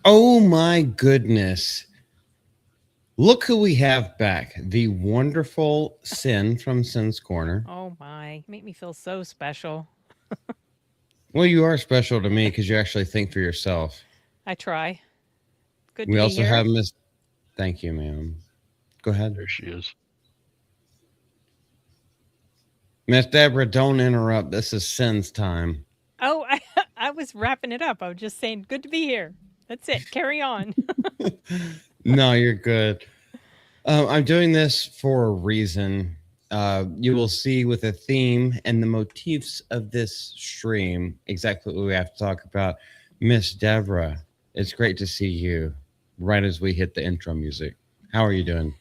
Oh my goodness. Look who we have back. The wonderful Sin from Sin's Corner. Oh my, make me feel so special. Well, you are special to me because you actually think for yourself. I try. Good to We be also here. have Miss. Thank you, ma'am. Go ahead. There she is. Miss Deborah, don't interrupt. This is Sin's time. Oh, I was wrapping it up. I was just saying, good to be here. That's it. Carry on. No, you're good. I'm doing this for a reason. You will see with the theme and the motifs of this stream exactly what we have to talk about. Miss Deborah, it's great to see you right as we hit the intro music. How are you doing?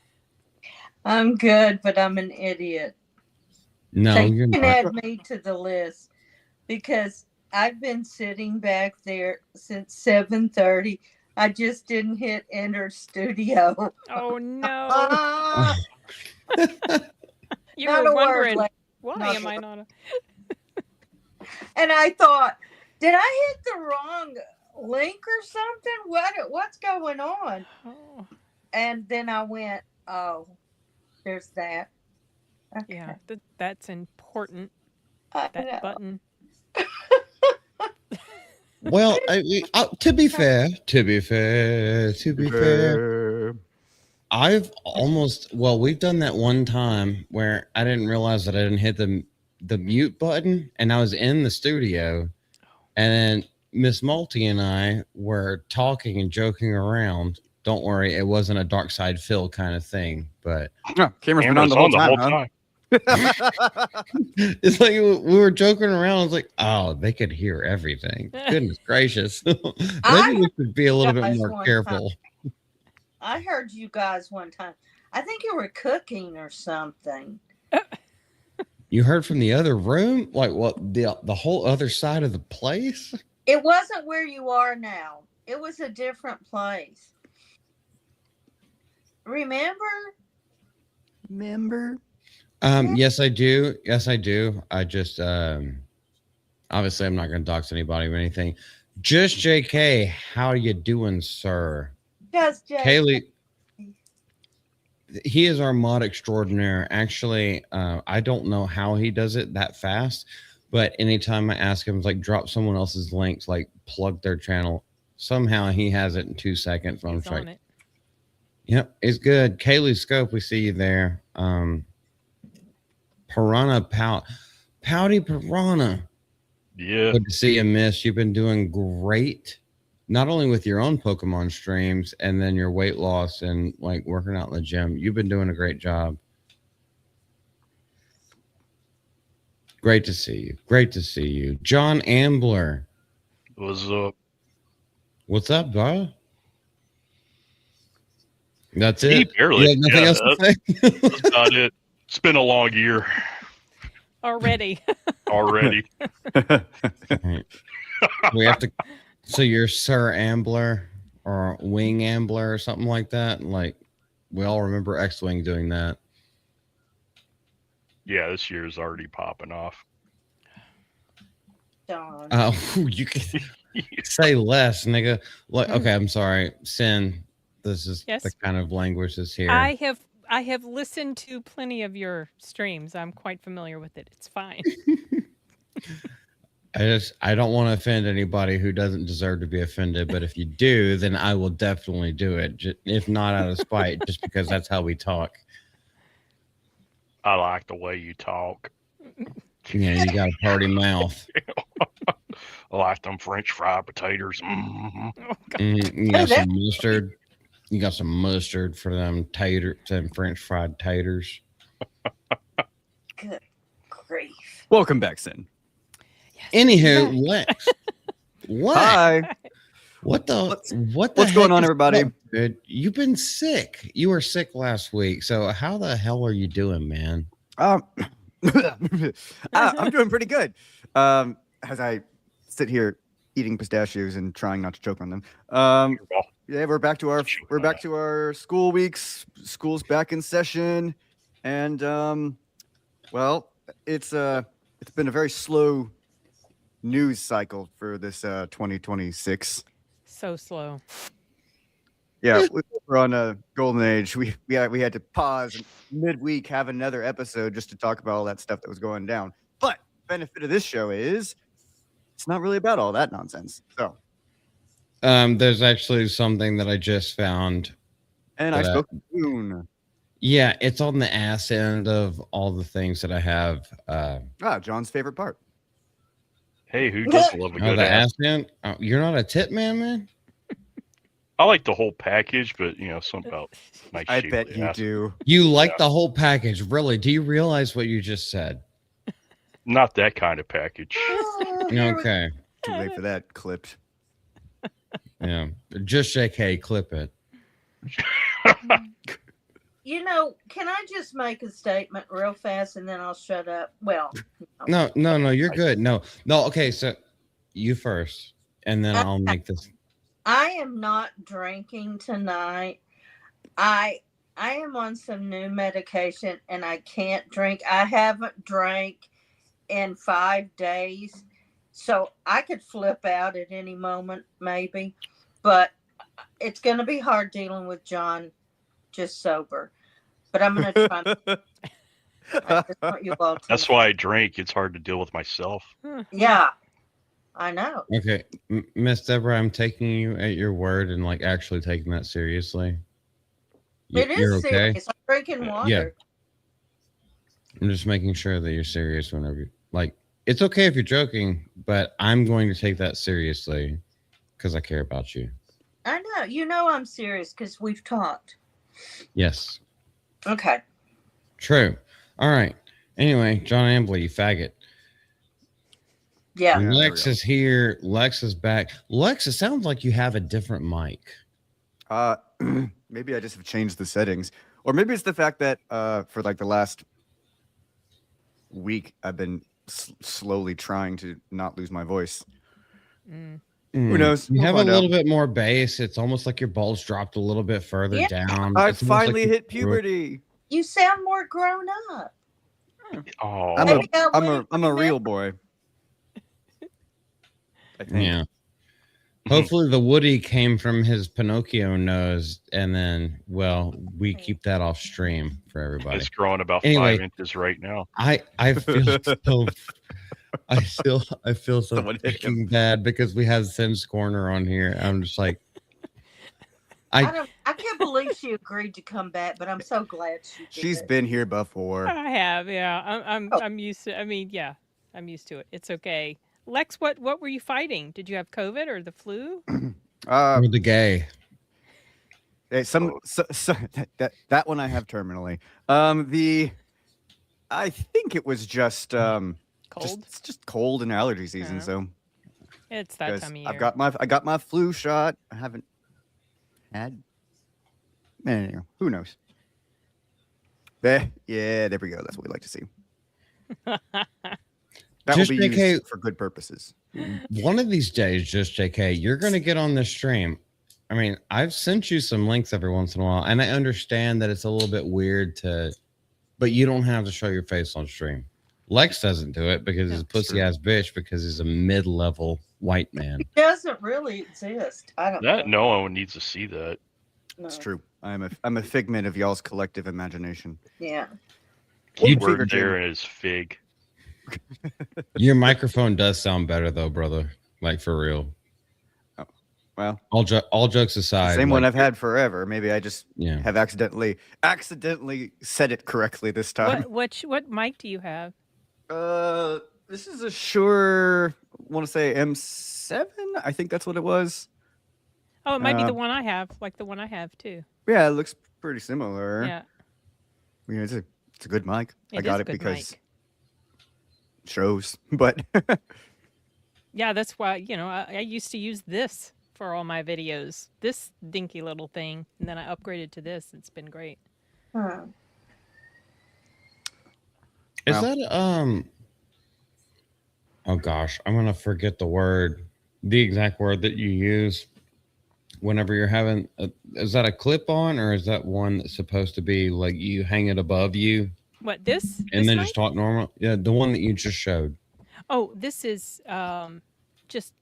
I'm good, but I'm an idiot. So No, you you're can not. add me to the list because I've been sitting back there since 7:30. I just didn't hit enter studio. Oh no. Ah, You not were a word wondering, left. why Not am a I word. not a. And I thought, did I hit the wrong link or something? What's going on? Oh, And then I went, oh, there's that. yeah, Okay. that's important. I That know. button. Well, to be fair, to be fair, Fair. I've almost we've done that one time where I didn't realize that I didn't hit the mute button, and I was in the studio, and then Miss Malty and I were talking and joking around. Don't worry, it wasn't a dark side Phil kind of thing, but Oh, camera's been on Camera's the whole on the time, whole huh? time. it's like we were joking around. I was like, oh, they could hear everything. Goodness gracious. Maybe I we should be a little heard bit you guys more one time. careful. I heard you guys one time. I think you were cooking or something. You heard from the other room? Like what the whole other side of the place? It wasn't where you are now. It was a different place. Remember? Remember? Yeah. Yes, I do. Yes, I do. I just obviously I'm not gonna dox anybody or anything. Just JK, how you doing, sir? Just Jake. Kaylee, he is our mod extraordinaire. Actually, I don't know how he does it that fast, but anytime I ask him, like drop someone else's links, like plug their channel, somehow he has it in 2 seconds. I'm He's just like, on it. yep, it's good. Kaylee Scope, we see you there. Piranha Pouty Piranha. Yeah. Good to see you, Miss. You've been doing great. Not only with your own Pokemon streams and then your weight loss and like working out in the gym. You've been doing a great job. Great to see you. Great to see you. John Ambler. Was What's up, bro? That's he it. barely? You have nothing Yeah, else to that's say? about it. It's been a long year Already. already. Right. We have to. So you're Sir Ambler or Wing Ambler or something like that. Like we all remember X-Wing doing that. Yeah, this year's already popping off. Dawn. You can say less, nigga. Like, okay, I'm sorry, Sin. This is the Yes. kind of language that's here. I have listened to plenty of your streams. I'm quite familiar with it. It's fine. I don't want to offend anybody who doesn't deserve to be offended, but if you do, then I will definitely do it. If not out of spite, just because that's how we talk. I like the way you talk. Yeah, you got a party mouth. I like them French fried potatoes. Oh God. You got some mustard. You got some mustard for them them French fried taters. Good grief. Welcome back, Sin. Yes. Anywho, Lex. What? Hi. What the? What What's heck going on, is everybody? up, dude? You've been sick. You were sick last week. So how the hell are you doing, man? I'm doing pretty good. As I sit here eating pistachios and trying not to choke on them. Yeah, we're back to our school weeks. School's back in session, and well, it's been a very slow news cycle for this 2026. So slow. Yeah, we were on a golden age. We had to pause and midweek, have another episode just to talk about all that stuff that was going down. But benefit of this show is it's not really about all that nonsense. So, There's actually something that I just found. and I That- spoke soon. Yeah, it's on the ass end of all the things that I have. John's favorite part. Hey, who doesn't love a Oh, good the ass? ass end? Oh, you're not a tit man? I like the whole package, but something about nice I shape bet of the you ass. do. You like the whole package, really? Do you realize what you just said? Not that kind of package. Okay. Too late for that. Clipped. Yeah. Just JK, clip it. You know, can I just make a statement real fast and then I'll shut up? Well, No, you're good. No. Okay, so you first, and then I'll make this. I am not drinking tonight. I am on some new medication and I can't drink. I haven't drank in 5 days. So I could flip out at any moment, maybe. But it's going to be hard dealing with John just sober. But I'm going to try. I just want you all to That's know. why I drink. It's hard to deal with myself. Yeah, I know. Okay, Miss Deborah, I'm taking you at your word and like actually taking that seriously. It is You're okay? serious. I'm drinking water. Yeah. I'm just making sure that you're serious whenever you like. It's okay if you're joking, but I'm going to take that seriously because I care about you. I know. You know I'm serious because we've talked. Yes. Okay. True. All right. Anyway, John Ambley, you faggot. Yeah. Yeah, there Lex we go. is here. Lex is back. Lex, it sounds like you have a different mic. Maybe I just have changed the settings, or maybe it's the fact that for like the last week I've been slowly trying to not lose my voice. Who knows? You We'll have a find out. little bit more bass. It's almost like your balls dropped a little bit further Yeah. down. I It's almost like finally you hit grew- puberty. You sound more grown up. Oh, I'm Maybe I a wouldn't I'm a remember. real boy. I think. Yeah. Hopefully the Woody came from his Pinocchio nose, and then we keep that off stream for everybody. it's growing about Anyway. 5 inches right now. I feel so I feel so Someone hit him. freaking bad because we have Sim's Corner on here. I'm just like I can't believe she agreed to come back, but I'm so glad she did. She's been here before. I have, yeah. Oh. I'm used to. I mean, yeah, I'm used to it. It's okay. Lex, what were you fighting? Did you have COVID or the flu? we're the gay. Hey, that one I have terminally. I think it was just Cold. it's just cold and allergy season. Yeah. So It's that 'cause time of year. I got my flu shot. I haven't had. Anyway, who knows? There we go. That's what we like to see. That will Just be JK. used for good purposes. One of these days, just JK, you're gonna get on this stream. I mean, I've sent you some links every once in a while, and I understand that it's a little bit weird but you don't have to show your face on stream. Lex doesn't do it because he's a pussy ass bitch because he's a mid-level white man. It doesn't really exist. I don't That know. no one needs to see that. No. It's true. I'm a figment of y'all's collective imagination. Yeah. You Figure Word Jim. there is fig. Your microphone does sound better though, brother. Like for real. Well, All jokes aside. same one like, I've had forever. Maybe I just Yeah. have accidentally said it correctly this time. What mic do you have? This is a Shure. Want to say M7? I think that's what it was. Oh, it might be Uh, the one I have, like the one I have too. Yeah, it looks pretty similar. Yeah, Yeah, it's a good mic. I It got is it a good because mic. shows, but yeah. That's why I used to use this for all my videos. This dinky little thing, and then I upgraded to this. It's been great. Hmm. Is Wow. that oh gosh, I'm gonna forget the exact word that you use whenever you're having is that a clip on or is that one that's supposed to be like you hang it above you What this? and this then mic? just talk normal? Yeah, the one that you just showed. Oh, this is just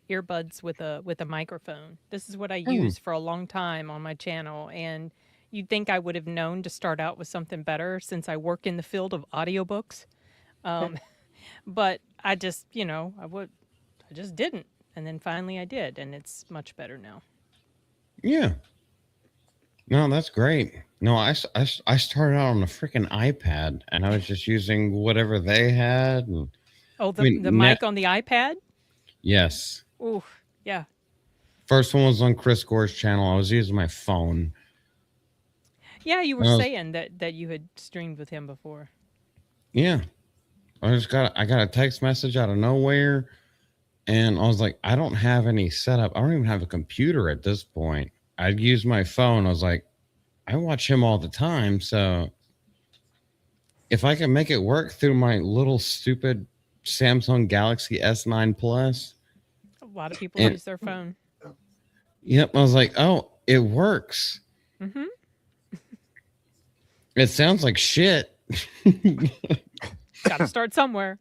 earbuds with a microphone. This is what I Oh. used for a long time on my channel, and you'd think I would have known to start out with something better since I work in the field of audiobooks. But I just, I just didn't. And then finally I did, and it's much better now. Yeah. No, that's great. No, I started out on a freaking iPad, and I was just using whatever they had. And, Oh, the, I mean, the mic on the iPad? yes. Ooh, yeah. First one was on Chris Gore's channel. I was using my phone. Yeah, you were I was- saying that you had streamed with him before. Yeah. I got a text message out of nowhere, and I was like, I don't have any setup. I don't even have a computer at this point. I'd use my phone. I was like, I watch him all the time, so if I can make it work through my little stupid Samsung Galaxy S9 Plus, A lot of people And- use their phone. yep, I was like, oh, it works. Mm-hmm. It sounds like shit. Got to start somewhere.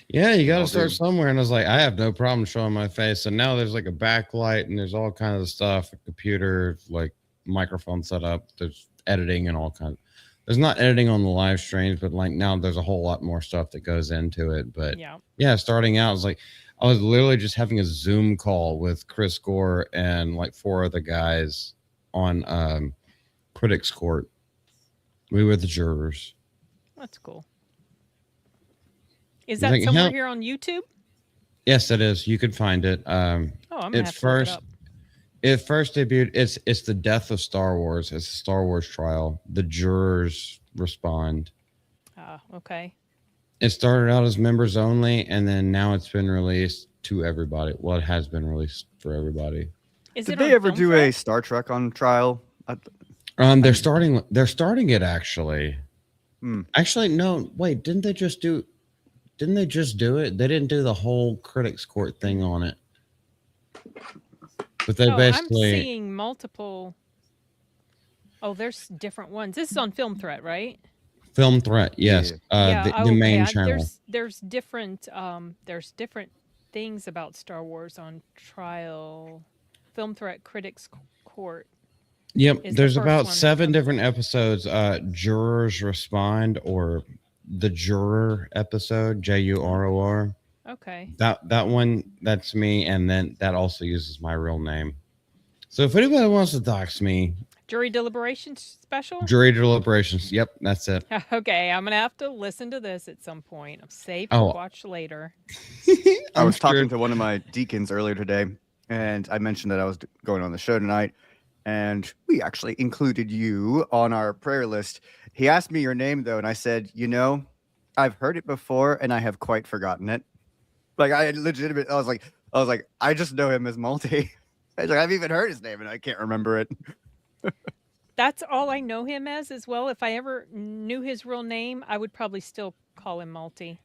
Yeah, you got All to start do. somewhere. And I was like, I have no problem showing my face. And now there's like a backlight and there's all kinds of stuff, a computer, like microphone setup. There's editing and all kinds. There's not editing on the live streams, but like now there's a whole lot more stuff that goes into it. But Yeah. starting out, I was literally just having a Zoom call with Chris Gore and like 4 other guys on Critics Court. We were the jurors. That's cool. Is I that think somewhere how- here on YouTube? Yes, it is. You could find it. Oh, I'm gonna It have to first look it up. it first debuted. It's the death of Star Wars. It's a Star Wars trial. The jurors respond. Ah, okay. It started out as members only, and then now it's been released to everybody. Well, it has been released for everybody. Is Did it they on ever Film do Thread? a Star Trek on trial? They're starting it actually. Hmm. Actually, no. Wait, didn't they just do it? They didn't do the whole Critics Court thing on it. But they Oh, I'm basically seeing multiple. Oh, there's different ones. This is on Film Threat, right? Film Threat. Yes, Yeah. the okay, main channel. There's different things about Star Wars on trial. Film Threat Critics Court. Yep, is the there's first about one. 7 different episodes. Jurors Respond, or the Juror episode, JUROR. Okay. That one, that's me, and then that also uses my real name. So if anybody wants to dox me, Jury deliberations special. Jury Deliberations. Yep, that's it. Okay, I'm gonna have to listen to this at some point. I'm saved Oh. to watch later. I was talking sure- to one of my deacons earlier today, and I mentioned that I was going on the show tonight, and we actually included you on our prayer list. He asked me your name though, and I said, I've heard it before, and I have quite forgotten it. Like I was like, I just know him as Multi. I was like, I've even heard his name, and I can't remember it. That's all I know him as well. If I ever knew his real name, I would probably still call him Multi.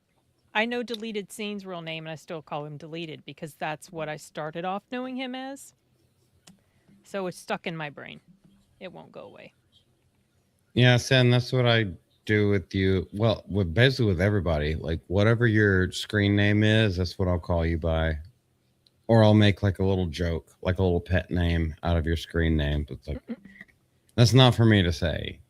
I know Deleted Scene's real name, and I still call him Deleted because that's what I started off knowing him as. So it's stuck in my brain. It won't go away. Yeah, Sam, that's what I do with you. Well, basically with everybody. Like whatever your screen name is, that's what I'll call you by. Or I'll make like a little joke, like a little pet name out of your screen name. But it's like, that's not for me to say.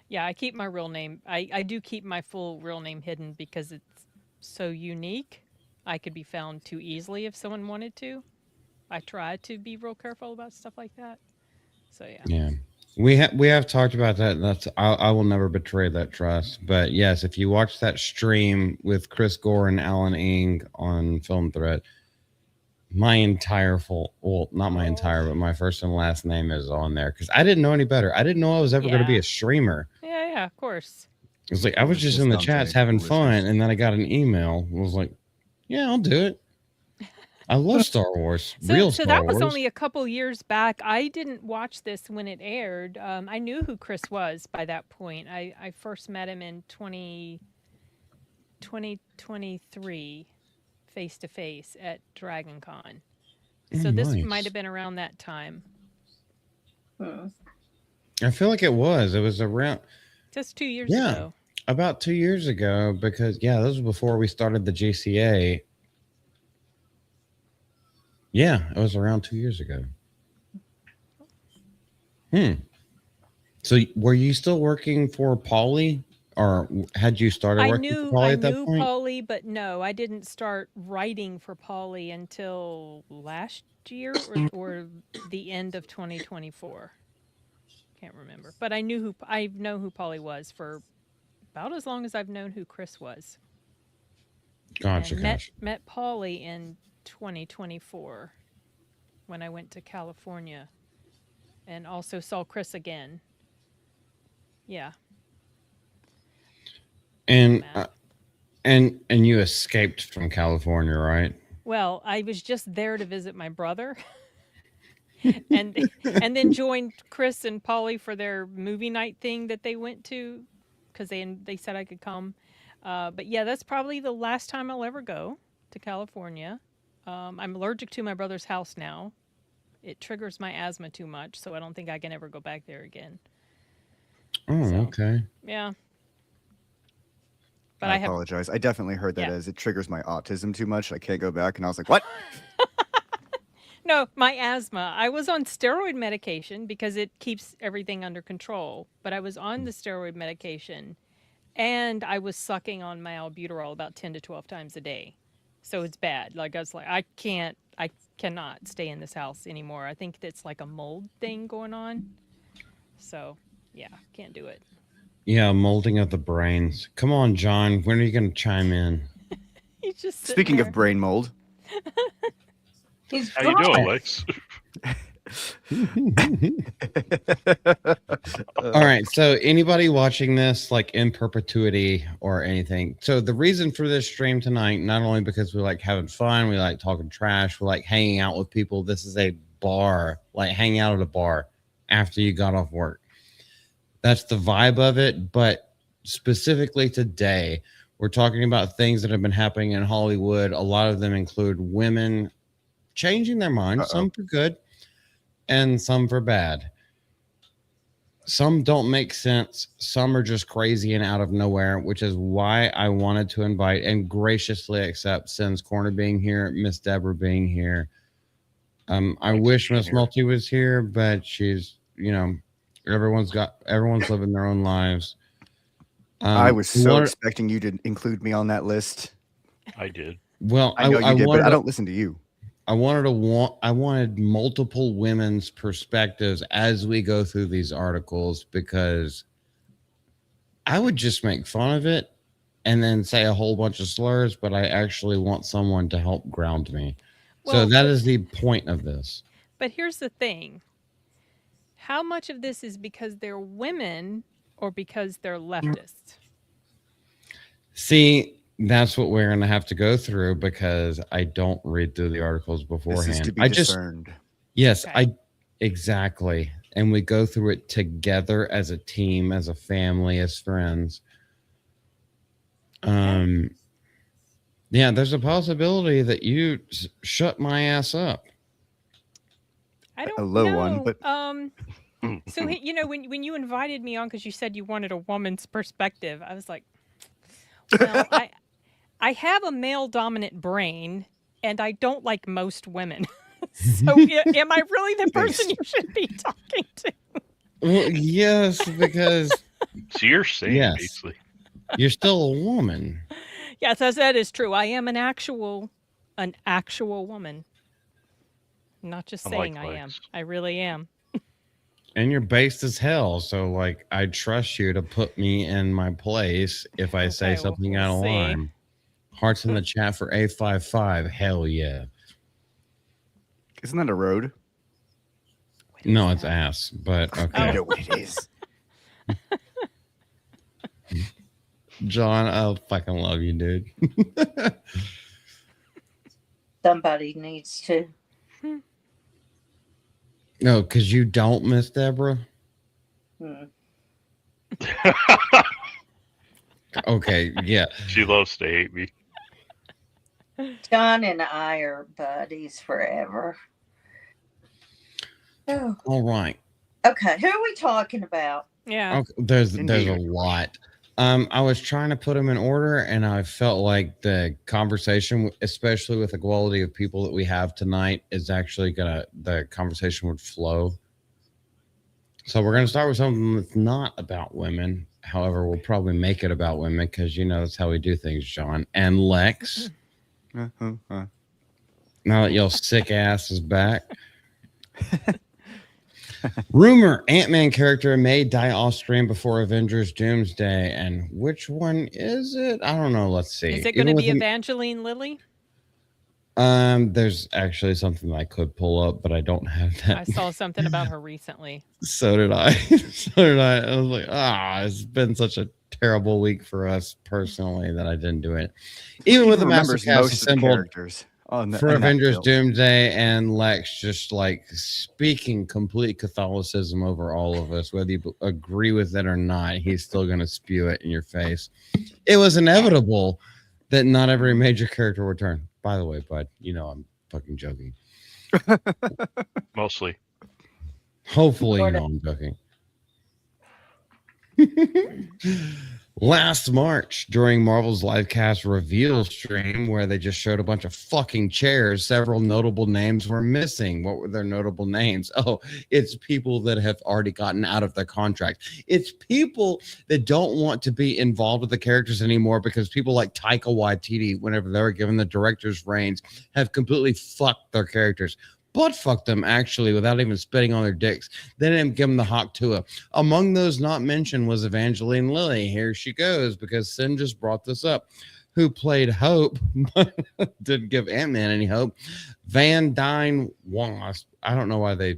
Yeah, I keep my real name. I do keep my full real name hidden because it's so unique. I could be found too easily if someone wanted to. I try to be real careful about stuff like that. So yeah. Yeah. We have talked about that. That's I will never betray that trust. But yes, if you watch that stream with Chris Gore and Alan Ing on Film Threat, my entire not my entire, but my first and last name is on there because I didn't know any better. I didn't know I was ever going to be Yeah. a streamer. Yeah, of course. It's like I was just in the chats having fun, and then I got an email. I was like, "Yeah, I'll do it." I love Star Wars. So Star that was Wars. only a couple years back. I didn't watch this when it aired. I knew who Chris was by that point. I first met him in 2023 face to face at Dragon Con. So this nice. might have been around that time. I feel like it was. It was around Just 2 years Yeah. ago. about 2 years ago because this was before we started the GCA. Yeah, it was around 2 years ago. So were you still working for Polly, or had you started I working for knew Polly I at that knew point? Polly, but no, I didn't start writing for Polly until last year or the end of 2024. Can't remember, but I know who Polly was for about as long as I've known who Chris was, Gotcha, and gotcha. met Polly in 2024 when I went to California, and also saw Chris again. Yeah, And Matt. and you escaped from California, right? Well, I was just there to visit my brother. and and then joined Chris and Polly for their movie night thing that they went to because they said I could come. But yeah, that's probably the last time I'll ever go to California. I'm allergic to my brother's house now. It triggers my asthma too much, so I don't think I can ever go back there again. Oh, So okay. yeah, but I I have apologize. I definitely heard that Yeah. as it triggers my autism too much. I can't go back. And I was like, what? no my asthma. I was on steroid medication because it keeps everything under control. But I was on the steroid medication and I was sucking on my albuterol about 10 to 12 times a day. So it's bad. Like I was like, I cannot stay in this house anymore. I think it's like a mold thing going on. So yeah, can't do it. Yeah, molding of the brains. Come on, John. When are you going to chime in? He's just sitting Speaking there. of brain mold, He's How you gone. doing, Lex? All right. So anybody watching this like in perpetuity or anything. So the reason for this stream tonight, not only because we like having fun, we like talking trash, we like hanging out with people. This is a bar, like hanging out at a bar after you got off work. That's the vibe of it. But specifically today, we're talking about things that have been happening in Hollywood. A lot of them include women changing their minds, some for good and some for bad. Some don't make sense. Some are just crazy and out of nowhere, which is why I wanted to invite and graciously accept Sin's Corner being here, Miss Deborah being here. I wish Miss Multi was here, but she's, everyone's living their own lives. I was so expecting you to include me on that list. I did. Well, I know you did, but I don't listen to you. I wanted multiple women's perspectives as we go through these articles, because I would just make fun of it and then say a whole bunch of slurs, but I actually want someone to help ground me. So that is the point of this. But here's the thing. How much of this is because they're women or because they're leftists? See, that's what we're going to have to go through, because I don't read through the articles beforehand. This is to be discerned. Yes, okay. Exactly. And we go through it together as a team, as a family, as friends. Okay. Yeah, there's a possibility that you shut my ass up. I don't know. A low know. one, but so when you invited me on because you said you wanted a woman's perspective, I was like, well, I have a male dominant brain and I don't like most women. So am I really the person you should be talking to? Well, yes, because so you're saying basically you're still a woman. Yes, that is true. I am an actual woman. I'm not just saying I am. I really am. And you're based as hell, so like I trust you to put me in my place if I say something out of line. Hearts in the chat for A55. Hell yeah. Isn't that a road? No, it's ass, but okay. I know what it is. John, I fucking love you, dude. Somebody needs to. No, because you don't, Miss Deborah? Okay, yeah. She loves to hate me. John and I are buddies forever. Oh. All right. Okay, who are we talking about? Yeah. Okay, there's a lot. I was trying to put them in order, and I felt like the conversation, especially with the quality of people that we have tonight, is actually the conversation would flow. So we're gonna start with something that's not about women. However, we'll probably make it about women because that's how we do things, John and Lex. Now that y'all sick ass is back. Rumor Ant-Man character may die off screen before Avengers Doomsday. And which one is it? I don't know. Let's see. Is it going to be Evangeline Lilly? There's actually something that I could pull up, but I don't have that. I saw something about her recently. So did I. I was like, it's been such a terrible week for us personally that I didn't do it. Even with the master cast assembled for Avengers Doomsday, and Lex just like speaking complete Catholicism over all of us, whether you agree with it or not, he's still going to spew it in your face. It was inevitable that not every major character would return. By the way, bud, I'm fucking joking. Mostly. Hopefully, I'm joking. Last March, during Marvel's livecast reveal stream, where they just showed a bunch of fucking chairs, several notable names were missing. What were their notable names? Oh, it's people that have already gotten out of their contract. It's people that don't want to be involved with the characters anymore because people like Taika Waititi, whenever they were given the director's reins, have completely fucked their characters. Butt fucked them, actually, without even spitting on their dicks. They didn't give them the hawk tua. Among those not mentioned was Evangeline Lilly. Here she goes, because Sin just brought this up. Who played Hope, but didn't give Ant-Man any hope. Van Dyne Wasp. I don't know why they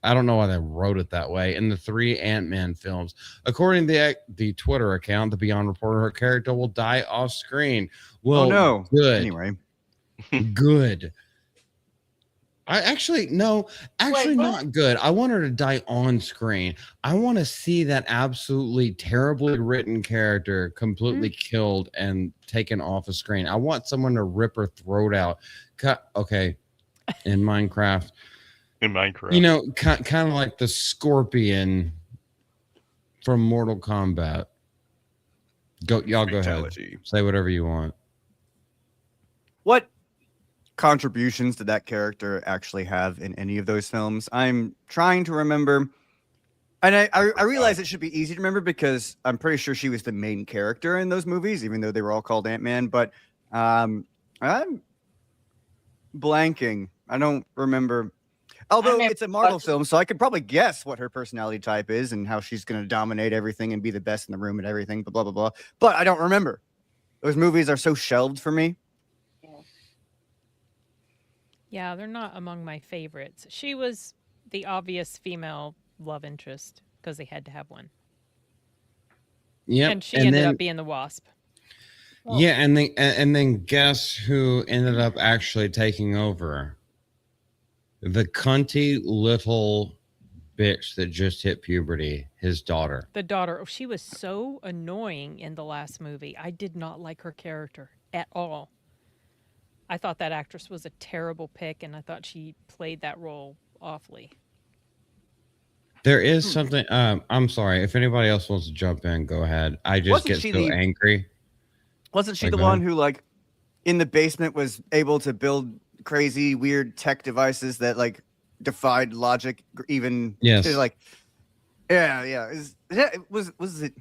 wrote it that way. In the 3 Ant-Man films, according to the Twitter account, the Beyond reporter, her character will die off screen. Well, no. Good. Anyway, good. Not good. I want her to die on screen. I want to see that absolutely terribly written character completely killed and taken off a screen. I want someone to rip her throat out. Okay, in Minecraft. Kind of like the Scorpion from Mortal Kombat. Y'all go ahead. Say whatever you want. What contributions did that character actually have in any of those films? I'm trying to remember, and I realize it should be easy to remember because I'm pretty sure she was the main character in those movies, even though they were all called Ant-Man. But I'm blanking. I don't remember. Although it's a Marvel film, so I could probably guess what her personality type is and how she's going to dominate everything and be the best in the room and everything. Blah blah blah. But I don't remember. Those movies are so shelved for me. Yeah, they're not among my favorites. She was the obvious female love interest because they had to have one. Yeah, and she ended up being the Wasp. Yeah, and then guess who ended up actually taking over? The cunty little bitch that just hit puberty, his daughter. The daughter. Oh, she was so annoying in the last movie. I did not like her character at all. I thought that actress was a terrible pick, and I thought she played that role awfully. There is something. I'm sorry. If anybody else wants to jump in, go ahead. I just get so angry. Wasn't she the one who, like, in the basement was able to build crazy, weird tech devices that, like, defied logic? Even like, yeah. Was that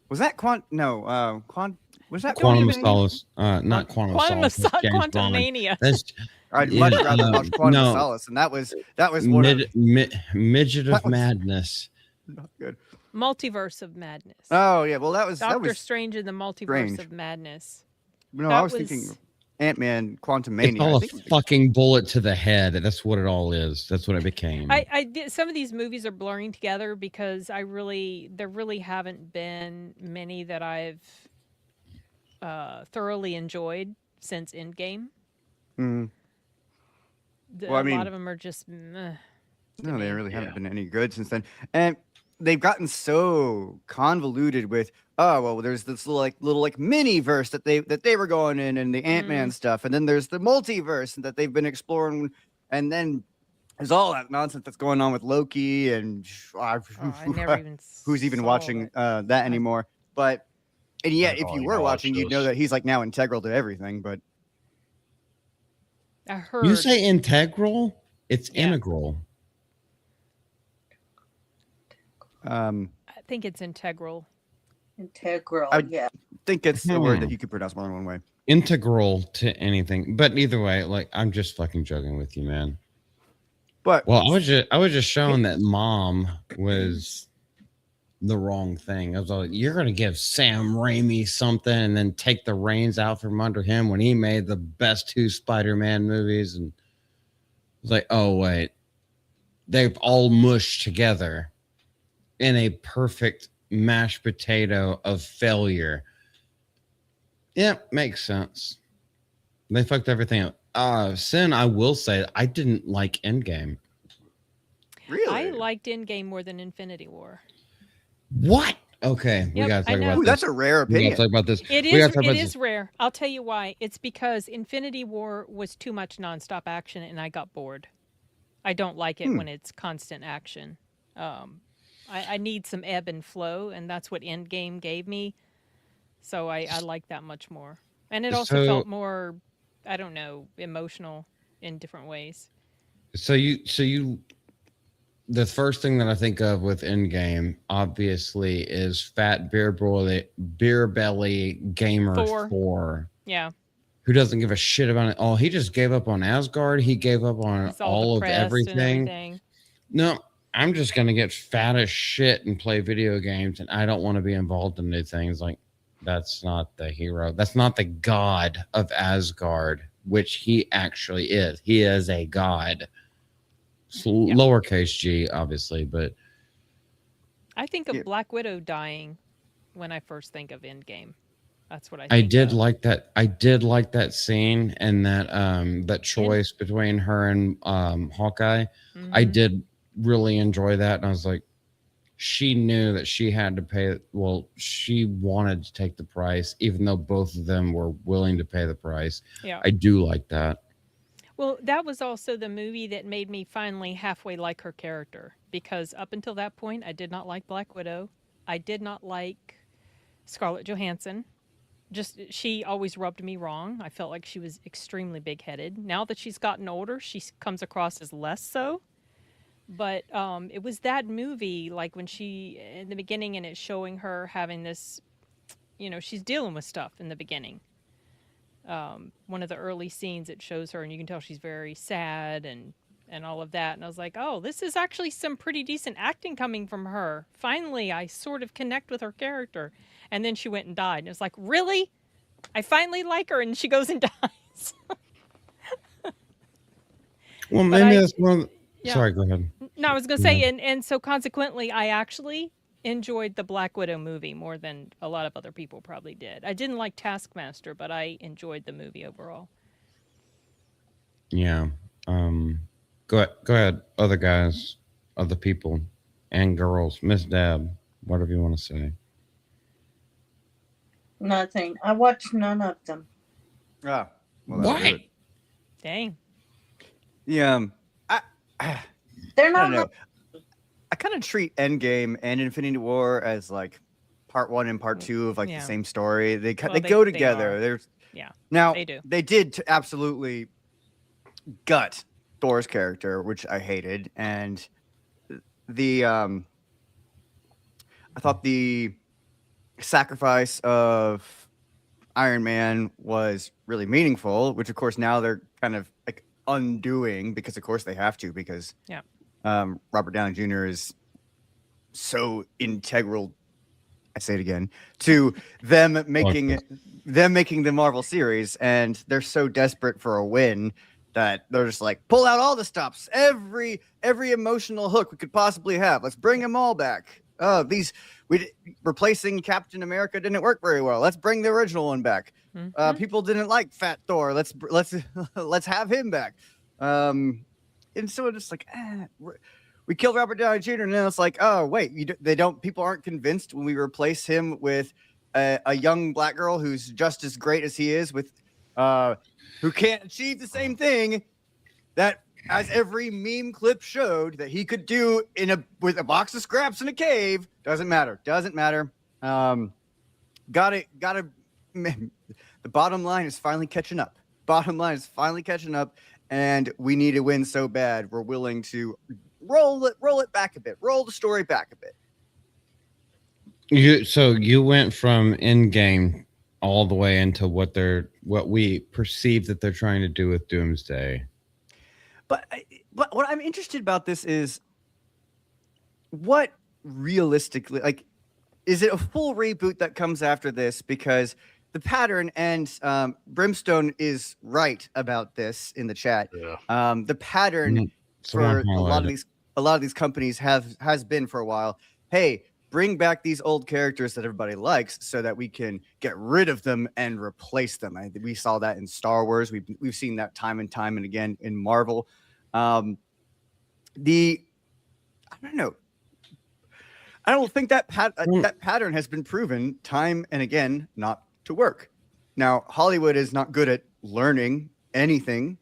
Was that Quantum of Solace? Not Quantum of Solace. Quantum Mania. I'd much rather watch Quantum of Solace, and that was Midget of Madness. Not good. Multiverse of Madness. Oh yeah, well that was Doctor Strange in the Multiverse of Madness. No, I was thinking Ant-Man Quantum Mania. It's all a fucking bullet to the head. That's what it all is. That's what it became. I did, some of these movies are blurring together because there really haven't been many that I've thoroughly enjoyed since Endgame. Mm. A lot of them are just meh. No, they really haven't been any good since then. And they've gotten so convoluted with, there's this little mini verse that they were going in, and the Ant-Man stuff, and then there's the multiverse that they've been exploring, and then there's all that nonsense that's going on with Loki, and I never even who's even watching that anymore. but and yet, if Oh, you yeah, were I'll watch watching, you'd know those. that he's like now integral to everything. But I heard. You say integral? It's Yeah. integral. I I think it's integral. Integral. I- Yeah. think it's a word that Hmm. you could pronounce more than one way. Integral to anything. But either way, like I'm just fucking joking with you, man. But Well, I was just showing that mom was the wrong thing. I was like, you're gonna give Sam Raimi something and then take the reins out from under him when he made the best 2 Spider-Man movies, and it's like, oh wait, they've all mushed together in a perfect mashed potato of failure. Yeah, makes sense. They fucked everything up. Sin, I will say, I didn't like Endgame. really, I liked Endgame more than Infinity War. What? Okay, we Yep, gotta I talk know. about ooh, this. that's a rare We gotta opinion. talk about this. It We gotta is. talk It about is this. rare. I'll tell you why. It's because Infinity War was too much nonstop action, and I got bored. I don't like it when it's constant action. I need some ebb and flow, and that's what Endgame gave me. So I like that much more. And it also So, felt more, I don't know, emotional in different ways. so you, the first thing that I think of with Endgame, obviously, is fat beer belly gamer Thor. Thor, Yeah, who doesn't give a shit about it. Oh, he just gave up on Asgard. He gave up on he's all all of depressed and everything. everything. No, I'm just gonna get fat as shit and play video games, and I don't want to be involved in new things. Like, that's not the hero. That's not the god of Asgard, which he actually is. He is a god. Lowercase g, obviously, but I think of Yeah. Black Widow dying when I first think of Endgame. That's what I I think did of. like that. I did like that scene and that choice between her and Hawkeye. I Mhm. did really enjoy that, and I was like, she knew that she had to pay. Well, she wanted to take the price, even though both of them were willing to pay the price. Yeah. I do like that. Well, that was also the movie that made me finally halfway like her character, because up until that point, I did not like Black Widow. I did not like Scarlett Johansson. Just she always rubbed me wrong. I felt like she was extremely big-headed. Now that she's gotten older, she comes across as less so. But it was that movie, like when she in the beginning, and it's showing her having this, she's dealing with stuff in the beginning. One of the early scenes, it shows her, and you can tell she's very sad and all of that. And I was like, oh, this is actually some pretty decent acting coming from her. Finally, I sort of connect with her character. And then she went and died. And it's like, really? I finally like her, and she goes and dies. Well, But maybe that's one. Of the, Yeah. Sorry, go ahead. No, I was going to say, and so consequently, I actually enjoyed the Black Widow movie more than a lot of other people probably did. I didn't like Taskmaster, but I enjoyed the movie overall. Yeah. Go ahead. Other guys, other people, and girls. Miss Deb, whatever you want to say. Nothing. I watched none of them. Ah, well, that'll do What? it. Dang. Yeah, They're I not don't know. I kind of treat Endgame and Infinity War as like part 1 and part 2 of like Yeah. the same story. They Well, they they- go they together. are. There's Yeah, now they do. they did absolutely gut Thor's character, which I hated, and the I thought the sacrifice of Iron Man was really meaningful, which of course now they're kind of like undoing because of course they have to, because Yeah. Robert Downey Jr. is so integral, I say it again, to them making the Marvel series, and they're so desperate for a win that they're just like, pull out all the stops, every emotional hook we could possibly have. Let's bring them all back. Replacing Captain America didn't work very well. Let's bring the original one back. Mhm. People didn't like Fat Thor. Let's have him back. And so it's like, we killed Robert Downey Jr. and then it's like, oh wait, people aren't convinced when we replace him with a young black girl who's just as great as he is, with who can't achieve the same thing that as every meme clip showed that he could do with a box of scraps in a cave. Doesn't matter. man, the bottom line is finally catching up. And we need a win so bad. We're willing to roll it back a bit, roll the story back a bit. You went from Endgame all the way into what we perceive that they're trying to do with Doomsday. But what I'm interested about this is what realistically, like, is it a full reboot that comes after this? Because the pattern, and Brimstone is right about this in the chat. Yeah. The pattern for a lot of these companies has been for a while. Hey, bring back these old characters that everybody likes so that we can get rid of them and replace them. We saw that in Star Wars. We've seen that time and time and again in Marvel. I don't know. I don't think that pattern has been proven time and again not to work. Now, Hollywood is not good at learning anything,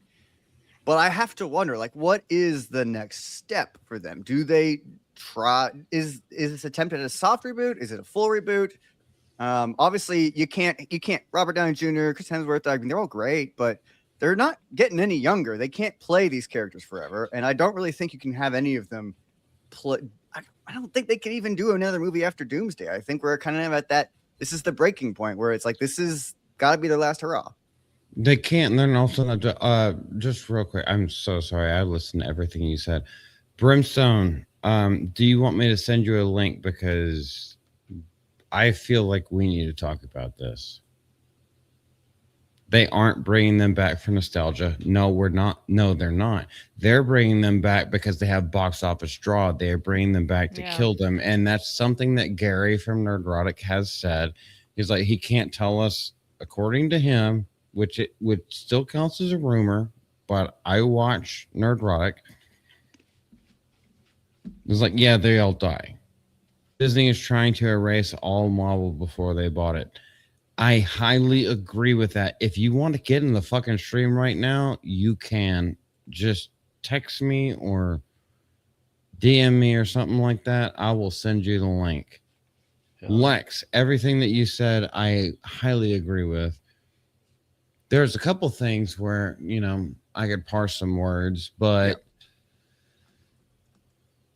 but I have to wonder, like, what is the next step for them? Do they try? Is this attempted a soft reboot? Is it a full reboot? Obviously, you can't. Robert Downey Jr., Chris Hemsworth, I mean, they're all great, but they're not getting any younger. They can't play these characters forever, and I don't really think you can have any of them play. I don't think they can even do another movie after Doomsday. I think we're kind of at that. This is the breaking point where it's like, this is got to be their last hurrah. They can't. They're also not. Just real quick. I'm so sorry. I listened to everything you said. Brimstone. Do you want me to send you a link, because I feel like we need to talk about this. They aren't bringing them back for nostalgia. No, we're not. No, they're not. They're bringing them back because they have box office draw. They're bringing them back to kill them. And that's something that Gary from Nerdrotic has said. He's like, he can't tell us, according to him, which still counts as a rumor, but I watch Nerdrotic. It's like, yeah, they all die. Disney is trying to erase all Marvel before they bought it. I highly agree with that. If you want to get in the fucking stream right now, you can. Just text me or DM me or something like that. I will send you the link. Yeah. Lex, everything that you said, I highly agree with. There's a couple things where, I could parse some words, but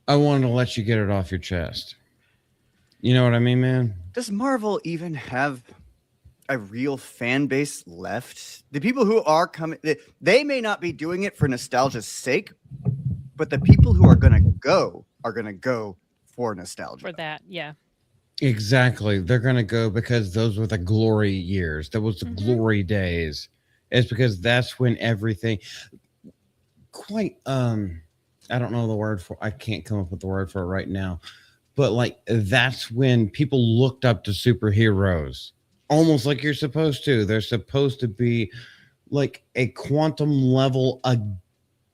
I wanted to let you get it off your chest. You know what I mean, man? Does Marvel even have a real fan base left? The people who are coming, they may not be doing it for nostalgia's sake, but the people who are going to go for nostalgia. For that, yeah. Exactly. They're going to go because those were the glory years. That was the glory days. It's because that's when everything I don't know the word for, I can't come up with the word for it right now, but like, that's when people looked up to superheroes. Almost like you're supposed to. They're supposed to be like a quantum level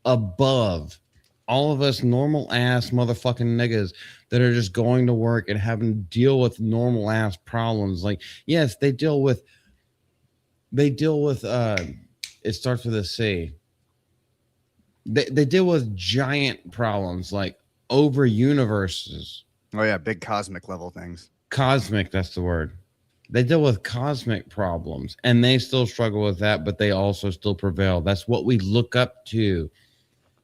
above all of us normal ass motherfucking niggas that are just going to work and having to deal with normal ass problems. Like, yes, they deal with it starts with a C. They deal with giant problems like over universes. Oh yeah, big cosmic level things. Cosmic, that's the word. They deal with cosmic problems, and they still struggle with that, but they also still prevail. That's what we look up to.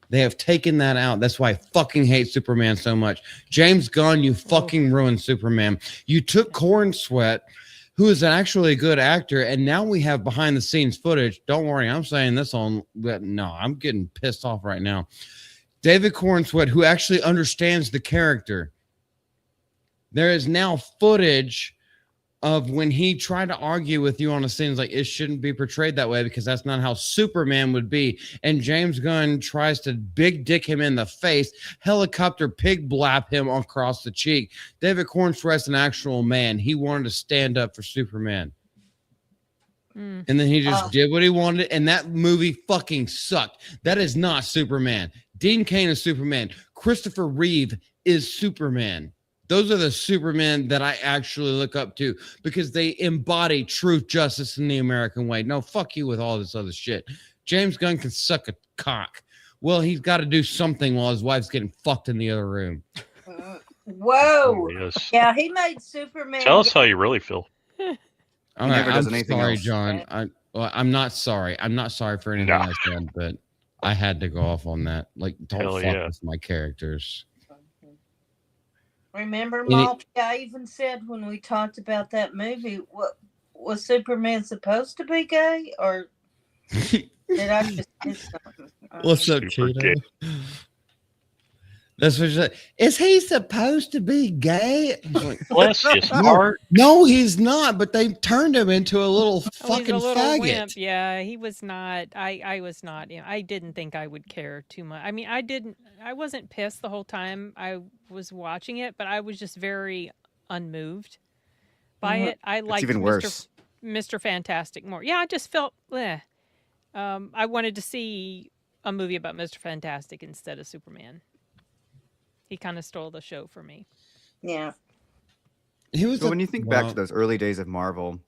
They have taken that out. That's why I fucking hate Superman so much. James Gunn, you fucking ruined Superman. You took Corn Sweat, who is actually a good actor, and now we have behind-the-scenes footage. Don't worry, I'm saying this on... No, I'm getting pissed off right now. David Corn Sweat, who actually understands the character. There is now footage of when he tried to argue with you on a scene, like, it shouldn't be portrayed that way because that's not how Superman would be. And James Gunn tries to big dick him in the face, helicopter pig blap him across the cheek. David Corn Sweat's an actual man. He wanted to stand up for Superman. And then he just did what he wanted, and that movie fucking sucked. That is not Superman. Dean Cain is Superman. Christopher Reeve is Superman. Those are the Supermen that I actually look up to because they embody truth, justice, in the American way. No, fuck you with all this other shit. James Gunn can suck a cock. Well, he's got to do something while his wife's getting fucked in the other room. Whoa. Yes. Yeah, he made Superman. Tell us how you really feel. All He right, never does I'm anything sorry, else. John. I'm not sorry. I'm not sorry for anything No. I said, but I had to go off on that. Like, don't Hell fuck yeah. with my characters. Remember, Any- Malty, I even said when we talked about that movie, what was Superman supposed to be gay, or did I just miss something? What's up, Super Cheeto? gay. That's what she said. Is he supposed to be gay? I was like, Bless you, smart. no, he's not. But they turned him into a little Oh, fucking he's a little faggot. wimp. Yeah, he was not. I was not. I didn't think I would care too much. I mean, I wasn't pissed the whole time I was watching it, but I was just very unmoved by it. I It's liked even worse. Mr. Fantastic more. Yeah, I just felt. I wanted to see a movie about Mr. Fantastic instead of Superman. He kind of stole the show for me. Yeah. He was. So when you think back to those early days of Marvel,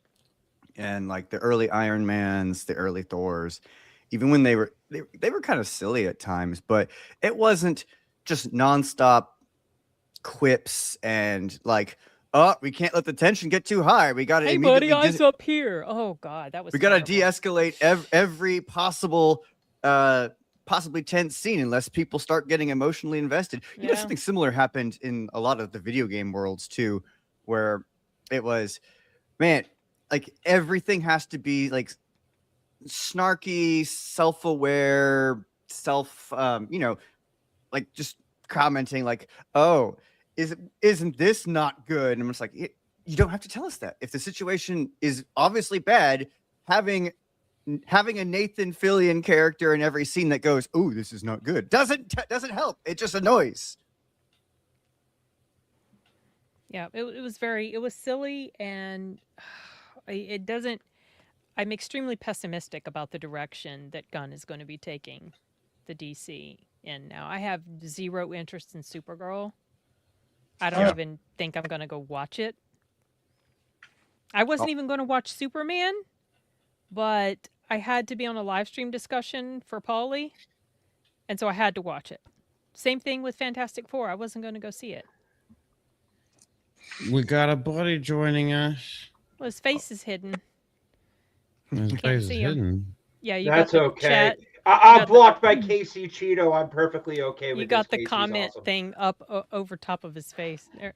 and like the early Iron Mans, the early Thors, even when they were kind of silly at times, but it wasn't just nonstop quips and like, oh, we can't let the tension get too high. We got to Hey, buddy, eyes up here. Oh God, that was. we got to horrible. de-escalate every possible possibly tense scene unless people start getting emotionally invested. You know, Yeah. something similar happened in a lot of the video game worlds too, where it was, man, like everything has to be like snarky, self-aware, like just commenting like, oh, isn't this not good? And I'm just like, you don't have to tell us that. If the situation is obviously bad, having a Nathan Fillion character in every scene that goes, "Ooh, this is not good," doesn't help. It just annoys. Yeah, it was silly, and it doesn't. I'm extremely pessimistic about the direction that Gunn is going to be taking the DC in now. I have zero interest in Supergirl. I don't Yeah. even think I'm going to go watch it. I wasn't even going to watch Superman, but I had to be on a live stream discussion for Paulie, and so I had to watch it. Same thing with Fantastic Four. I wasn't going to go see it. We got a buddy joining us. Well, his face is hidden. His Can't face is see him. hidden. Yeah, you That's got the okay. chat. I'm got the- blocked by Casey Cheeto. I'm perfectly okay with You got this. the Casey's comment awesome. thing up over top of his face. There.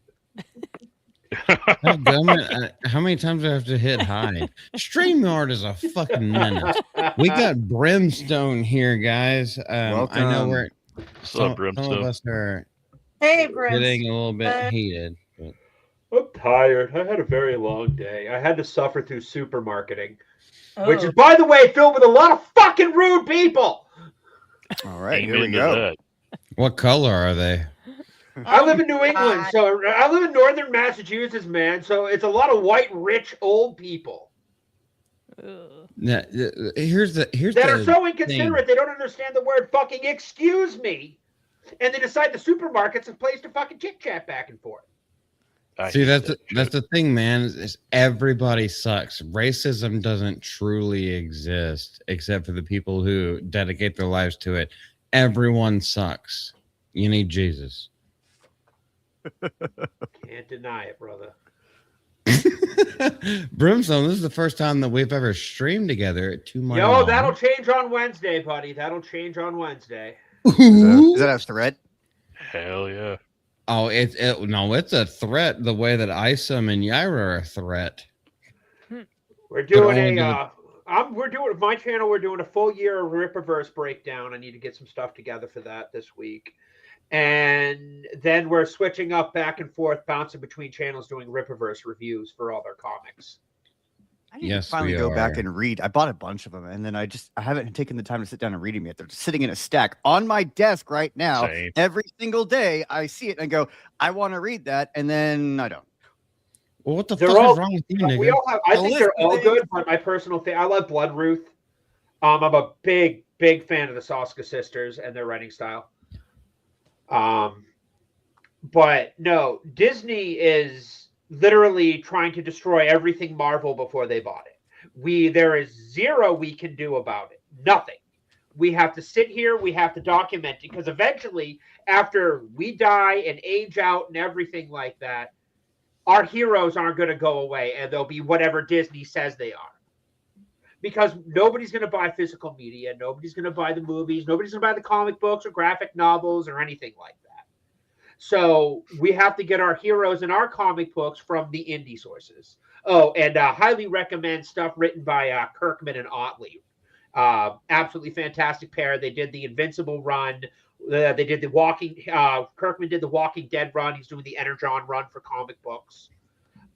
Dadgummit, how many times do I have to hit hide? StreamYard is a fucking menace. We got Brimstone here, guys. I know Welcome. we're some of Brimstone? us are Hey, getting a little bit Brimstone. heated. But I'm tired. I had a very long day. I had to suffer through supermarketing, Oh, which is, by the way, filled with a lot of fucking rude people. All right, here Amen we to go. that. what color are they? I live in New England, God. so I live in northern Massachusetts, man. So it's a lot of white, rich, old people Ugh. Now, here's that the are so thing. inconsiderate they don't understand the word fucking excuse me, and they decide the supermarket's a place to fucking chit chat back and forth. I See, hate that's that that's the thing, man. Is everybody sucks. Racism doesn't truly exist except for the people who dedicate their lives to it. Everyone sucks. You need Jesus. Can't deny it, brother. Brimstone, this is the first time that we've ever streamed together at 2 my Yo, Mom. that'll change on Wednesday, buddy. That'll change on Wednesday. Is that a threat? Hell yeah. Oh, it's a threat the way that Isom and Yaira are a threat. We're doing only we're doing my channel. We're doing a full year of Rippaverse breakdown. I need to get some stuff together for that this week, and then we're switching up back and forth, bouncing between channels, doing Rippaverse reviews for all their comics. I need Yes, to finally we go back are. and read. I bought a bunch of them, and then I haven't taken the time to sit down and read them yet. They're just sitting in a stack on my desk right now. Same. Every single day, I see it and I go, I want to read that, and then I don't. Well, what the They're fuck all- is wrong with you, We nigga? all have. I The think list they're all of good, but my personal thing, I love Blood Ruth. I'm a big fan of the Soska sisters and their writing style. But no, Disney is literally trying to destroy everything Marvel before they bought it. There is zero we can do about it. Nothing. We have to sit here. We have to document it because eventually, after we die and age out and everything like that, our heroes aren't going to go away, and they'll be whatever Disney says they are. Because nobody's going to buy physical media, nobody's going to buy the movies, nobody's going to buy the comic books or graphic novels or anything like that. So we have to get our heroes and our comic books from the indie sources. Oh, and highly recommend stuff written by Kirkman and Otley. Absolutely fantastic pair. They did the Invincible run. They did the Walking. Kirkman did the Walking Dead run. He's doing the Energon run for comic books.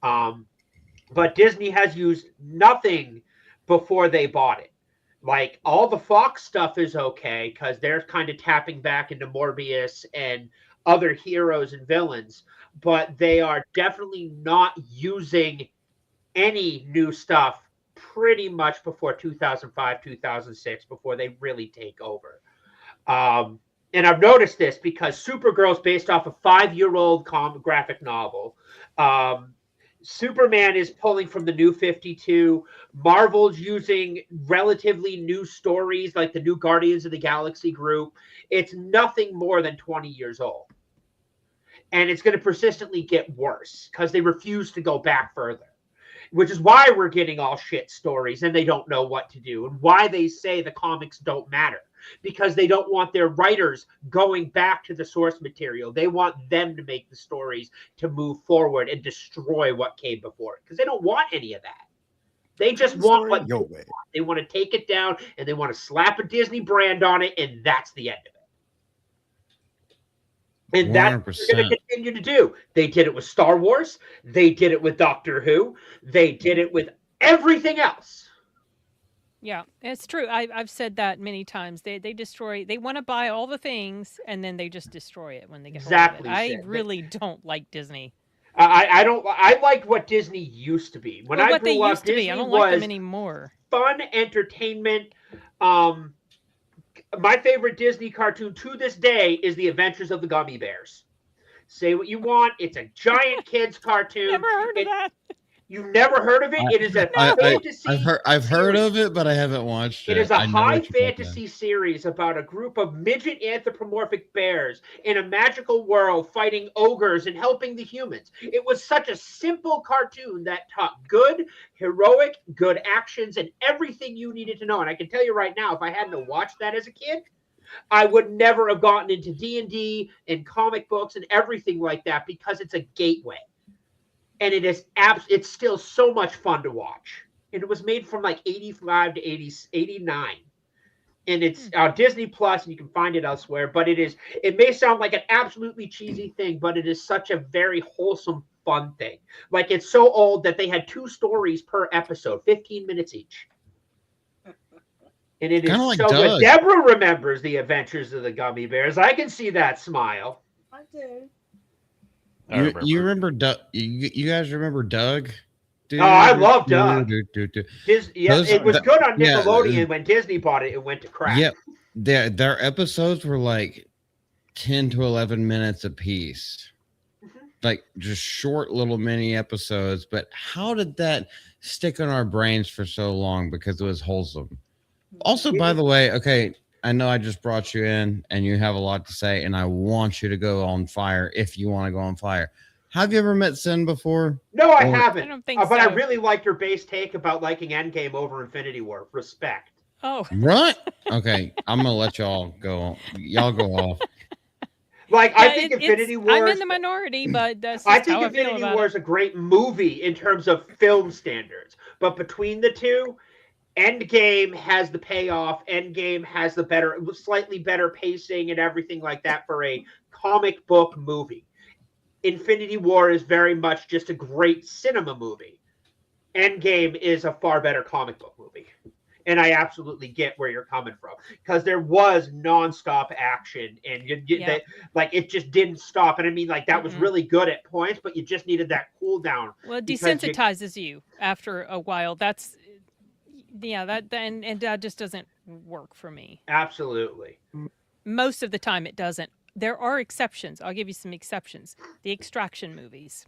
But Disney has used nothing before they bought it. Like all the Fox stuff is okay because they're kind of tapping back into Morbius and other heroes and villains, but they are definitely not using any new stuff pretty much before 2005, 2006, before they really take over. And I've noticed this because Supergirl's based off a 5-year-old graphic novel. Superman is pulling from the New 52. Marvel's using relatively new stories like the new Guardians of the Galaxy group. It's nothing more than 20 years old. And it's going to persistently get worse because they refuse to go back further, which is why we're getting all shit stories and they don't know what to do, and why they say the comics don't matter, because they don't want their writers going back to the source material. They want them to make the stories to move forward and destroy what came before it, because they don't want any of that. They just want what your way. they want to take it down, and they want to slap a Disney brand on it, and that's the end of it. And that's what they're going to continue to do. They did it with Star Wars. They did it with Doctor Who. They did it with everything else. Yeah, it's true. I've said that many times. They destroy. They want to buy all the things, and then they just destroy it when they get Exactly. hold of it. I really don't like Disney. I don't. I liked what Disney used to be. When I what grew they up, used to Disney be. I don't was like them anymore. Fun entertainment. My favorite Disney cartoon to this day is The Adventures of the Gummy Bears. Say what you want. It's a giant kids cartoon. Never heard of that. You've never heard of it? It is a fantasy. I've heard of it, but I haven't watched it. It is a high fantasy series about a group of midget anthropomorphic bears in a magical world fighting ogres and helping the humans. It was such a simple cartoon that taught good, heroic, good actions and everything you needed to know. And I can tell you right now, if I hadn't watched that as a kid, I would never have gotten into D&D and comic books and everything like that, because it's a gateway. And it is it's still so much fun to watch. And it was made from like 85 to 89. And it's Disney Plus, and you can find it elsewhere. But it may sound like an absolutely cheesy thing, but it is such a very wholesome, fun thing. Like, it's so old that they had 2 stories per episode, 15 minutes each. And it is like so good. Deborah remembers The Adventures of the Gummy Bears. I can see that smile. I do. You remember Doug? You guys remember Doug? Oh, I love Doug. It was good on Nickelodeon. When Disney bought it, it went to crap. Yep. Their episodes were like 10 to 11 minutes a piece. Like just short little mini episodes. But how did that stick on our brains for so long? Because it was wholesome. Also, by the way, okay, I know I just brought you in and you have a lot to say, and I want you to go on fire if you want to go on fire. Have you ever met Sin before? No, I haven't. I don't think so. But I really liked your base take about liking Endgame over Infinity War. Respect. Oh. Right? Okay, I'm going to let y'all go. Y'all go off. Like, I think Infinity War. I'm in the minority, but that's I think Infinity War is a great movie in terms of film standards. But between the two, Endgame has the payoff. Endgame has the slightly better pacing and everything like that for a comic book movie. Infinity War is very much just a great cinema movie. Endgame is a far better comic book movie. And I absolutely get where you're coming from, because there was nonstop action, and it just didn't stop. And I mean, like, that was really good at points, but you just needed that cool down. Well, it desensitizes you after a while. That's that just doesn't work for me. Absolutely. Most of the time it doesn't. There are exceptions. I'll give you some exceptions. The Extraction movies.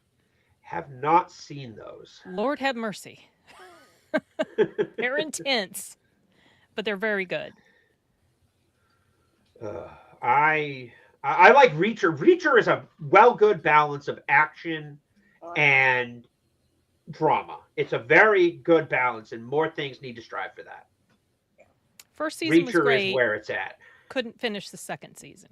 Have not seen those. Lord have mercy. They're intense, but they're very good. I like Reacher. Reacher is a good balance of action and drama. It's a very good balance, and more things need to strive for that. First season was Reacher great. is where it's at. Couldn't finish the second season.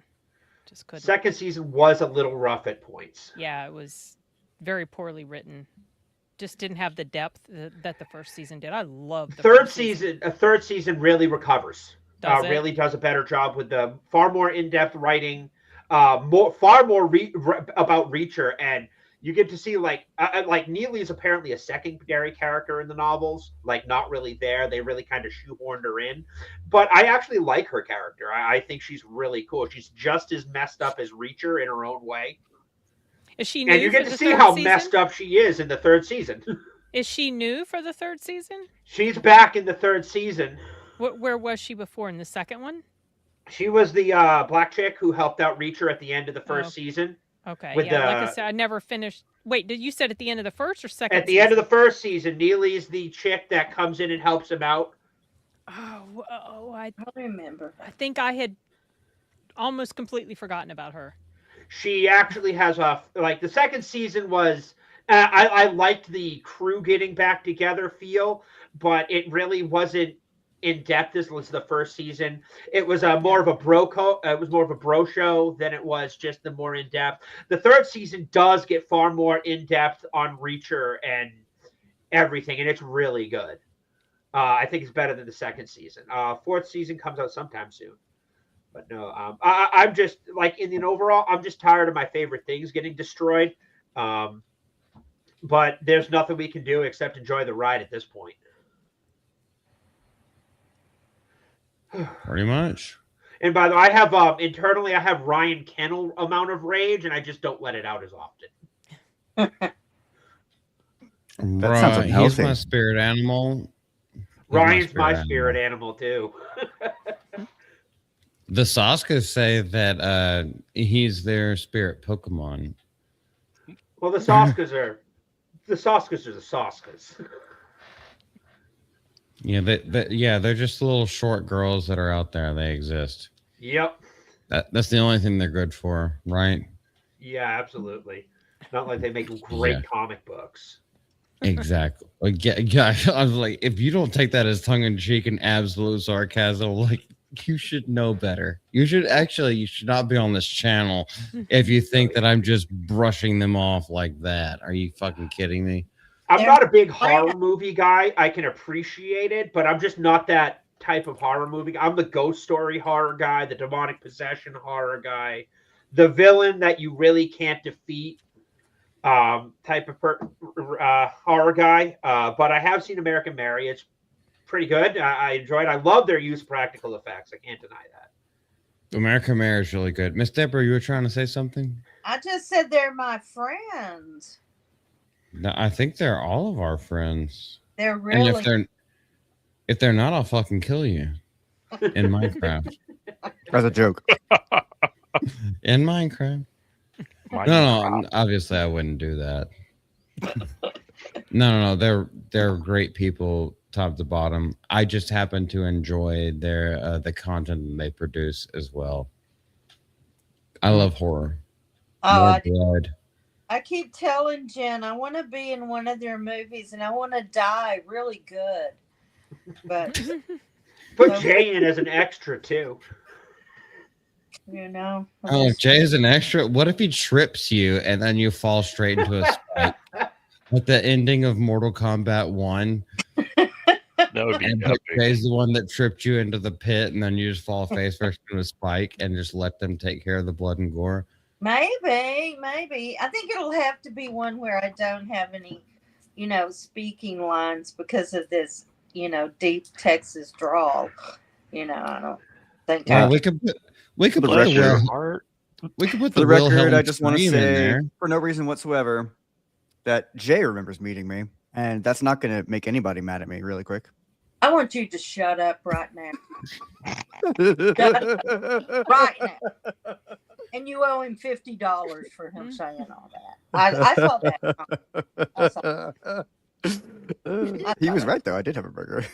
Just couldn't. Second season was a little rough at points. Yeah, it was very poorly written. Just didn't have the depth that the first season did. I love the third first season. A third season really recovers. Does it? Really does a better job with the far more in-depth writing, far more about Reacher, and you get to see like Neely is apparently a secondary character in the novels, like not really there. They really kind of shoehorned her in, but I actually like her character. I think she's really cool. She's just as messed up as Reacher in her own way. Is she new? And you get for to the see third how season? messed up she is in the third season. Is she new for the third season? She's back in the third season. Where was she before in the second one? She was the black chick who helped out Reacher at the end of the first season. Okay, With yeah. Like I the- said, I never finished. Wait, did you said at the end of the first or second? At the end of the first season, Neely's the chick that comes in and helps him out. I remember. I think I had almost completely forgotten about her. She actually has the second season was I liked the crew getting back together feel, but it really wasn't in depth as was the first season. It was more of a bro show than it was just the more in depth. The third season does get far more in depth on Reacher and everything, and it's really good. I think it's better than the second season. Fourth season comes out sometime soon. But no, I'm just like in the overall, I'm just tired of my favorite things getting destroyed. But there's nothing we can do except enjoy the ride at this point. Pretty much. And by the way, I have internally, I have Ryan Kennel amount of rage, and I just don't let it out as often. That sounds He's unhealthy. my spirit animal. He's Ryan's my animal. spirit animal too. The Saskas say that he's their spirit Pokemon. Well, the Saskas are the Saskas. Yeah, they're just little short girls that are out there. They exist. Yep. That's the only thing they're good for, right? Yeah, absolutely. Not like they make great Yeah. comic books. Exactly. Like, yeah, I was like, if you don't take that as tongue in cheek and absolute sarcasm, like you should know better. You should not be on this channel if you think that I'm just brushing them off like that. Are you fucking kidding me? I'm not a big horror movie guy. I can appreciate it, but I'm just not that type of horror movie. I'm the ghost story horror guy, the demonic possession horror guy, the villain that you really can't defeat type of horror guy. But I have seen American Mary. It's pretty good. I enjoyed it. I love their use of practical effects. I can't deny that. American Mare is really good. Miss Deborah, you were trying to say something? I just said they're my friends. No, I think they're all of our friends. They're And really. if they're not, I'll fucking kill you in Minecraft. That's a joke. In Minecraft. No, obviously I wouldn't do that. No, they're great people, top to bottom. I just happen to enjoy their the content they produce as well. I love horror. Oh, More blood. I keep telling Jen I want to be in one of their movies and I want to die really good. But Put Jay in as an extra too. you know. Oh, if Jay is an extra, what if he trips you and then you fall straight into a spike? Like the ending of Mortal Kombat 1. That would be And epic. Jay's the one that tripped you into the pit, and then you just fall face first into a spike and just let them take care of the blood and gore. Maybe. I think it'll have to be one where I don't have any, speaking lines because of this, deep Texas drawl. I don't think. Well, I we could put the the record- Will, Heart. we could put For the the record, Wilhelm I just want to scream in say, there. for no reason whatsoever, that Jay remembers meeting me, and that's not going to make anybody mad at me. Really quick. want you to shut up right now. Right now. And you owe him $50 for him saying all that. I saw that. I saw He was right though. I did have a burger.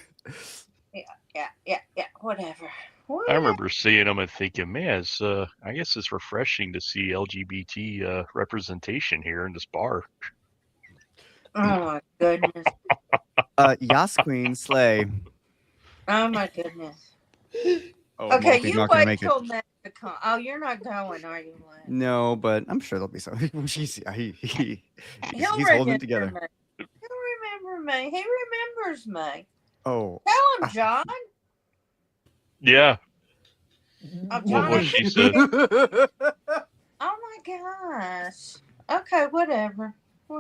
Yeah. Whatever. I remember seeing them and thinking, man, I guess it's refreshing to see LGBT representation here in this bar. Oh my goodness. Yas Queen Slay. Oh my goodness. Oh, Okay, Malty's you not gonna wait make it. till Matt comes. Oh, you're not going, are you, Lynn? No, but I'm sure there'll be some. He's He'll holding remember it together. me. He'll remember me. He remembers me. Oh, Tell him, John. Yeah. Oh, What John. was she said? Oh my gosh. Okay, whatever. I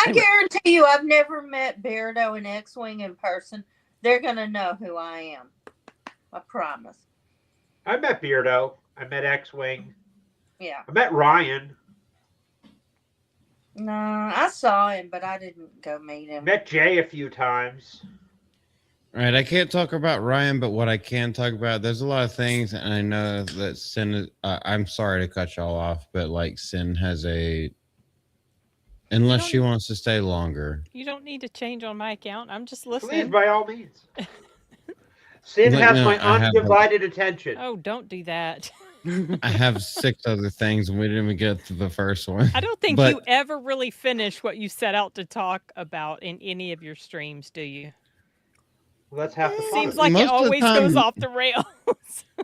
Anyway. guarantee you, I've never met Beardo and X-Wing in person. They're gonna know who I am. I promise. I met Beardo. I met X-Wing. Yeah. I met Ryan. No, I saw him, but I didn't go meet him. Met Jay a few times. All right, I can't talk about Ryan, but what I can talk about, there's a lot of things, and I know that Sin. I'm sorry to cut y'all off, but like Sin has a. Unless she wants to stay longer. You don't need to change on my account. I'm just Please, listening. by all means. Sin Look, has no, my I have undivided attention. Oh, don't do that. I have 6 other things, and we didn't even get to the first one. I don't think But- you ever really finish what you set out to talk about in any of your streams, do you? Well, that's half the fun. Seems of it. like Most it of the always goes time- off the rails.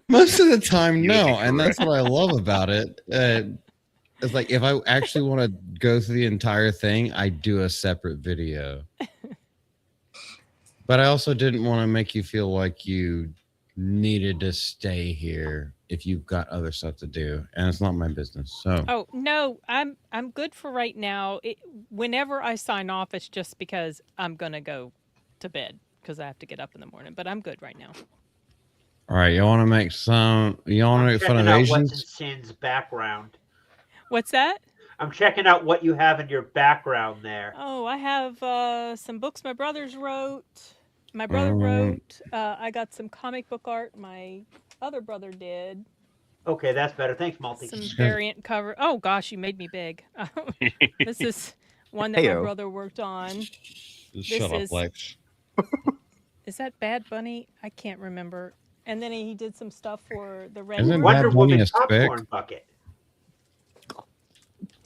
Most of the time, You no, would be and that's what I love about it. It's like if I actually want to go through the entire thing, I do a separate video. But I also didn't want to make you feel like you needed to stay here if you've got other stuff to do, and it's not my business. So Oh no, I'm good for right now. Whenever I sign off, it's just because I'm gonna go to bed because I have to get up in the morning. But I'm good right now. all right, you want to make some? You want to I'm make fun checking of out what's in Asians? Sin's background. What's that? I'm checking out what you have in your background there. Oh, I have some books my brothers wrote. My brother Mm. wrote. I got some comic book art my other brother did. Okay, that's better. Thanks, Malty. Some variant cover. Oh gosh, you made me big. This is one that Heyo. my brother worked on. Shut up, is- Lex. Is that Bad Bunny? I can't remember. And then he did some stuff for the Red Isn't Room. Wonder Bad Bunny Woman a spick? popcorn bucket.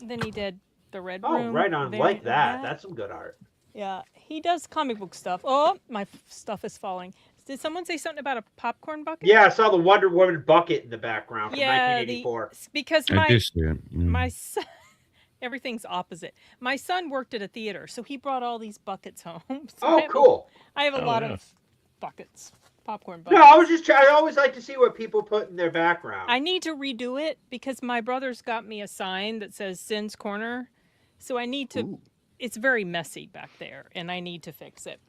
Then he did the Red Oh, Room. right on. variant Like of that. That's some good art. Yeah, he does comic book stuff. Oh, my stuff is falling. Did someone say something about a popcorn bucket? Yeah, I saw the Wonder Woman bucket in the background from Yeah, 1984. because I my do see it. Mm. my son, everything's opposite. My son worked at a theater, so he brought all these buckets home. So Oh, cool. I have a Oh, lot yeah. of buckets, popcorn buckets. No, I was just trying. I always like to see what people put in their background. I need to redo it because my brother's got me a sign that says Sin's Corner. So I need to, Ooh. it's very messy back there and I need to fix it.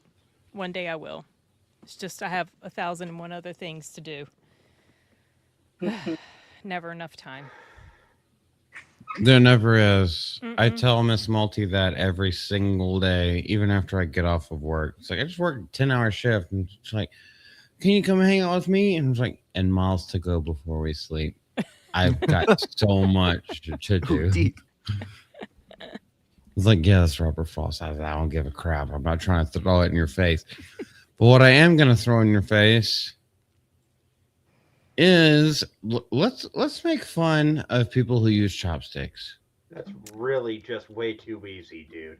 One day I will. It's just I have 1,001 other things to do. Never enough time. There never is. I Mm-mm. tell Miss Malty that every single day, even after I get off of work. It's like I just work a 10-hour shift, and she's like, "Can you come hang out with me?" And it's like, "And miles to go before we sleep." I've got so much to do. Deep. It's like, yeah, that's Robert Frost. I don't give a crap. I'm not trying to throw it in your face. But what I am going to throw in your face is let's make fun of people who use chopsticks. That's really just way too easy, dude.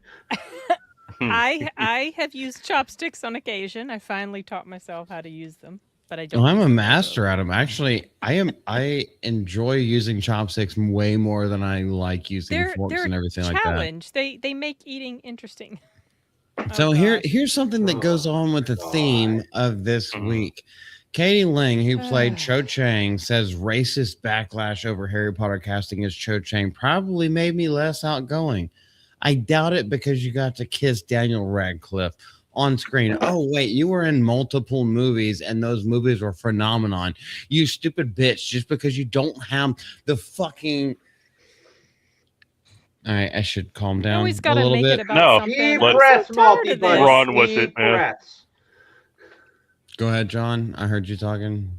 I have used chopsticks on occasion. I finally taught myself how to use them, but I don't. Oh, I'm use a them master at them. Actually, I enjoy using chopsticks way more than I like using They're forks and everything like that. challenge. They make eating interesting. So Oh, gosh. here's something that goes on with the theme of this Mhm. week. Katie Ling, who played Cho Chang, says racist backlash over Harry Potter casting as Cho Chang probably made me less outgoing. I doubt it because you got to kiss Daniel Radcliffe on screen. Oh, wait, you were in multiple movies and those movies were phenomenon. You stupid bitch, just because you don't have the fucking... All right, I should calm You down always a got to little make bit. it about No, something. Deep let- I'm breaths, so tired Malty, of buddy. this. Run with Deep it, man. breaths. Go ahead, John. I heard you talking.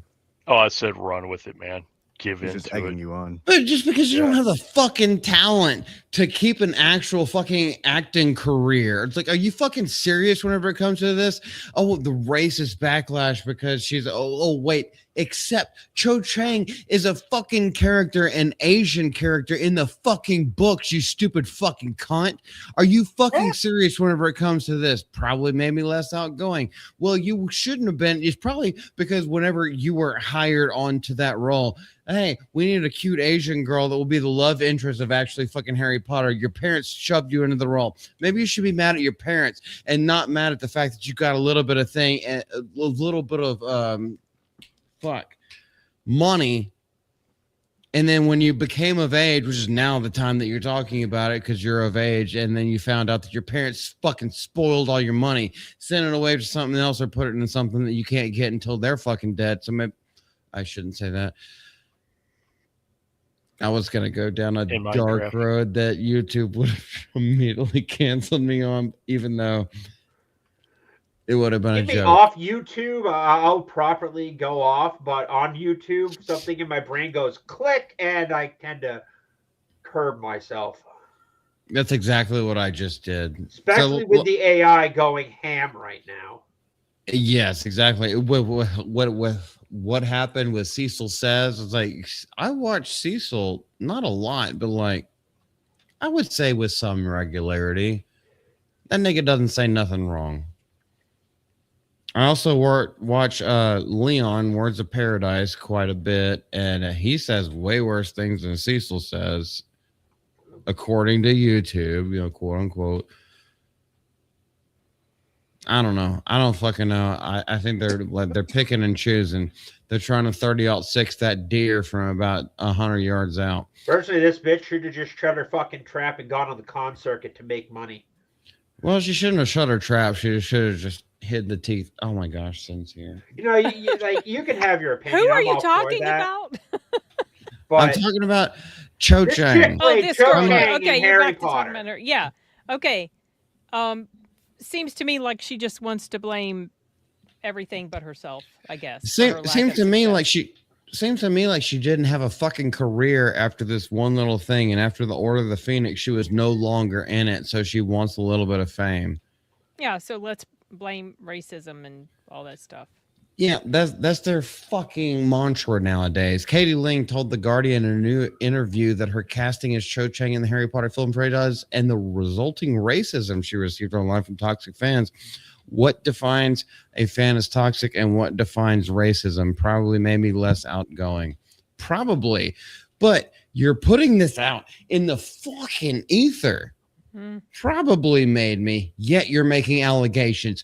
Oh, I said run with it, man. Give He's in just to egging it. you on. But just because you don't Yeah. have the fucking talent to keep an actual fucking acting career, it's like, are you fucking serious whenever it comes to this? Oh, the racist backlash because she's, oh wait, except Cho Chang is a fucking character, an Asian character in the fucking books, you stupid fucking cunt. Are you fucking serious whenever it comes to this? Probably made me less outgoing. Well, you shouldn't have been. It's probably because whenever you were hired onto that role, hey, we need a cute Asian girl that will be the love interest of actually fucking Harry Potter. Your parents shoved you into the role. Maybe you should be mad at your parents and not mad at the fact that you got a little bit of thing, a little bit of money. And then when you became of age, which is now the time that you're talking about it because you're of age, and then you found out that your parents fucking spoiled all your money, sent it away to something else or put it in something that you can't get until they're fucking dead. So maybe I shouldn't say that. I was going to go down a dark road that YouTube would have immediately canceled me on, even though it would have been a joke. Off YouTube, I'll properly go off, but on YouTube, something in my brain goes click, and I tend to curb myself. That's exactly what I just did. Especially with the AI going ham right now. Yes, exactly. What happened with Cecil Says, it's like, I watch Cecil, not a lot, but like, I would say with some regularity. That nigga doesn't say nothing wrong. I also watch Leon, Words of Paradise, quite a bit, and he says way worse things than Cecil says, according to YouTube, you know, quote unquote. I don't know. I don't fucking know. I think they're picking and choosing. They're trying to 30-06 that deer from about 100 yards out. Personally, this bitch should have just shut her fucking trap and gone on the con circuit to make money. Well, she shouldn't have shut her trap. She should have just hid the teeth. Oh my gosh, Sin's here. You know, you can have your opinion. Who are you talking about? I'm talking about Cho Chang. Oh, this girl. Okay, you're Harry back to Potter. talking about her. Yeah. Okay. Seems to me like she just wants to blame everything but herself, I guess. Seems to me like she didn't have a fucking career after this one little thing, and after the Order of the Phoenix, she was no longer in it, so she wants a little bit of fame. Yeah, so let's blame racism and all that stuff. Yeah, that's their fucking mantra nowadays. Katie Ling told The Guardian in a new interview that her casting as Cho Chang in the Harry Potter film franchise and the resulting racism she received online from toxic fans. What defines a fan as toxic and what defines racism probably made me less outgoing. Probably. But you're putting this out in the fucking ether. Probably made me, yet you're making allegations.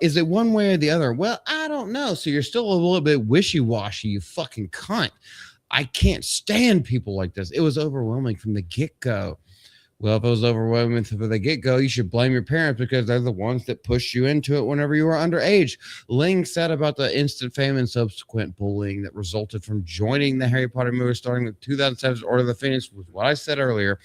Is it one way or the other? Well, I don't know. So you're still a little bit wishy-washy, you fucking cunt. I can't stand people like this. It was overwhelming from the get-go. Well, if it was overwhelming from the get-go, you should blame your parents because they're the ones that pushed you into it whenever you were underage. Ling said about the instant fame and subsequent bullying that resulted from joining the Harry Potter movie starting with 2007's Order of the Phoenix was what I said earlier.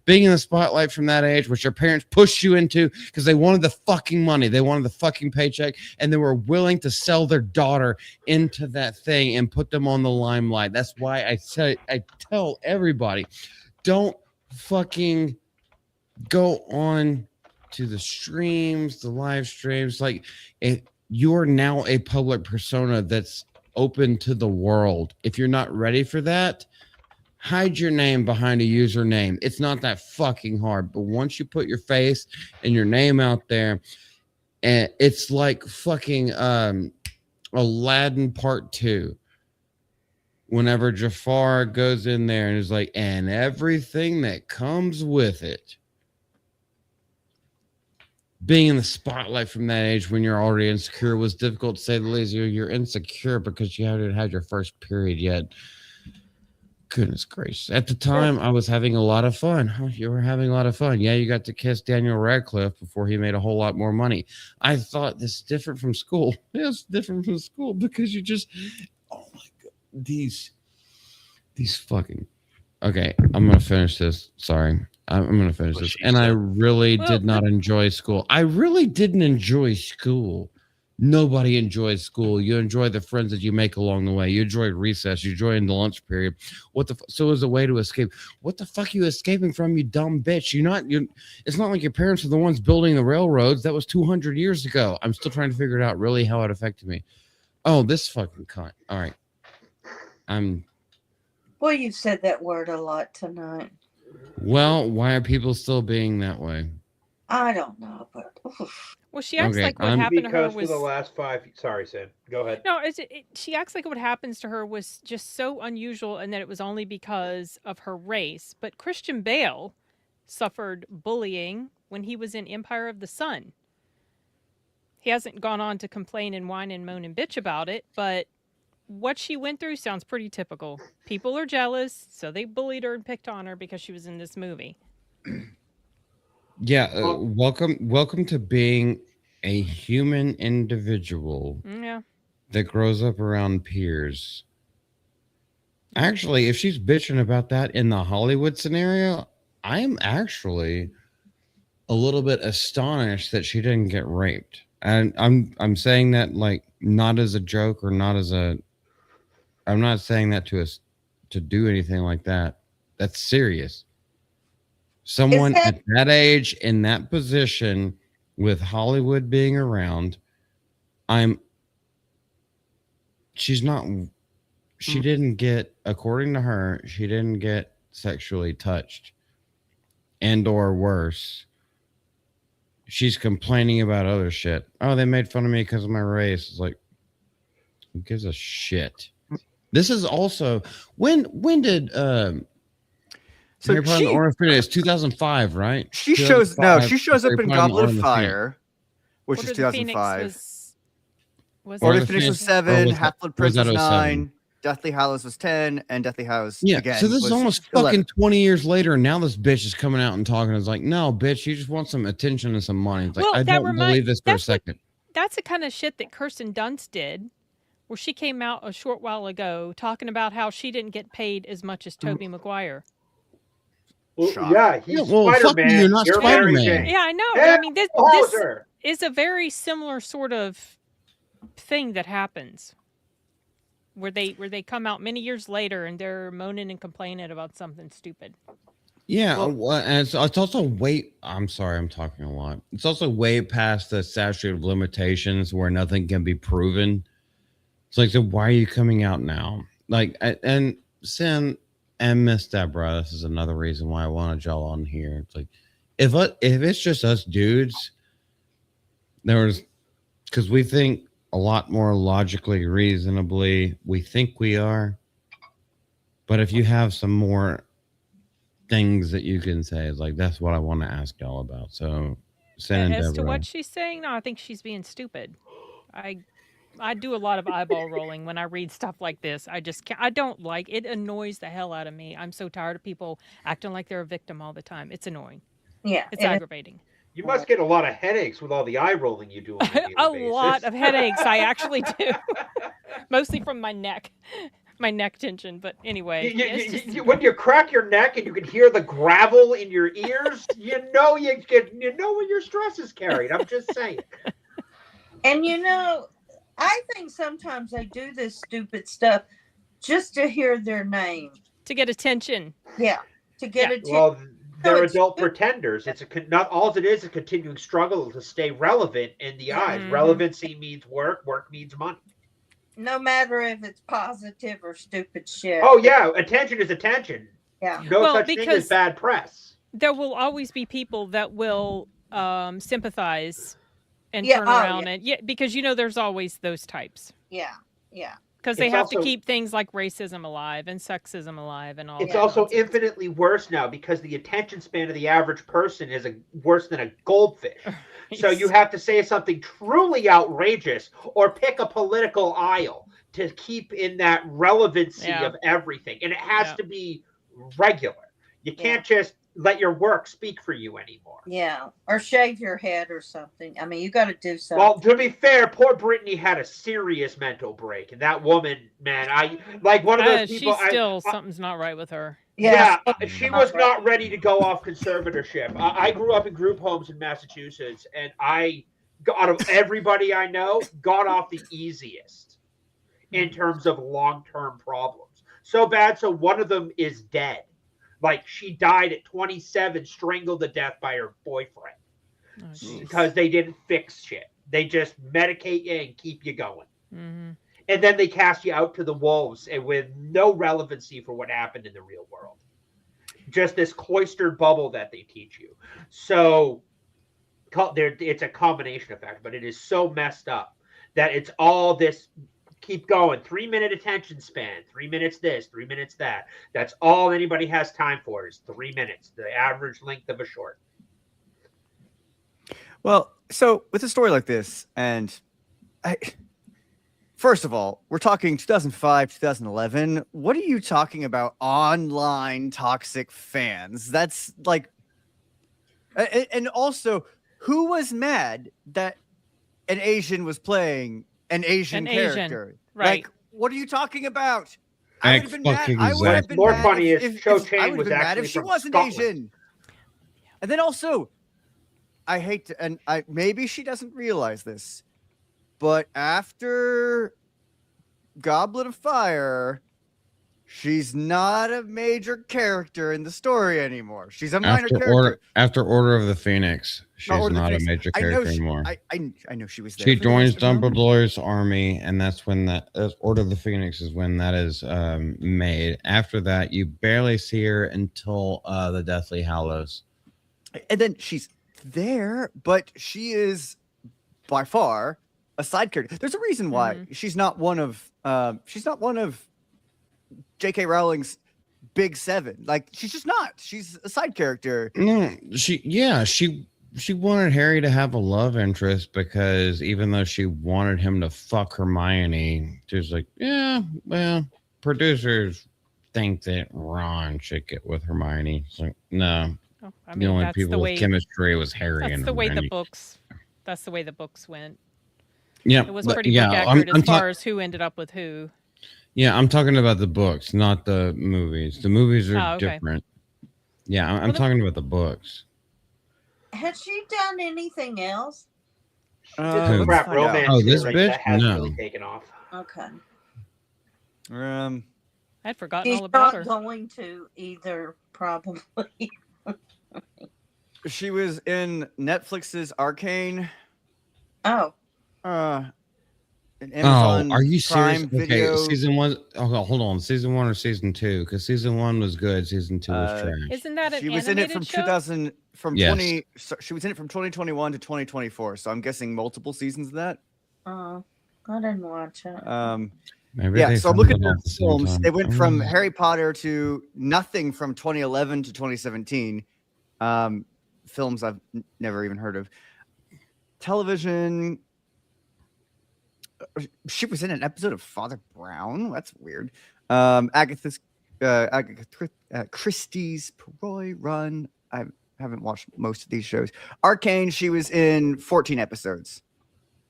Being in the spotlight from that age, which your parents pushed you into because they wanted the fucking money. They wanted the fucking paycheck, and they were willing to sell their daughter into that thing and put them on the limelight. That's why I tell everybody, don't fucking go on to the streams, the live streams. Like, you're now a public persona that's open to the world. If you're not ready for that, hide your name behind a username. It's not that fucking hard. But once you put your face and your name out there, and it's like fucking Aladdin Part 2. Whenever Jafar goes in there and is like, and everything that comes with it. Being in the spotlight from that age when you're already insecure was difficult to say the least. You're insecure because you haven't had your first period yet. Goodness gracious. At the time, I was having a lot of fun. You were having a lot of fun. Yeah, you got to kiss Daniel Radcliffe before he made a whole lot more money. I thought this is different from school. It's different from school because you just, oh my God, these fucking, okay, I'm going to finish this. Sorry. I'm going to finish this. And I really did not enjoy school. I really didn't enjoy school. Nobody enjoys school. You enjoy the friends that you make along the way. You enjoy recess. You enjoy in the lunch period. So as a way to escape. What the fuck are you escaping from, you dumb bitch? It's not like your parents are the ones building the railroads. That was 200 years ago. I'm still trying to figure it out really how it affected me. Oh, this fucking cunt. All right. Boy, you've said that word a lot tonight. Well, why are people still being that way? I don't know, but oof. Well, she acts Okay, like what happened to her Because for was the last 5. Sorry, Sam. Go ahead. no. She acts like what happens to her was just so unusual, and that it was only because of her race. But Christian Bale suffered bullying when he was in Empire of the Sun. He hasn't gone on to complain and whine and moan and bitch about it, but what she went through sounds pretty typical. People are jealous, so they bullied her and picked on her because she was in this movie. Yeah, welcome to being a human individual Yeah. that grows up around peers. Actually, if she's bitching about that in the Hollywood scenario, I'm actually a little bit astonished that she didn't get raped. And I'm saying that like not as a joke or not as a I'm not saying that to us to do anything like that. That's serious. Someone at that age in that position with Hollywood being around, she didn't get, according to her, she didn't get sexually touched and or worse. She's complaining about other shit. Oh, they made fun of me because of my race. It's like, who gives a shit? This is also when did So Harry Potter and the Order of Phoenix 2005, right? She shows up in Goblet of Fire, which is 2005. Order of Phoenix was 7, Half-Blood Prince was 9, Deathly Hallows was 10, and Deathly Hallows again. So this is almost 11. fucking 20 years later, and now this bitch is coming out and talking. It's like, no, bitch, you just want some attention and some money. It's like, I don't believe this for a second. That's the kind of shit that Kirsten Dunst did, where she came out a short while ago talking about how she didn't get paid as much as Tobey Maguire. Well, yeah, he's Spider-Man. Fuck you, you're not Spider-Man. Yeah, I know. Hey, I mean, this is a very similar sort of thing that happens, where they come out many years later and they're moaning and complaining about something stupid. Yeah, and it's also way. I'm sorry, I'm talking a lot. It's also way past the statute of limitations where nothing can be proven. It's like, so why are you coming out now? Like, and Sam and Miss Deborah, this is another reason why I wanted y'all on here. It's like, if it's just us dudes, because we think a lot more logically, reasonably, we think we are. But if you have some more things that you can say, it's like, that's what I want to ask y'all about. So, As to what she's saying, no, I think she's being stupid. I do a lot of eyeball rolling when I read stuff like this. I don't like it. Annoys the hell out of me. I'm so tired of people acting like they're a victim all the time. It's annoying. Yeah, it's aggravating. You must get a lot of headaches with all the eye rolling you do on a daily basis. Lot of headaches. I actually do, mostly from my neck tension. But anyway, when you crack your neck and you can hear the gravel in your ears, you know when your stress is carried. I'm just saying. And I think sometimes they do this stupid stuff just to hear their name. To get attention. Yeah. To get attention. Well, they're adult pretenders. It's not all it is a continuing struggle to stay relevant in the eyes. Relevancy means work. Work means money. No matter if it's positive or stupid shit. Oh, yeah. Attention is attention. Yeah. No such thing as bad press. There will always be people that will sympathize and turn around and because there's always those types. Yeah. Because they have to keep things like racism alive and sexism alive and all. It's also infinitely worse now because the attention span of the average person is worse than a goldfish. So you have to say something truly outrageous or pick a political aisle to keep in that relevancy of everything, and it has to be regular. You can't just let your work speak for you anymore. Yeah, or shave your head or something. I mean, you got to do something. Well, to be fair, poor Brittany had a serious mental break, and that woman, man, I like one of those people. Something's not right with her. Yeah, she was not ready to go off conservatorship. I grew up in group homes in Massachusetts, and out of everybody I know, got off the easiest in terms of long-term problems. So bad, so one of them is dead. Like, she died at 27, strangled to death by her boyfriend because they didn't fix shit. They just medicate you and keep you going. Mm-hmm. and then they cast you out to the wolves and with no relevancy for what happened in the real world. Just this cloistered bubble that they teach you. So it's a combination effect, but it is so messed up that it's all this keep going 3-minute attention span, 3 minutes this, 3 minutes that. That's all anybody has time for is 3 minutes, the average length of a short. Well, so with a story like this, and first of all, we're talking 2005, 2011. What are you talking about? Online toxic fans? That's like, and also, who was mad that an Asian was playing an Asian character? Right. Like, what are you talking about? I would have been mad. Fucking I would have been More mad funny if, is if, Cho if I Chang would was have been mad actually if she from wasn't Scotland. Asian. And then also, I hate to, and I maybe she doesn't realize this, but after Goblet of Fire, she's not a major character in the story anymore. She's a minor character. After Order of the Phoenix, she's Order of the not a Phoenix. major I know character she- anymore. I know she was there. She for the rest joins of them. Dumbledore's army, and that's when that Order of the Phoenix is when that is made. After that, you barely see her until the Deathly Hallows. And then she's there, but she is by far a side character. There's a reason why she's not one of J.K. Rowling's big seven. Like, she's just not. She's a side character. No, she wanted Harry to have a love interest because even though she wanted him to fuck Hermione, she was like, yeah, well, producers think that Ron should get with Hermione. It's like, no. Oh, I The mean, only that's people the with way. chemistry was Harry That's and the way the Hermione. books. That's the way the books went. Yeah, It was but pretty yeah, book I'm- accurate I'm as ta- far as who ended up with who. Yeah, I'm talking about the books, not the movies. The movies are Oh, okay. different. Yeah, I'm Well, the- talking about the books. Has she done anything else? Did Who? the Let's crap find out. romance Oh, this series bitch? that hasn't No. really taken off. Okay. I'd forgotten She's all about not her. going to either, probably. She was in Netflix's Arcane. Oh, An Amazon Are you serious? Prime Video. Okay, season 1. Oh, hold on. Season 1 or season 2? Because season 1 was good. Season 2 was trash. Isn't that an She was in it animated from show? 2000 from Yes. 20. So she was in it from 2021 to 2024. So I'm guessing multiple seasons of that. I didn't watch it. Maybe Yeah, they so I'm filmed looking it all at at the the same films. time. They went from Oh. Harry Potter to nothing from 2011 to 2017. Films I've never even heard of. Television. She was in an episode of Father Brown. That's weird. Agatha Christie's Perroy Run. I haven't watched most of these shows. Arcane. She was in 14 episodes.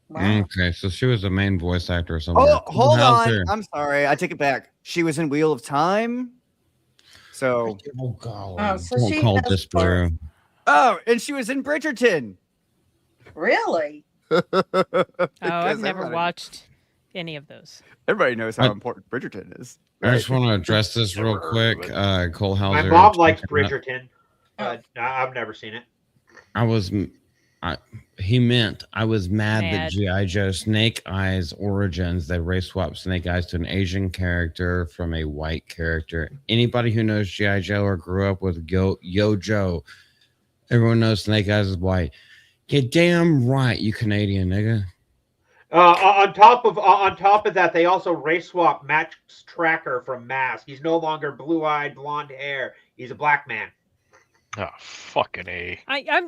Wow. Okay, so she was a main voice actor or something. Oh, hold How's on. her? I'm sorry. I take it back. She was in Wheel of Time. So, Oh, God. Oh, so Don't she call has this parts. Brew. oh, and she was in Bridgerton. Really? Oh, Because I've never everybody- watched any of those. Everybody knows how I- important Bridgerton is. I just want to address this real Never heard of quick. it. Cole My Hauser. mom likes talking about- Bridgerton. I've never seen it. He meant I was mad that Mad. G.I. Joe Snake Eyes Origins, they race swapped Snake Eyes to an Asian character from a white character. Anybody who knows G.I. Joe or grew up with Yo Joe, everyone knows Snake Eyes is white. You're damn right, you Canadian nigga. On top of that, they also race swap Max Tracker from Mask. He's no longer blue-eyed, blonde hair. He's a black man. Oh, fucking A.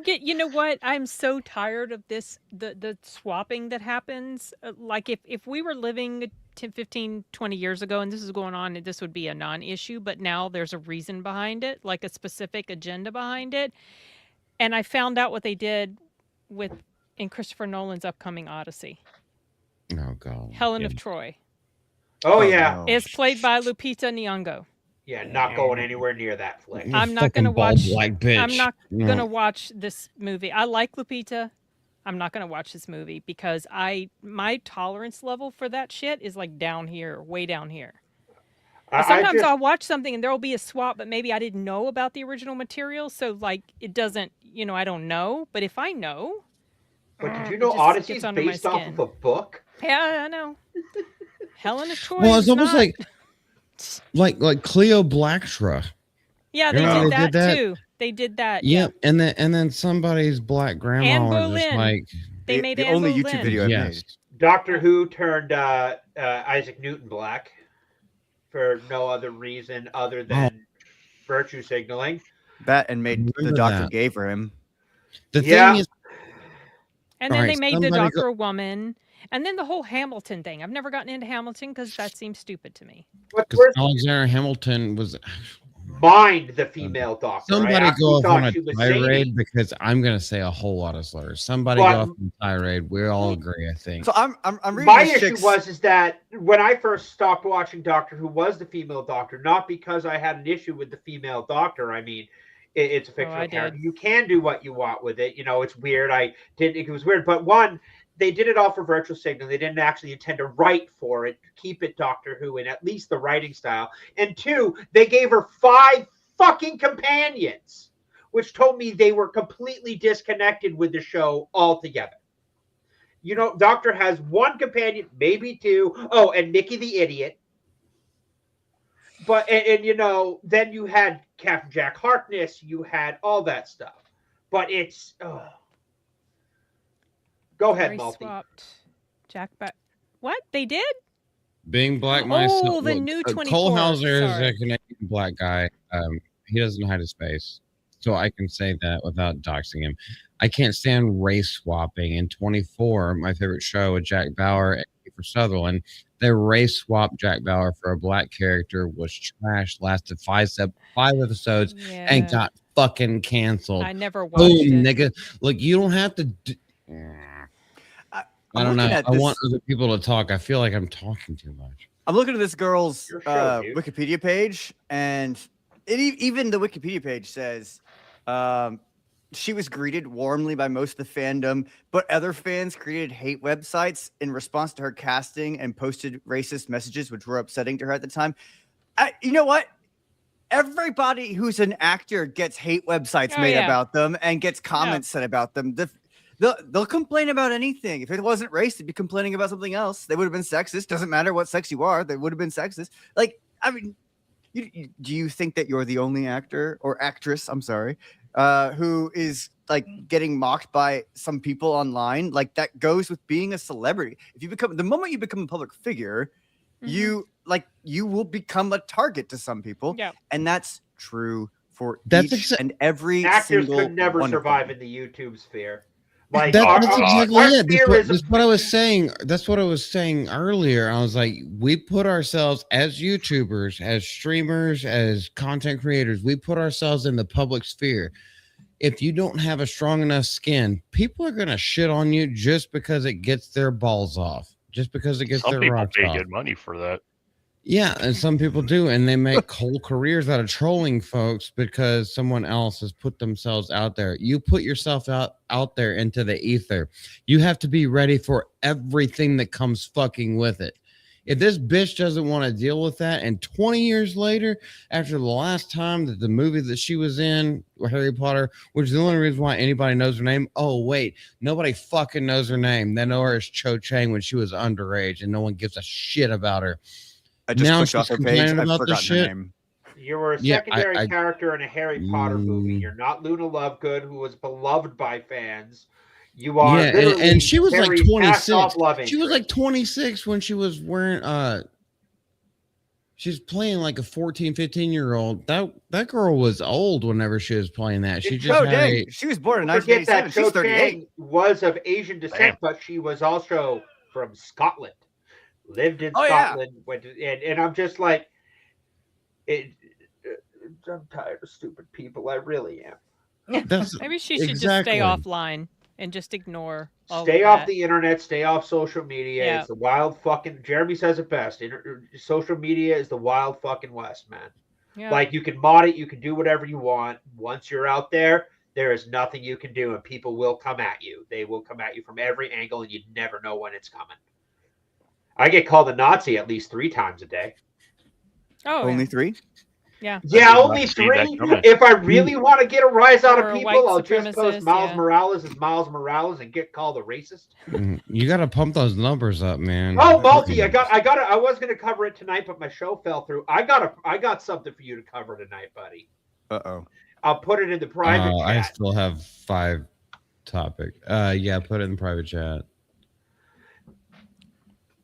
You know what? I'm so tired of this, the swapping that happens. Like if we were living 10, 15, 20 years ago and this is going on, this would be a non-issue, but now there's a reason behind it, like a specific agenda behind it. And I found out what they did in Christopher Nolan's upcoming Odyssey. Oh, God. Helen Yeah. of Troy Oh, yeah. no. is played by Lupita Nyong'o. Yeah, not going anywhere near that flick. You I'm not fucking gonna bald watch- black bitch. I'm not No. gonna watch this movie. I like Lupita. I'm not gonna watch this movie because my tolerance level for that shit is like down here, way down here. Sometimes I'll watch something and there will be a swap, but maybe I didn't know about the original material, so like it doesn't, I don't know. But if I know, But did you it know just Odyssey gets is under my based off skin. of a book? yeah, I know. Helen of Troy. Well, was it's almost not- like Cleopatra. Yeah, they You know, did they that did that? too. They did that. Yep, and then somebody's black grandma Anne was just Boleyn. like, They The- made the Anne only Boleyn. YouTube video I've yes. made. Doctor Who turned Isaac Newton black for no other reason other than virtue signaling. That and made the Remember doctor that. gay for him. The Yeah. thing is, And then Alright, they made the somebody doctor a woman. And then the whole Hamilton thing. I've never gotten into Hamilton because that seems stupid to me. What's because worse, Alexander Hamilton was. mind the female doctor. Somebody I actually go off thought on a she was tirade zany. because I'm gonna say a whole lot of slurs. Somebody But- go off on a tirade. We all agree, I think. So I'm reading My this issue chick's- is that when I first stopped watching Doctor Who was the female doctor, not because I had an issue with the female doctor. I mean, it's a fictional I character. did. You can do what you want with it. You know, it's weird. I didn't think it was weird, but one, they did it all for virtual signal. They didn't actually intend to write for it, keep it Doctor Who in at least the writing style. And two, they gave her 5 fucking companions, which told me they were completely disconnected with the show altogether. You know, Doctor has 1 companion, maybe 2. Oh, and Nikki the idiot. But and you know, then you had Captain Jack Harkness, you had all that stuff. But it's go ahead, Very Malty. swapped. Jack back. What? They did? Being black myself. Oh, the look, new Cole 24. Hauser is Sorry. a Canadian black guy. He doesn't hide his face, so I can say that without doxing him. I can't stand race swapping. In 24, my favorite show with Jack Bauer and Kiefer Sutherland, they race swapped Jack Bauer for a black character, was trash, lasted 5 episodes, Yeah. and got fucking canceled. I never watched Boom, it. nigga. Look, you don't have to. I don't know. looking at I this- want other people to talk. I feel like I'm talking too much. I'm looking at this girl's Your show, dude. Wikipedia page, and even the Wikipedia page says she was greeted warmly by most of the fandom, but other fans created hate websites in response to her casting and posted racist messages, which were upsetting to her at the time. You know what? Everybody who's an actor gets hate websites Oh, made yeah. about them and gets comments said about them. They'll complain about anything. If it wasn't race, they'd be complaining about something else. They would have been sexist. Doesn't matter what sex you are. They would have been sexist. Like, I mean, do you think that you're the only actor or actress? I'm sorry, who is like getting mocked by some people online? Like that goes with being a celebrity. If you become the moment you become a public figure, you will become a target to some people. Yeah. And that's true for That's each and every Actors single could never one of survive them. in the YouTube sphere. Like That's our exactly it. fear is That's what I was saying. That's what I was saying earlier. I was like, we put ourselves as YouTubers, as streamers, as content creators, we put ourselves in the public sphere. If you don't have a strong enough skin, people are gonna shit on you just because it gets their balls off, just because it gets Some their people rocks pay off. good money for that. Yeah, and some people do, and they make whole careers out of trolling folks because someone else has put themselves out there. You put yourself out there into the ether. You have to be ready for everything that comes fucking with it. If this bitch doesn't want to deal with that, and 20 years later, after the last time that the movie that she was in, Harry Potter, which is the only reason why anybody knows her name. Oh, wait, nobody fucking knows her name. They know her as Cho Chang when she was underage, and no one gives a shit about her. I just Now clicked off she's her page. complaining I've about this forgotten her shit. name. you were a Yeah, secondary I- character in a Harry Potter movie. Mm. You're not Luna Lovegood, who was beloved by fans. You are Yeah, literally and she was like Harry's 26. cast-off love She was like interest. 26 when she was wearing she's playing like a 14, 15-year-old. That girl was old whenever she was playing that. She just Oh, had dang. a, She was born in Don't forget 1987. that She's Cho 38. Chang was of Asian descent, Damn. but she was also from Scotland. Lived in Oh, yeah. Scotland, and I'm just like, I'm tired of stupid people. I really am. that's Maybe she should exactly. just stay offline and just ignore all Stay of off that. the internet. Stay off social media. Yeah. It's the wild fucking. Jeremy says it best. Social media is the wild fucking west, man. Yeah. Like you can mod it, you can do whatever you want. Once you're out there, there is nothing you can do, and people will come at you. They will come at you from every angle, and you never know when it's coming. I get called a Nazi at least 3 times a day. oh, Only yeah. 3? Yeah. Yeah, I did only not see that 3. coming. If I really want to get a rise out Or of a people, white I'll just post supremacist, Miles yeah. Morales as Miles Morales and get called a racist. You got to pump those numbers up, man. Oh, Multi, I was gonna cover it tonight, but my show fell through. I got something for you to cover tonight, buddy. Uh-oh. I'll put it in the private I chat. still have 5 topic. Yeah, put it in the private chat.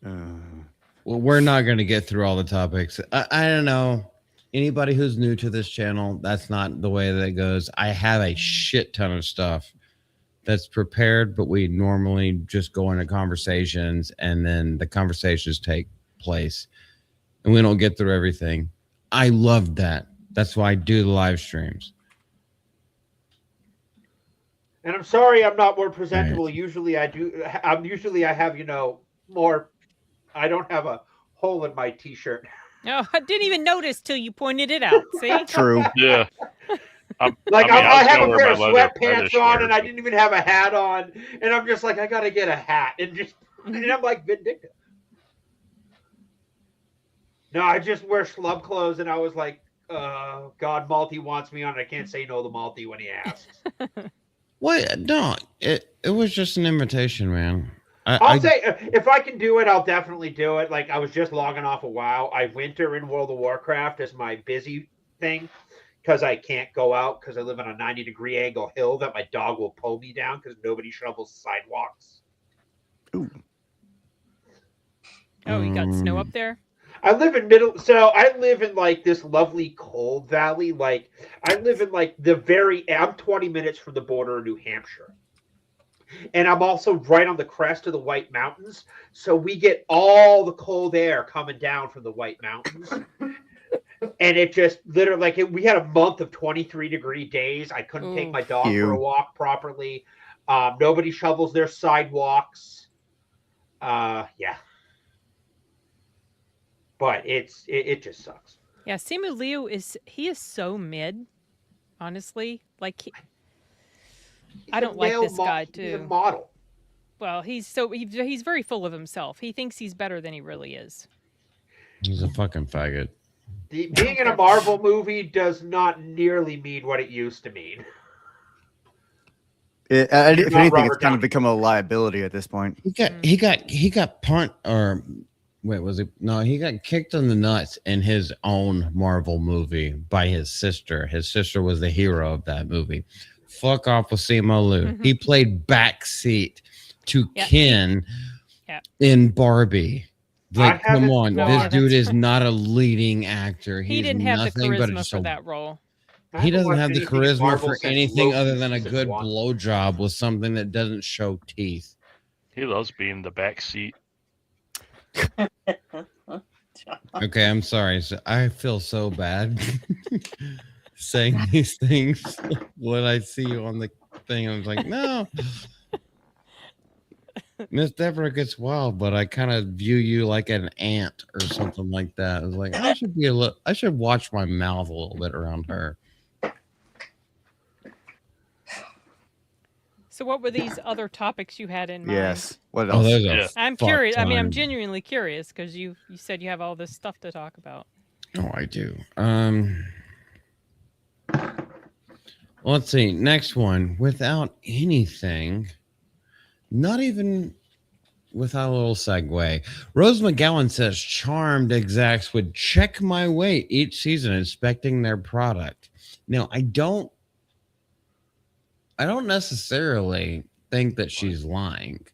Well, we're not going to get through all the topics. I don't know. Anybody who's new to this channel, that's not the way that it goes. I have a shit ton of stuff that's prepared, but we normally just go into conversations and then the conversations take place and we don't get through everything. I love that. That's why I do the live streams. And I'm sorry I'm not more presentable. Usually I do. Usually I have, more. I don't have a hole in my t-shirt. No, I didn't even notice till you pointed it out. See? True. Yeah. I have a pair of sweatpants on, and I didn't even have a hat on, and I'm just like, I gotta get a hat, and I'm like vindictive. No, I just wear schlub clothes, and I was like, God, Malty wants me on. I can't say no to Malty when he asks. What? No, it was just an invitation, man. I'll say if I can do it, I'll definitely do it. Like I was just logging off a WoW. I winter in World of Warcraft as my busy thing because I can't go out because I live on a 90-degree angle hill that my dog will pull me down because nobody shovels sidewalks. Ooh. Oh, you got snow up there? I live in like this lovely cold valley. Like I live in like I'm 20 minutes from the border of New Hampshire. And I'm also right on the crest of the White Mountains. So we get all the cold air coming down from the White Mountains. And it just literally we had a month of 23-degree days. I couldn't take my dog for a walk properly. Nobody shovels their sidewalks. Yeah. But it just sucks. Yeah, Simu Liu is so mid, honestly. Like I don't like this guy too. He's a model. Well, he's very full of himself. He thinks he's better than he really is. He's a fucking faggot. Being in a Marvel movie does not nearly mean what it used to mean. If anything, it's kind of become a liability at this point. He got punt or wait, was it? No, he got kicked in the nuts in his own Marvel movie by his sister. His sister was the hero of that movie. Fuck off with Simu Liu. Mm-hmm. He played backseat to Ken in Barbie. Like, come on, this dude is not a leading actor. He didn't have the charisma for that role. He doesn't have the charisma for anything other than a good blowjob with something that doesn't show teeth. He loves being the backseat. Okay, I'm sorry. So I feel so bad saying these things when I see you on the thing. I was like, no. Miss Deborah gets wild, but I kind of view you like an ant or something like that. I was like, I should watch my mouth a little bit around her. So what were these other topics you had in mind? Yes. What else? I'm curious. I mean, I'm genuinely curious because you said you have all this stuff to talk about. Oh, I do. Let's see. Next one. Without anything, not even without a little segue. Rose McGowan says charmed execs would check my weight each season inspecting their product. Now, I don't necessarily think that she's lying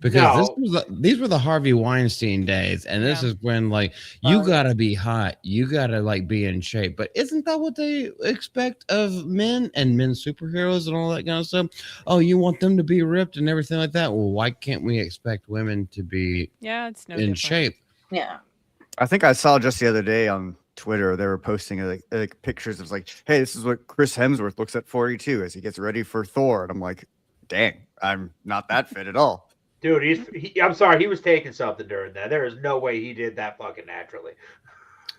because these were the Harvey Weinstein days, and this is when you gotta be hot, you gotta be in shape. But isn't that what they expect of men and men superheroes and all that kind of stuff? Oh, you want them to be ripped and everything like that? Well, why can't we expect women to be it's in shape? Yeah, I think I saw just the other day on Twitter they were posting like pictures of hey, this is what Chris Hemsworth looks at 42 as he gets ready for Thor, and I'm like, dang, I'm not that fit at all. Dude, I'm sorry, he was taking something during that. There is no way he did that fucking naturally.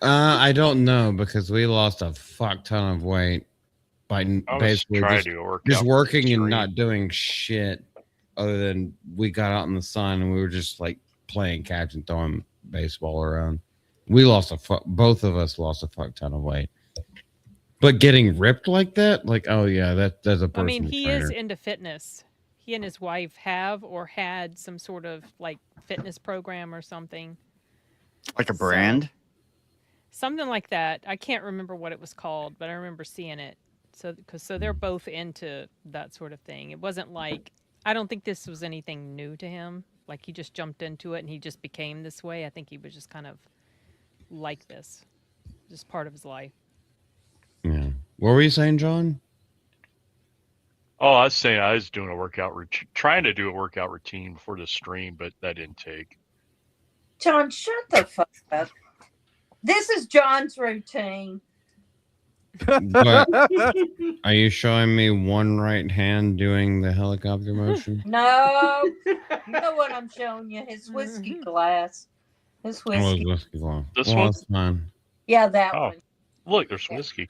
I don't know because we lost a fuck ton of weight by basically just working and not doing shit other than we got out in the sun and we were just playing catch and throwing baseball around. We lost both of us lost a fuck ton of weight. But getting ripped like that, like, oh yeah, that's a I mean, personal he trainer. is into fitness. He and his wife have or had some sort of like fitness program or something. Like a So- brand? Something like that. I can't remember what it was called, but I remember seeing it. So they're both into that sort of thing. It wasn't like, I don't think this was anything new to him. Like he just jumped into it and he just became this way. I think he was just kind of like this, just part of his life. Yeah. What were you saying, John? Oh, I was saying I was doing a trying to do a workout routine before the stream, but that didn't take. John, shut the fuck up. This is John's routine. But are you showing me one right hand doing the helicopter motion? No, you know what I'm showing you? His whiskey glass. His Oh, it's whiskey. whiskey glass. This Well, one? that's fine. Yeah, that Oh. one. Look, there's Yeah. whiskey.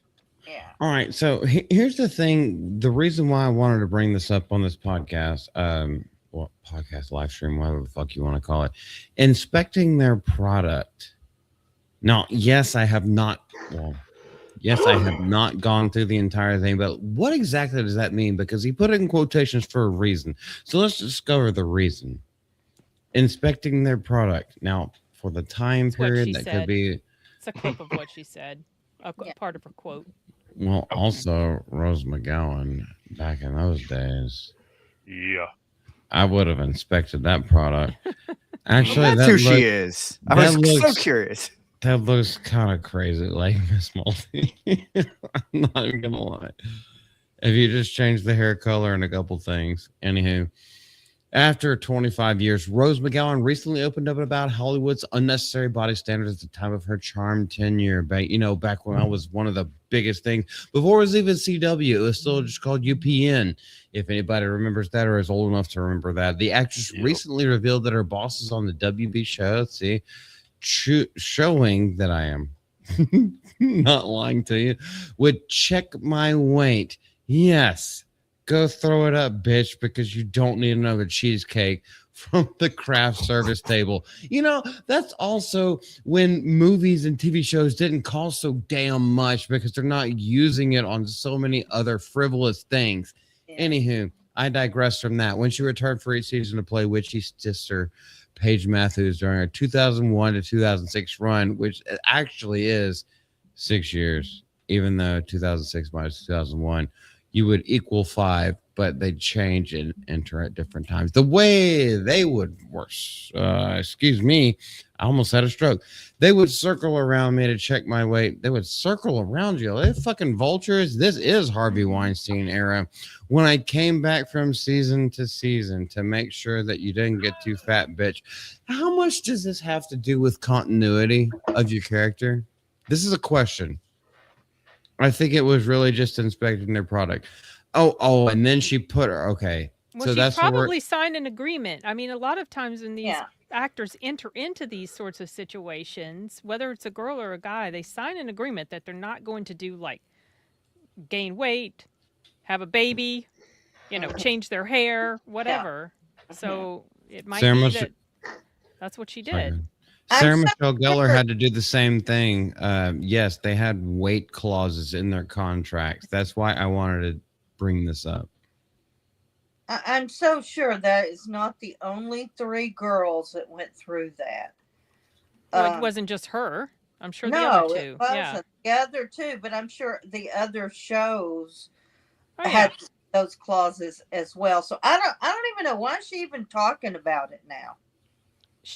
Yeah. All right, so here's the thing. The reason why I wanted to bring this up on this podcast, podcast live stream, whatever the fuck you want to call it, inspecting their product. Now, yes, I have not. Well, yes, I have not gone through the entire thing, but what exactly does that mean? Because he put it in quotations for a reason. So let's discover the reason. Inspecting their product. Now, for the time It's what period, she that said. could be. It's a clip of what she said, Yeah. part of her quote. Well, also Rose McGowan back in those days. Yeah. I would have inspected that product. Actually, Well, that's that who look- she is. I that was so looks- curious. That looks kind of crazy, like Miss Multi. I'm not even gonna lie. If you just change the hair color and a couple things, anywho. After 25 years, Rose McGowan recently opened up about Hollywood's unnecessary body standards at the time of her charmed tenure. Back when I was one of the biggest things. Before it was even CW, it was still just called UPN. If anybody remembers that or is old enough to remember that. The actress Yep. recently revealed that her bosses on the WB show, showing that I am not lying to you, would check my weight. Yes. Go throw it up, bitch, because you don't need another cheesecake from the craft service table. That's also when movies and TV shows didn't cost so damn much because they're not using it on so many other frivolous things. Yeah. Anywho, I digress from that. When she returned for each season to play Witchy's sister, Paige Matthews, during her 2001 to 2006 run, which actually is 6 years, even though 2006 minus 2001, you would equal 5, but they'd change and enter at different times. The way they would work, excuse me, I almost had a stroke. They would circle around me to check my weight. They would circle around you. They fucking vultures. This is Harvey Weinstein era. When I came back from season to season to make sure that you didn't get too fat, bitch. How much does this have to do with continuity of your character? This is a question. I think it was really just inspecting their product. Oh, and then she put her. Okay, Well, so she that's what we're- probably signed an agreement. I mean, a lot of times when these Yeah. actors enter into these sorts of situations, whether it's a girl or a guy, they sign an agreement that they're not going to do like gain weight, have a baby, change their hair, whatever. So it might Sarah be must- that that's what she Sorry. did. Sarah I'm so Michelle Gellar sure- had to do the same thing. Yes, they had weight clauses in their contracts. That's why I wanted to bring this up. I'm so sure that is not the only 3 girls that went through that. Well, it wasn't just her. I'm sure the no, other it two. wasn't. Yeah. The other 2, but I'm sure the other shows Oh, yeah. had those clauses as well. So I don't even know why is she even talking about it now.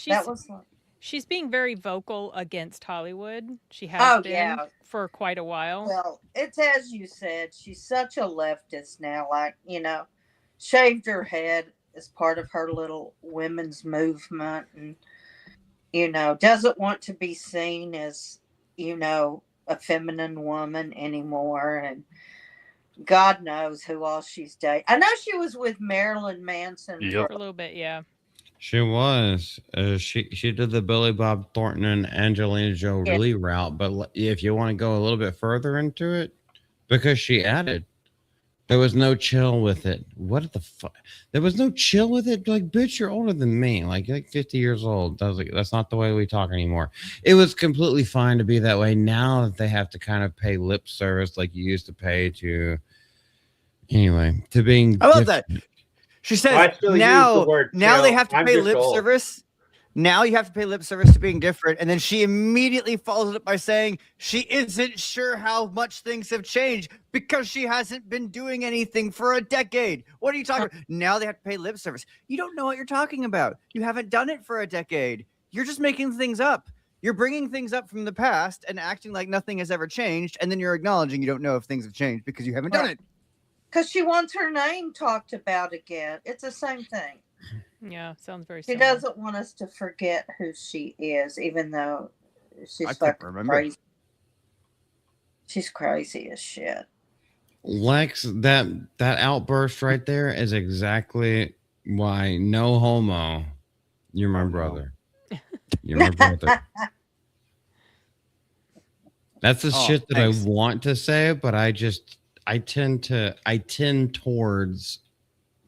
That was like, She's being very vocal against Hollywood. She has Oh, been yeah. for quite a while. well, it's as you said, she's such a leftist now, like, shaved her head as part of her little women's movement and doesn't want to be seen as, a feminine woman anymore, and God knows who all she's dating. I know she was with Marilyn Manson. Yep. For a little bit, yeah. She was. She did the Billy Bob Thornton and Angelina Jolie route, but if you want to go a little bit further into it, because she added There was no chill with it. What the fuck? There was no chill with it. Like, bitch, you're older than me. Like, you're like 50 years old. I was like, that's not the way we talk anymore. It was completely fine to be that way. Now that they have to kind of pay lip service like you used to pay to, anyway, to being. I love that. She says I still use the now word they chill. have to I'm pay just lip old. service. Now you have to pay lip service to being different. And then she immediately follows it up by saying she isn't sure how much things have changed because she hasn't been doing anything for a decade. What are you talking about? Now they have to pay lip service. You don't know what you're talking about. You haven't done it for a decade. You're just making things up. You're bringing things up from the past and acting like nothing has ever changed. And then you're acknowledging you don't know if things have changed because you haven't done it. Because she wants her name talked about again. It's the same thing. Yeah, sounds very She similar. doesn't want us to forget who she is, even though she's I can't fucking remember. crazy. She's crazy as shit. Lex, that outburst right there is exactly why no homo. You're my Oh, no. brother. You're my brother. That's the Oh, shit that thanks. I want to say, but I tend towards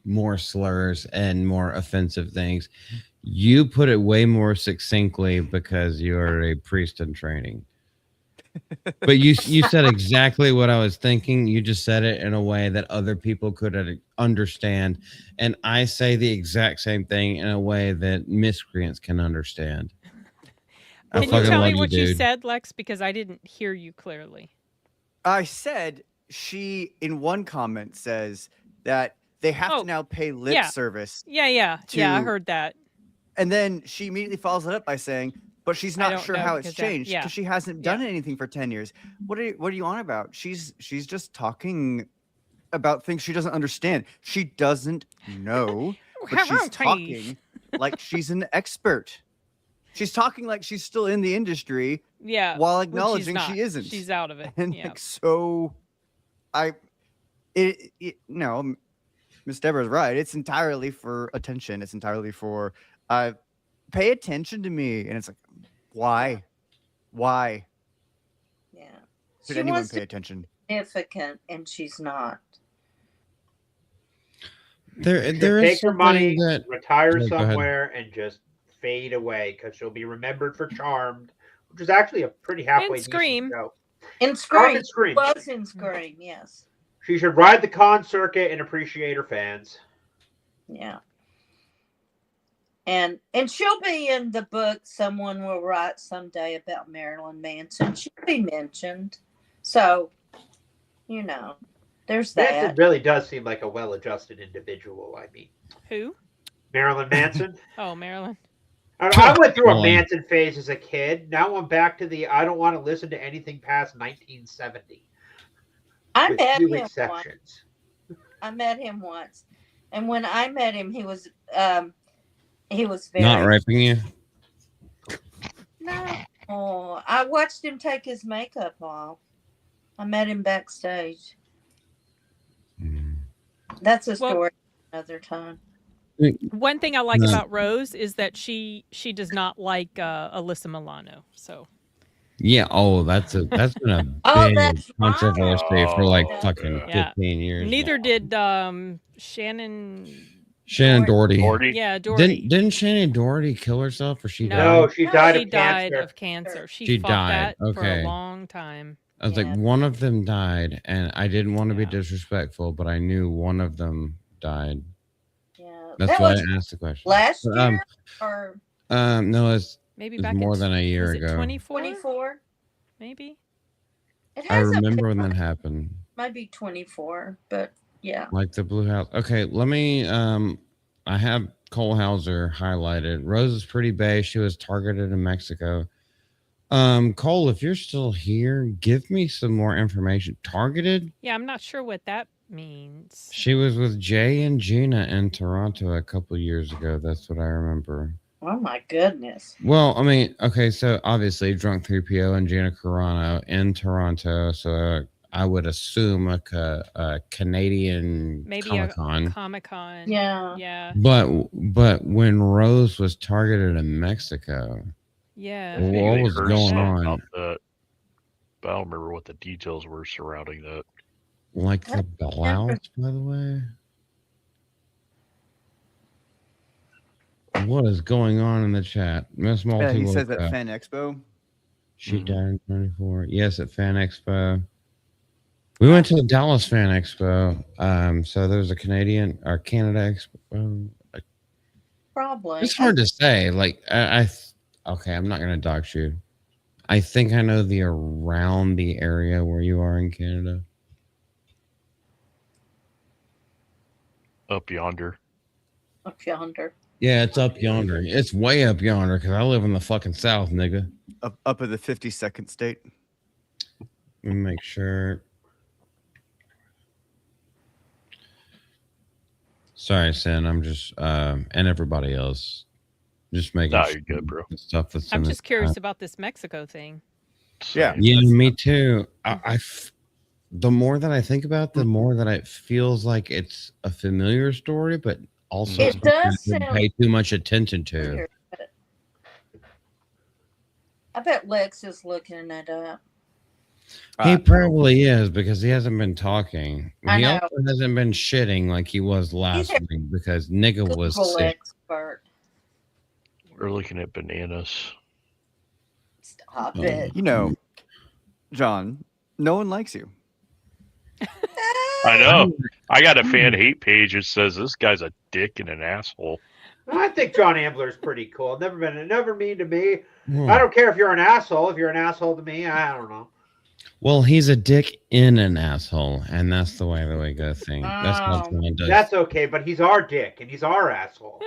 more slurs and more offensive things. You put it way more succinctly because you are a priest in training. But you said exactly what I was thinking. You just said it in a way that other people could understand, and I say the exact same thing in a way that miscreants can understand. I Can you fucking tell love me you, what you dude. said, Lex? Because I didn't hear you clearly. I said she, in one comment, says that they have Oh, to now pay lip yeah. service. Yeah, I heard that. And then she immediately follows it up by saying, but she's I not don't sure know how it's because that- changed yeah. because she hasn't done anything for 10 years. What are you on about? She's just talking about things she doesn't understand. She doesn't know, but she's talking like she's an expert. She's talking like she's still in the industry Yeah, while when she's acknowledging not. she isn't. She's out of it. And Yeah. like, so no, Miss Deborah's right. It's entirely for attention. It's entirely for pay attention to me. And it's like, why? Yeah. Should She anyone wants pay to attention? be significant, and she's not. There She'll is take her money, something that retire Yeah, go ahead. somewhere, and just fade away because she'll be remembered for Charmed, which is actually a pretty halfway decent Scream. show. In Charmed Scream. and Scream. Was in Scream, yes. She should ride the con circuit and appreciate her fans. Yeah. And she'll be in the book someone will write someday about Marilyn Manson. She'll be mentioned. So, there's Manson that. really does seem like a well-adjusted individual. I mean, Who? Marilyn Manson. Oh, Marilyn. I went through a Well, Manson phase as a kid. Now I'm back to the I don't want to listen to anything past 1970. I with met few him once. exceptions. I met him once. And when I met him, he was very not raping you. No. Oh, I watched him take his makeup off. I met him backstage. That's a story another time. One thing I like No. about Rose is that she does not like Alyssa Milano. So Yeah. Oh, that's been a Oh, big that's right. controversy for like Oh, fucking yeah. 15 years. neither now. did Shannon. Shannon Doherty. Doherty. Yeah, Doherty. Didn't Shannon Doherty kill herself or she No, died? she died She of died cancer. of cancer. She She fought died, that for okay. a long time. I was Yeah. like, one of them died, and I didn't want to be Yeah. disrespectful, but I knew one of them died. Yeah. That's That why was I asked the question. last But, year or no, it's Maybe It was back more in than a year was ago. it 24? 24? Maybe. It I hasn't remember been when that like- happened. might be 24, but yeah. Like the Blue House. Okay, let me I have Cole Hauser highlighted. Rose is pretty bae. She was targeted in Mexico. Cole, if you're still here, give me some more information. Targeted? Yeah, I'm not sure what that means. She was with Jay and Gina in Toronto a couple years ago. That's what I remember. Oh my goodness. Well, I mean, okay, so obviously Drunk 3PO and Gina Carano in Toronto. So I would assume a Canadian Maybe Comic-Con. a Comic-Con. Yeah. Yeah. But when Rose was targeted in Mexico, Yeah. What They was heard going something on? about that, but I don't remember what the details were surrounding that. like the blouse, by the way. What is going on in the chat? Miss Yeah, Multi he woke says at up. Fan Expo. She died in 24. Yes, at Fan Expo. We went to the Dallas Fan Expo. So there's a Canadian or Canada Expo. Probably. It's hard to say. Like okay, I'm not gonna dox you. I think I know the around the area where you are in Canada. Up yonder. Up yonder. Yeah, it's up yonder. It's way up yonder because I live in the fucking south, nigga. Up in the 52nd state. Let me make sure. Sorry, Sin. I'm just and everybody else just making Nah, sure you're good, bro. the stuff that's I'm in just the curious chat. about this Mexico thing. Yeah. Yeah, me too. The more that I think about it, the more that it feels like it's a familiar story, but also It something I does didn't sound pay too much attention to. weird, but I bet Lex is looking it up. He probably is because he hasn't been talking. I He know. also hasn't been shitting like he was last a week because nigga was Google sick. expert. We're looking at bananas. Stop it. You know, John, no one likes you. I know. I got a fan hate page that says this guy's a dick and an asshole. I think John Ambler's pretty cool. Never mean to me. Hmm. I don't care if you're an asshole. If you're an asshole to me, I don't know. Well, he's a dick in an asshole, and that's the way we go thing. That's what John does. That's okay, but he's our dick and he's our asshole.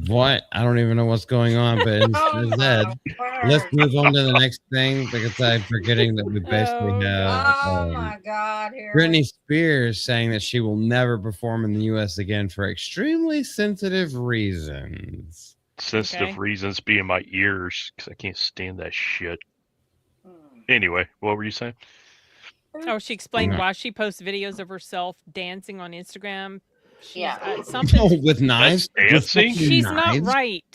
What? I don't even know what's going on, but instead, let's move on to the next thing because I'm forgetting that we basically have Oh my God! Here. Britney Spears saying that she will never perform in the U.S. again for extremely sensitive reasons. Sensitive reasons being my ears because I can't stand that shit. Anyway, what were you saying? Oh, she explained Yeah. why she posts videos of herself dancing on Instagram. Yeah. Something with knives. That's dancing? she's Knives? not right.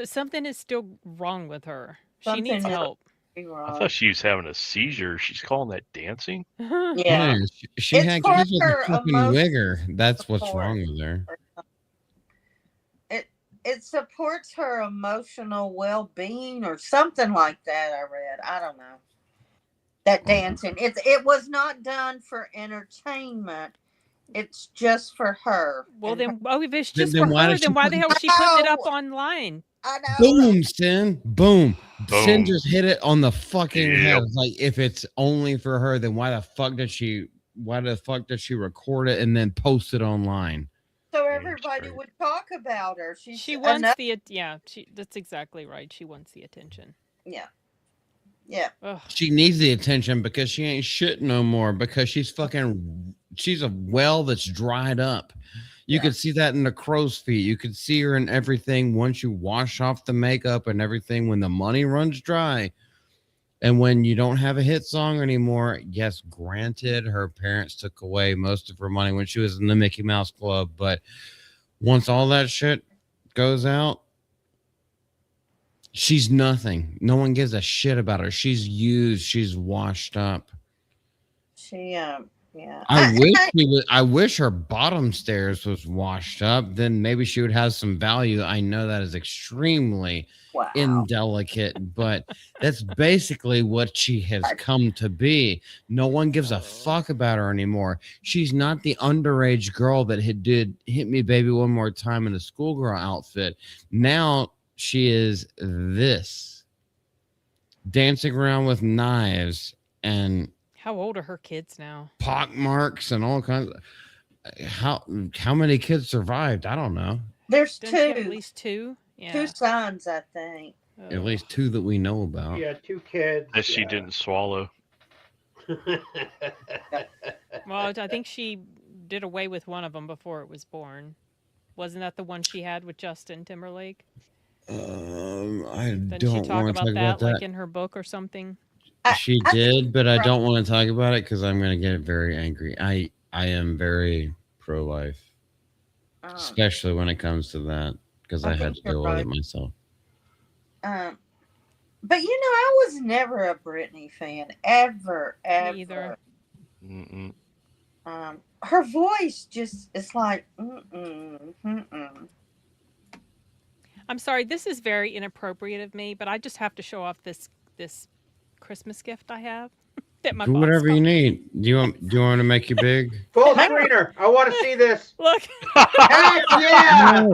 Something is still wrong with her. She needs Something is help. I thought she was having a seizure. She's calling that dancing? Yeah. She It's had for kids with a her fucking emotional wigger. That's what's support. wrong with her. It supports her emotional well-being or something like that. I read. I don't know. That dancing. It was not done for entertainment. It's just for her. Well, And then, if it's Then just for why her, did she then why put the it- hell is she putting it up Oh! online? I know. Boom, Sin. Boom. Sin Boom. just hit it on the fucking head. Yep. It's like if it's only for her, then why the fuck did she record it and then post it online? So everybody would talk about her. She wants that's exactly right. She wants the attention. Yeah. Yeah. Ugh. She needs the attention because she ain't shit no more because she's a well that's dried up. You could see that in the crow's feet. You could see her in everything once you wash off the makeup and everything when the money runs dry. And when you don't have a hit song anymore, yes, granted, her parents took away most of her money when she was in the Mickey Mouse Club. But once all that shit goes out, she's nothing. No one gives a shit about her. She's used. She's washed up. Yeah. I wish her bottom stairs was washed up. Then maybe she would have some value. I know that is extremely indelicate, but that's basically what she has come to be. No one gives a fuck about her anymore. She's not the underage girl that did Hit Me Baby One More Time in the schoolgirl outfit. Now she is this, dancing around with knives and How old are her kids now? pock marks and all kinds of, how many kids survived? I don't know. There's Doesn't she have two. at least two. Yeah. 2 sons, I think. At least 2 that we know about. Yeah, 2 kids. That she didn't swallow. Well, I think she did away with one of them before it was born. Wasn't that the one she had with Justin Timberlake? I Didn't she don't talk want to about talk that, about that. like in her book or something? She did, but I don't want to talk about it because I'm going to get very angry. I am very pro-life, especially when it comes to that, because I had to deal with it myself. But I was never a Britney fan, ever. Me either. Mm-mm. Her voice just is like, mm-mm. I'm sorry, this is very inappropriate of me, but I just have to show off this Christmas gift I have that my Do boss whatever you got. need. Do you want to make you big? Full screener. I want to see this. Look, Heck yeah!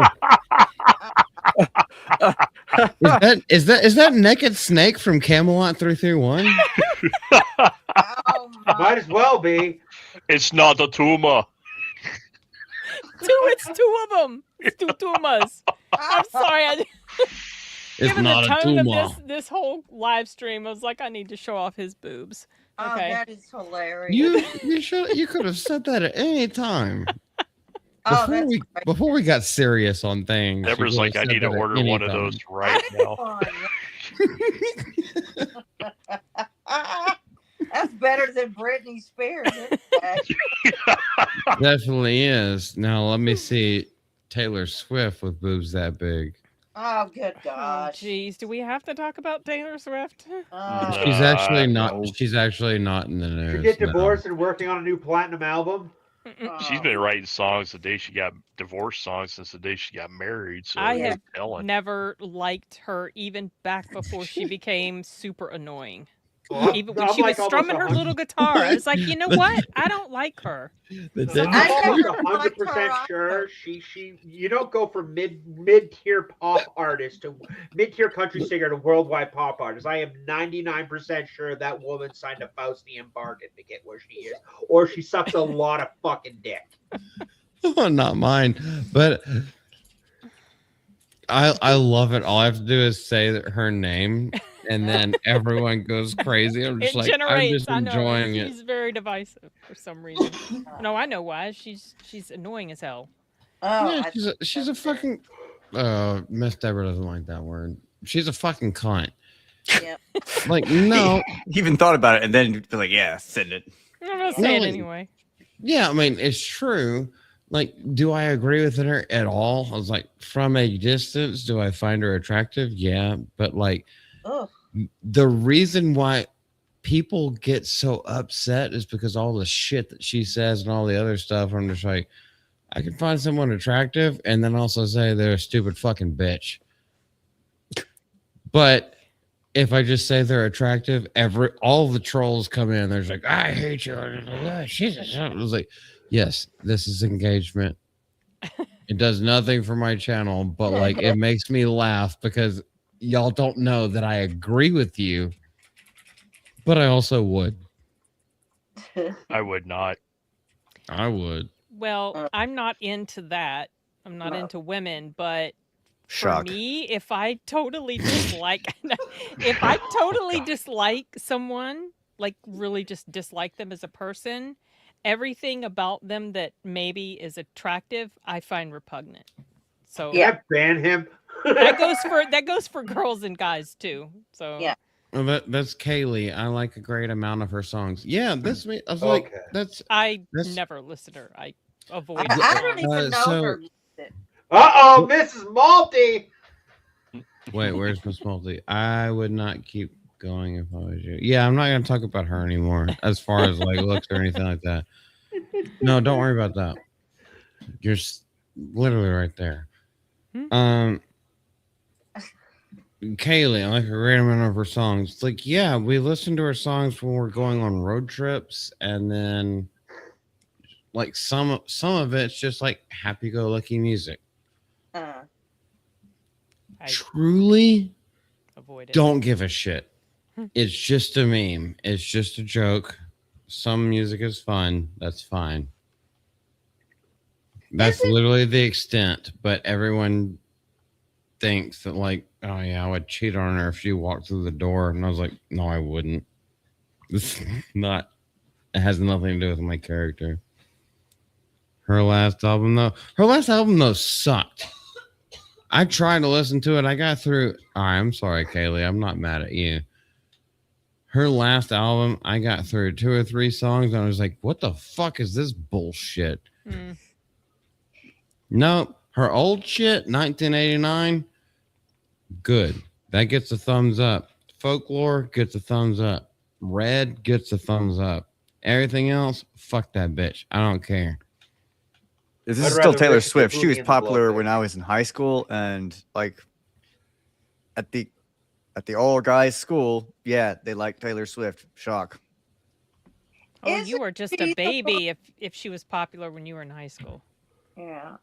Is that naked snake from Camelot 331? Oh my! Might as well be. It's not a tumor. it's two of them. It's two tumas. I'm sorry. It's Given not the a tone tumor. of this whole live stream, I was like, I need to show off his boobs. Oh, Okay. that is hilarious. You could have said that at any time. Oh, that's great. Before we got serious on things. you Deborah's could like, have I said need to that at order any one of time. those right now. That's better than Britney Spears. Isn't it? Definitely is. Now let me see Taylor Swift with boobs that big. Oh, good Oh, gosh. jeez. Do we have to talk about Taylor Swift? Oh, She's actually not. no. She's actually not in the news. She get no. divorced and working on a new platinum album. She's been writing songs the day she got divorced, songs since the day she got married. So I no have telling. never liked her even back before she became super annoying. Well, Even when I'm she like was strumming her almost little guitar, I was like, you know what? I don't like her. The I'm dead- I almost never liked her 100% either. sure she you don't go from mid-tier pop artist to mid-tier country singer to worldwide pop artist. I am 99% sure that woman signed a Faustian bargain to get where she is, or she sucks a lot of fucking dick. not mine, but I love it. All I have to do is say that her name, and then everyone goes crazy. I'm just It like, I'm generates. just I know enjoying it. she's very divisive for some reason. No, I know why. She's annoying as hell. Oh, Yeah, she's a fucking. Miss Deborah doesn't like that word. She's a fucking cunt. yeah. Like no, He even thought about it and then be like, yeah, send it. I'm gonna say it No, anyway. yeah. I mean, it's true. Like, do I agree with her at all? I was like, from a distance, do I find her attractive? Yeah, but like, Ugh. the reason why people get so upset is because all the shit that she says and all the other stuff. I'm just like, I can find someone attractive and then also say they're a stupid fucking bitch. But if I just say they're attractive, all the trolls come in. There's like, I hate you. She's a. I was like, yes, this is engagement. It does nothing for my channel, but like it makes me laugh because y'all don't know that I agree with you, but I also would. I would not. I would. Well, I'm not into that. I'm not No. into women, but Shock. for me, if I totally dislike someone, like really just dislike them as a person, everything about them that maybe is attractive, I find repugnant. So Yeah. Yeah, ban him. that goes for girls and guys too. So Yeah. Well, that's Kaylee. I like a great amount of her songs. Yeah, that's me. I was like, Okay. that's I That's- never listen to her. I avoid. I don't even know so- her. Uh-oh, Mrs. Malty. wait, where's Miss Multi? I would not keep going if I was you. Yeah, I'm not gonna talk about her anymore as far as like looks or anything like that. No, don't worry about that. You're literally right there. Kaylee, I like a great amount of her songs. It's like, yeah, we listen to her songs when we're going on road trips, and then like some of it's just like happy-go-lucky music. I Truly avoid it. don't give a shit. It's just a meme. It's just a joke. Some music is fun. That's fine. That's literally the extent. But everyone thinks that like, oh yeah, I would cheat on her if she walked through the door. And I was like, no, I wouldn't. It's not. It has nothing to do with my character. Her last album though sucked. I tried to listen to it. I got through. I'm sorry, Kaylee. I'm not mad at you. Her last album, I got through 2 or 3 songs, and I was like, what the fuck is this bullshit? Mm. No, her old shit, 1989, good. That gets a thumbs up. Folklore gets a thumbs up. Red gets a thumbs up. Everything else, fuck that bitch. I don't care. This I'd is still rather Taylor listen to Swift. She Boogie was and the popular Blowfish. when I was in high school, and like at the all guys school, yeah, they like Taylor Swift. Shock. Oh, Isn't you were just she a the baby if she was popular when you were in high school. Yeah.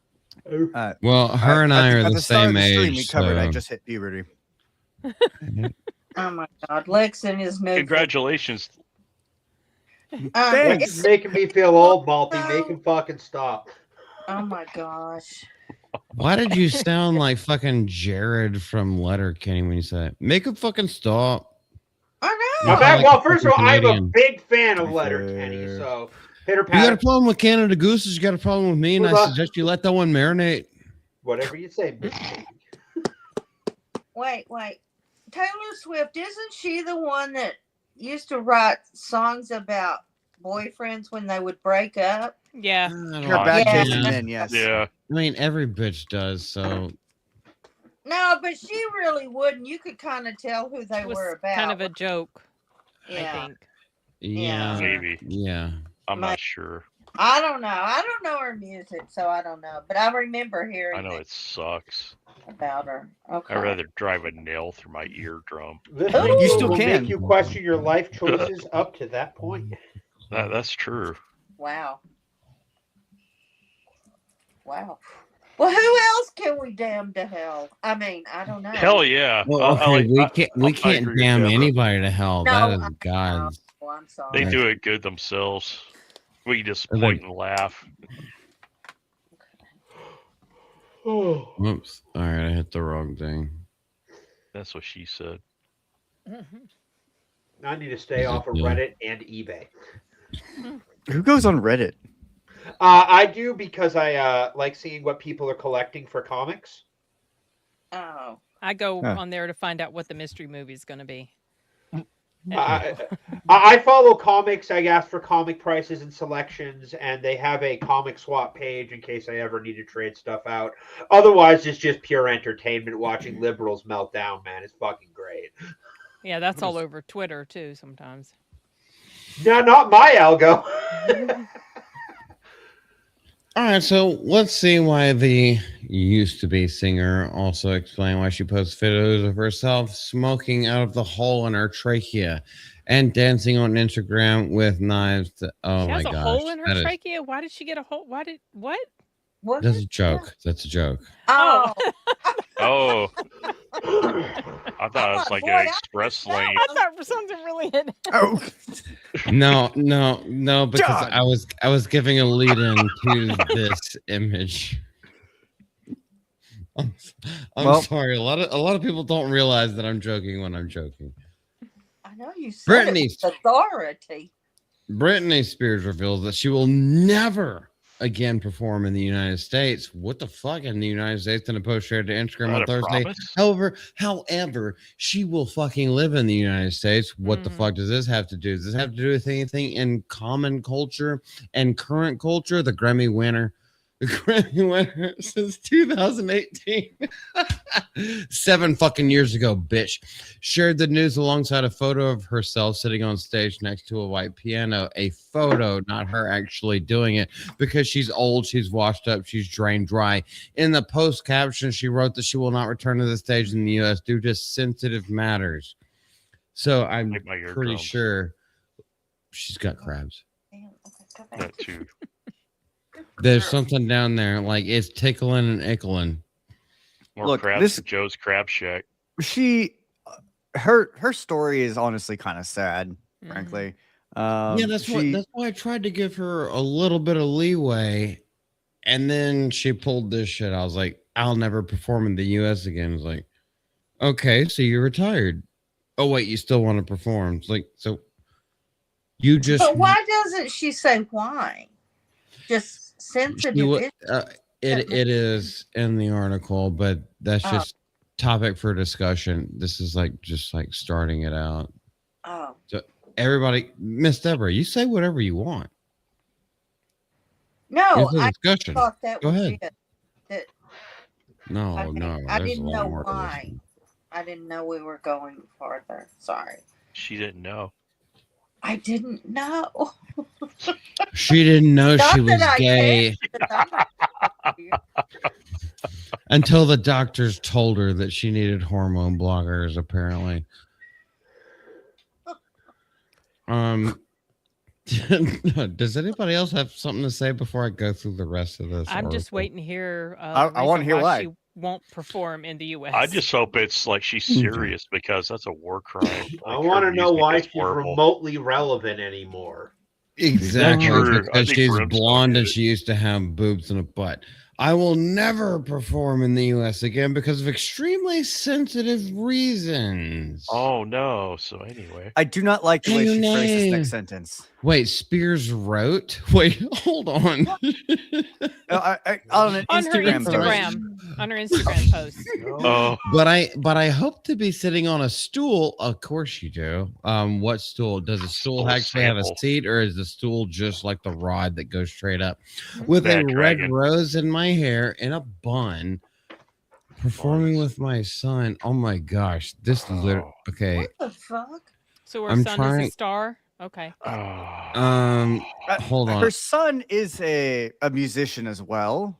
Well, her and I are at the the start same of the stream we age. covered, I So. just hit puberty. Oh my God, Lex and his new. Congratulations. Thanks. He's making me feel old, Malty. Make him fucking stop. Oh my gosh. Why did you sound like fucking Jared from Letterkenny when you said, "Make him fucking stop"? I You know. sound like Well, a first of fucking all, I'm a Canadian. big fan of To be Letterkenny, fair. so pitter You got a patter. problem with Canada Gooses? You got a problem with me? And With I us. suggest you let that one marinate. Whatever you say, Miss Katie. Wait. Taylor Swift, isn't she the one that used to write songs about boyfriends when they would break up? Yeah. Her back Yeah. chasing men, yes. Yeah. I mean, every bitch does. So No, but she really wouldn't. You could kind of tell who they It was were about. kind of a joke, yeah. I think. yeah, Maybe. yeah. I'm My- not sure. I don't know. I don't know her music, so I don't know. But I remember hearing I know it sucks. about her. Okay. I'd rather drive a nail through my eardrum. This You video still will can. make you question your life choices up to that point. That's true. Wow. Wow. Well, who else can we damn to hell? I mean, I don't know. Hell yeah. Well, okay, we I can't agree with damn Deborah. anybody to hell. No, That I is know. God's. Oh, I'm sorry. They do it good themselves. We just Are they- point and laugh. Oh, Whoops! All right, I hit the wrong thing. That's what she said. I need to stay off of Yeah. Reddit and eBay. Who goes on Reddit? I do because I like seeing what people are collecting for comics. Oh. I go Huh. on there to find out what the mystery movie is going to be. I follow comics. I ask for comic prices and selections, and they have a comic swap page in case I ever need to trade stuff out. Otherwise, it's just pure entertainment watching liberals melt down, man. It's fucking great. Yeah, that's all over Twitter too sometimes. No, not my algo. All right, so let's see why the used-to-be singer also explained why she posts videos of herself smoking out of the hole in her trachea and dancing on Instagram with knives. Oh She my has a gosh, hole in that her is- trachea. Why did she get a hole? Why did what? What? That's a joke. That's a joke. Oh. Oh, I thought it was like Boy, an I express didn't know. lane. I thought for something really had. Oh, No, because John. I was giving a lead-in to this image. I'm Well- sorry. A lot of people don't realize that I'm joking when I'm joking. I know you said Brittany. it with authority. Britney Spears reveals that she will never again perform in the United States. What the fuck in the United States? In a post shared to Instagram on Not a Thursday. promise? However, she will fucking live in the United States. What the Mhm. fuck does this have to do? Does this have to do with anything in common culture and current culture? The Grammy winner since 2018. 7 fucking years ago, bitch. Shared the news alongside a photo of herself sitting on stage next to a white piano. A photo, not her actually doing it, because she's old, she's washed up, she's drained dry. In the post caption, she wrote that she will not return to the stage in the US due to sensitive matters. So I'm Like my pretty eardrums. sure she's got crabs. Damn, okay, go back. That too. There's something down there, like it's tickling and ickling. More Look, crabs this- than Joe's Crab Shack. she, her story is honestly kind of sad, Mhm. frankly. Yeah, that's why I tried to give her a little bit of leeway, and then she pulled this shit. I was like, I'll never perform in the US again. It's like, okay, so you're retired. Oh wait, you still want to perform? It's like, so you just But why doesn't she say why? Just sensitive. she would- issues. it is in the article, but that's Oh. just topic for discussion. This is like just like starting it out. Oh. Everybody, Miss Deborah, you say whatever you want. No, It's a I discussion. thought that Go was ahead. it. That No, Okay, no, I there's a didn't lot know more to this why. one. I didn't know we were going farther. Sorry. She didn't know. I didn't know. She didn't know she Not was that I gay care, but I'm until the doctors told her that she needed hormone blockers, apparently. Does anybody else have something to say before I go through the rest of this? I'm just article? waiting to hear I wanna hear why. she won't perform in the U.S. I just hope it's like she's serious because that's a war crime. I Like, want her to know music why is she's horrible. remotely relevant anymore. Exactly, True. I because think she's Brimstone blonde and did it. she used to have boobs and a butt. I will never perform in the U.S. again because of extremely sensitive reasons. Oh no! So anyway, I do not like the way she phrased this Hey. next sentence. Wait, Spears wrote? Wait, hold on. On an on her Instagram post. Instagram, on her Instagram post. oh, But I hope to be sitting on a stool. Of course you do. What stool? Does a stool Stool actually have a sample. seat, or is the stool just like the rod that goes straight up? With a Bad red dragon. rose in my hair in a bun, performing Buns. with my son. Oh my gosh, this Oh. okay. What the fuck? So her I'm son is trying- a star. Okay. Hold on. Her son is a musician as well.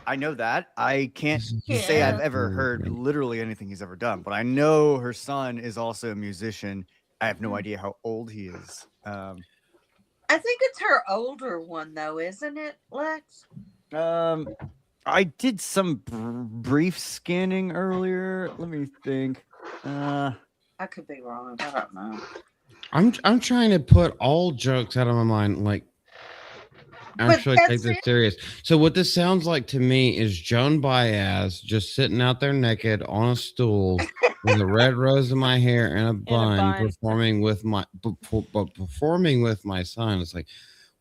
I know that. I can't say I've ever heard literally anything he's ever done, but I know her son is also a musician. I have no idea how old he is. I think it's her older one though, isn't it, Lex? I did some brief scanning earlier. Let me think. I could be wrong. I don't know. I'm trying to put all jokes out of my mind. Like, But actually take that's this it. serious. So what this sounds like to me is Joan Baez just sitting out there naked on a stool with a red rose in my hair and a bun, bun. performing with my performing with my son. It's like,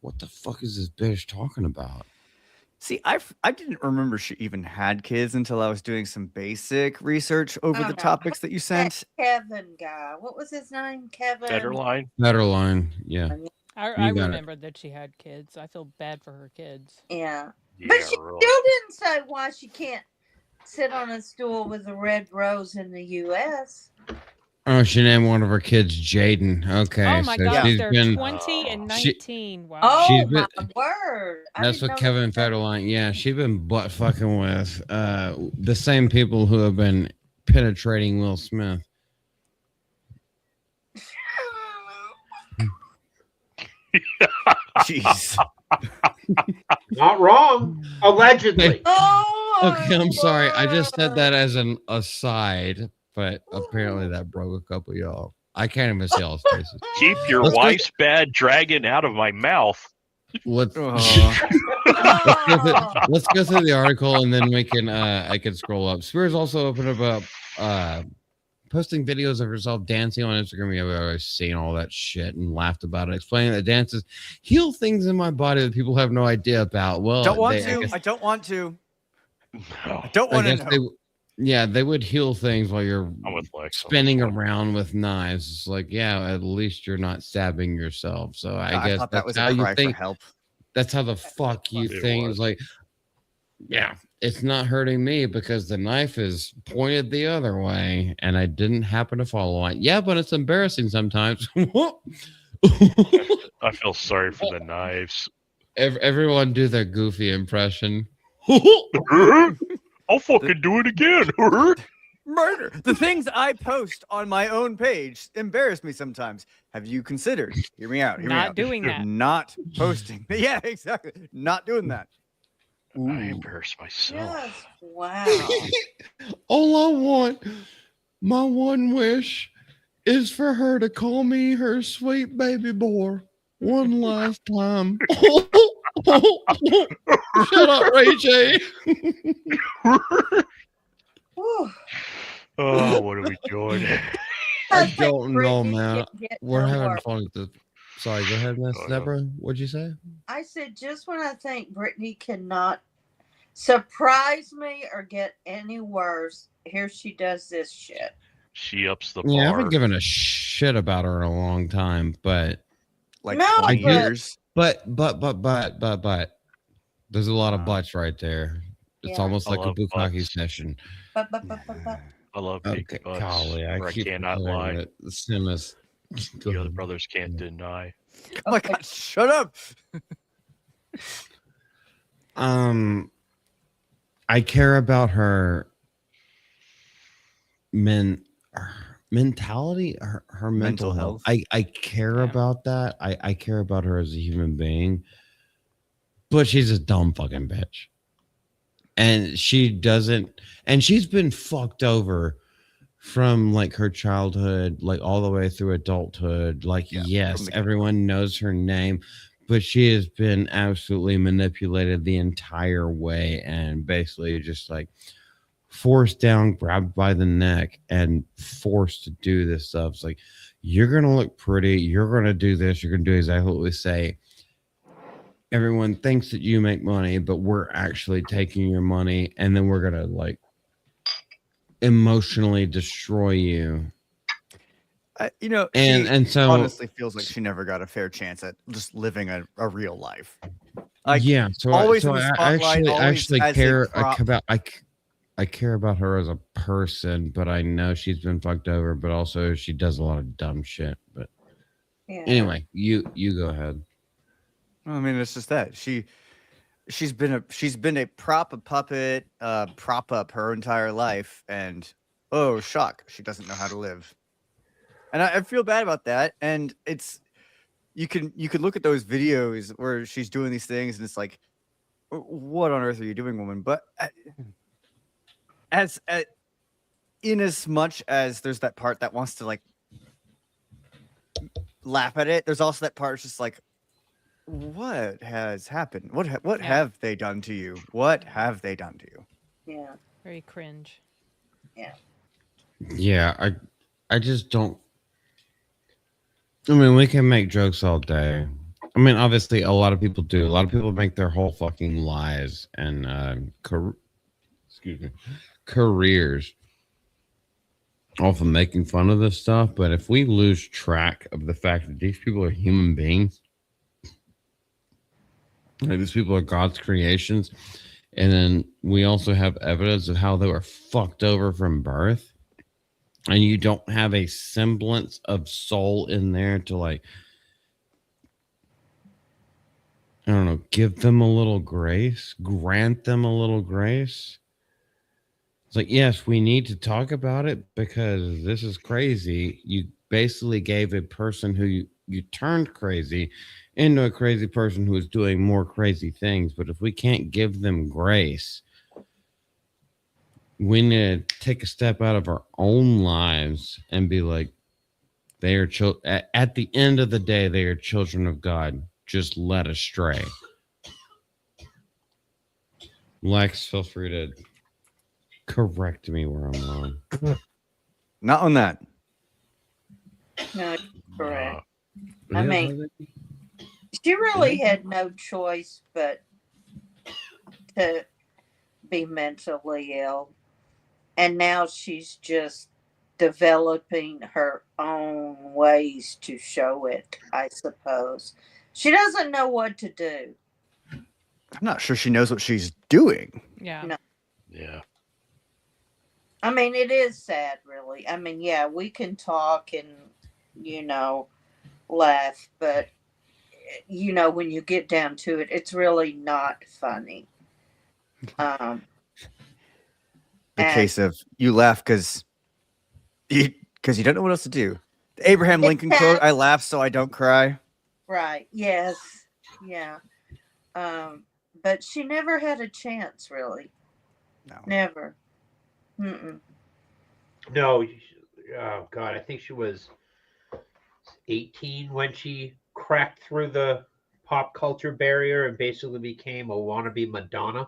what the fuck is this bitch talking about? See, I didn't remember she even had kids until I was doing some basic research over the Uh-huh. topics that you sent. Kevin guy. What was his name? Kevin. Federline. Federline, yeah. I You got it. remembered that she had kids. I feel bad for her kids. Yeah. Yeah, But she really. still didn't say why she can't sit on a stool with a red rose in the U.S. Oh, she named one of her kids Jaden. Okay, Oh my so gosh, she's they're been. 20 and She- 19. Wow. Oh She's my been- word! I That's didn't what know Kevin that. Federline. Yeah, she's been butt fucking with the same people who have been penetrating Will Smith. Jeez. Not wrong. Allegedly. Oh. Okay, I'm sorry. I just said that as an aside, but apparently that broke a couple of y'all. I can't even see y'all's faces. Keep your Let's go- wife's bad dragon out of my mouth. Let's Oh. let's go through the article and then we can I can scroll up. Spears also opened up posting videos of herself dancing on Instagram. I've always seen all that shit and laughed about it, explaining that dances heal things in my body that people have no idea about. Well, Don't want I to. guess- I don't want to. No, I don't I want to guess know. they would heal things while you're I'm with Lex. spinning around with knives. It's like, yeah, at least you're not stabbing yourself. So I guess thought that was that's how a you cry think. for help. That's how the fuck you It think. was. It's like, yeah, it's not hurting me because the knife is pointed the other way and I didn't happen to follow it. Yeah, but it's embarrassing sometimes. I feel sorry for the knives. Everyone do their goofy impression. I'll fucking do it again. Murder. The things I post on my own page embarrass me sometimes. Have you considered? Hear me out. Hear me Not out. doing that. Not posting. Yeah, exactly. Not doing that. I embarrass myself. Just wow. All I want, my one wish, is for her to call me her sweet baby boy one last time. Shut up, Ray J. Whew. Oh, what are we doing? I think don't know, Brittany man. can get We're no having more. fun with this. Sorry, go ahead, Miss Go ahead. Deborah. What'd you say? I said just when I think Brittany cannot surprise me or get any worse, here she does this shit. She ups the Yeah, I bar. haven't given a shit about her in a long time, but Like No, 20 but- years. there's a lot of Wow. butts right there. It's Yeah. almost I like a love bukkake butts. session. But. I love Okay, big butts. golly, I or keep cannot hearing lie. it. Simus. The other brothers can't deny. Oh my God! Shut up. I care about her mentality, her mental health. I care Yeah. about that. I care about her as a human being, but she's a dumb fucking bitch. And she's been fucked over from like her childhood, like all the way through adulthood. Like, Yeah, yes, everyone knows her name, but she has been absolutely manipulated the entire way and basically just like forced down, grabbed by the neck, and forced to do this stuff. It's like, you're gonna look pretty, you're gonna do this, you're gonna do exactly what we say. Everyone thinks that you make money, but we're actually taking your money, and then we're gonna like emotionally destroy you. And so honestly feels like she never got a fair chance at just living a real life. Like, yeah, so always so in the I spotlight, actually always as a care prop. about I care about her as a person, but I know she's been fucked over, but also she does a lot of dumb shit. But Yeah. anyway, you go ahead. I mean, it's just that she's been a prop, a puppet, prop up her entire life, and oh shock, she doesn't know how to live. And I feel bad about that. And you can look at those videos where she's doing these things, and it's like, what on earth are you doing, woman? But in as much as there's that part that wants to like laugh at it, there's also that part that's just like, what has happened? What have they done to you? What have they done to you? Yeah. Very cringe. Yeah, I just don't. I mean, we can make jokes all day. I mean, obviously, a lot of people do. A lot of people make their whole fucking lives and careers off of making fun of this stuff. But if we lose track of the fact that these people are human beings, like these people are God's creations, and then we also have evidence of how they were fucked over from birth, and you don't have a semblance of soul in there to like, I don't know, give them a little grace, grant them a little grace. It's like, yes, we need to talk about it because this is crazy. You basically gave a person who you turned crazy into a crazy person who is doing more crazy things. But if we can't give them grace, we need to take a step out of our own lives and be like, they are at the end of the day, they are children of God, just led astray. Lex, feel free to correct me where I'm wrong. Not on that. No, correct. Uh, I mean, she really had no choice but to be mentally ill. And now she's just developing her own ways to show it, I suppose. She doesn't know what to do. I'm not sure she knows what she's doing. Yeah. No. yeah. I mean, it is sad, really. I mean, yeah, we can talk and, laugh, but, when you get down to it, it's really not funny. The case of you laugh because you don't know what else to do. The Abraham Lincoln quote, I laugh so I don't cry. Right. Yes. Yeah. But she never had a chance, really. No. Never. Mm-mm. No. Oh God, I think she was 18 when she cracked through the pop culture barrier and basically became a wannabe Madonna.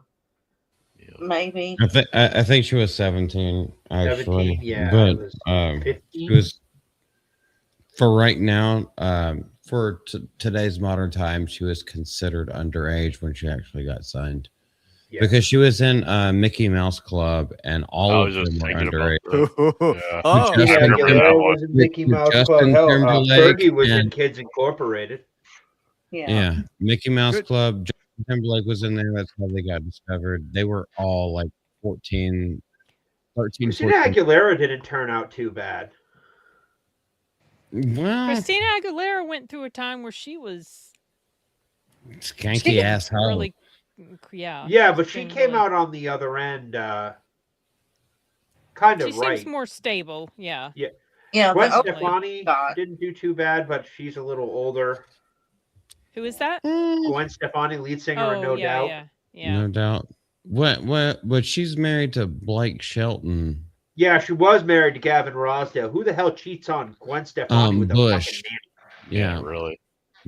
Maybe. I think she was 17, actually. 17, yeah. But It was 15. she was, for right now, for today's modern time, she was considered underage when she actually got signed. Yeah. Because she was in Mickey Mouse Club, and all of them were underage. Aguilera was in Mickey Mouse Club. Hell, Fergie was in Kids Incorporated. Yeah. Mickey Mouse Club. Justin Timberlake was in there. That's how they got discovered. They were all like 13, Christina Aguilera didn't turn out too bad. Well, Christina Aguilera went through a time where she was skanky asshole. really, yeah. Yeah, but she been came really- out on the other end, kind She of right. seems more stable. Yeah. Yeah, Gwen the Stefani God. didn't do too bad, but she's a little older. Who is that? Gwen Stefani, lead singer of No yeah, Doubt. yeah. No doubt. But she's married to Blake Shelton. Yeah, she was married to Gavin Rosdale. Who the hell cheats on Gwen Stefani with a Bush. fucking Yeah. really.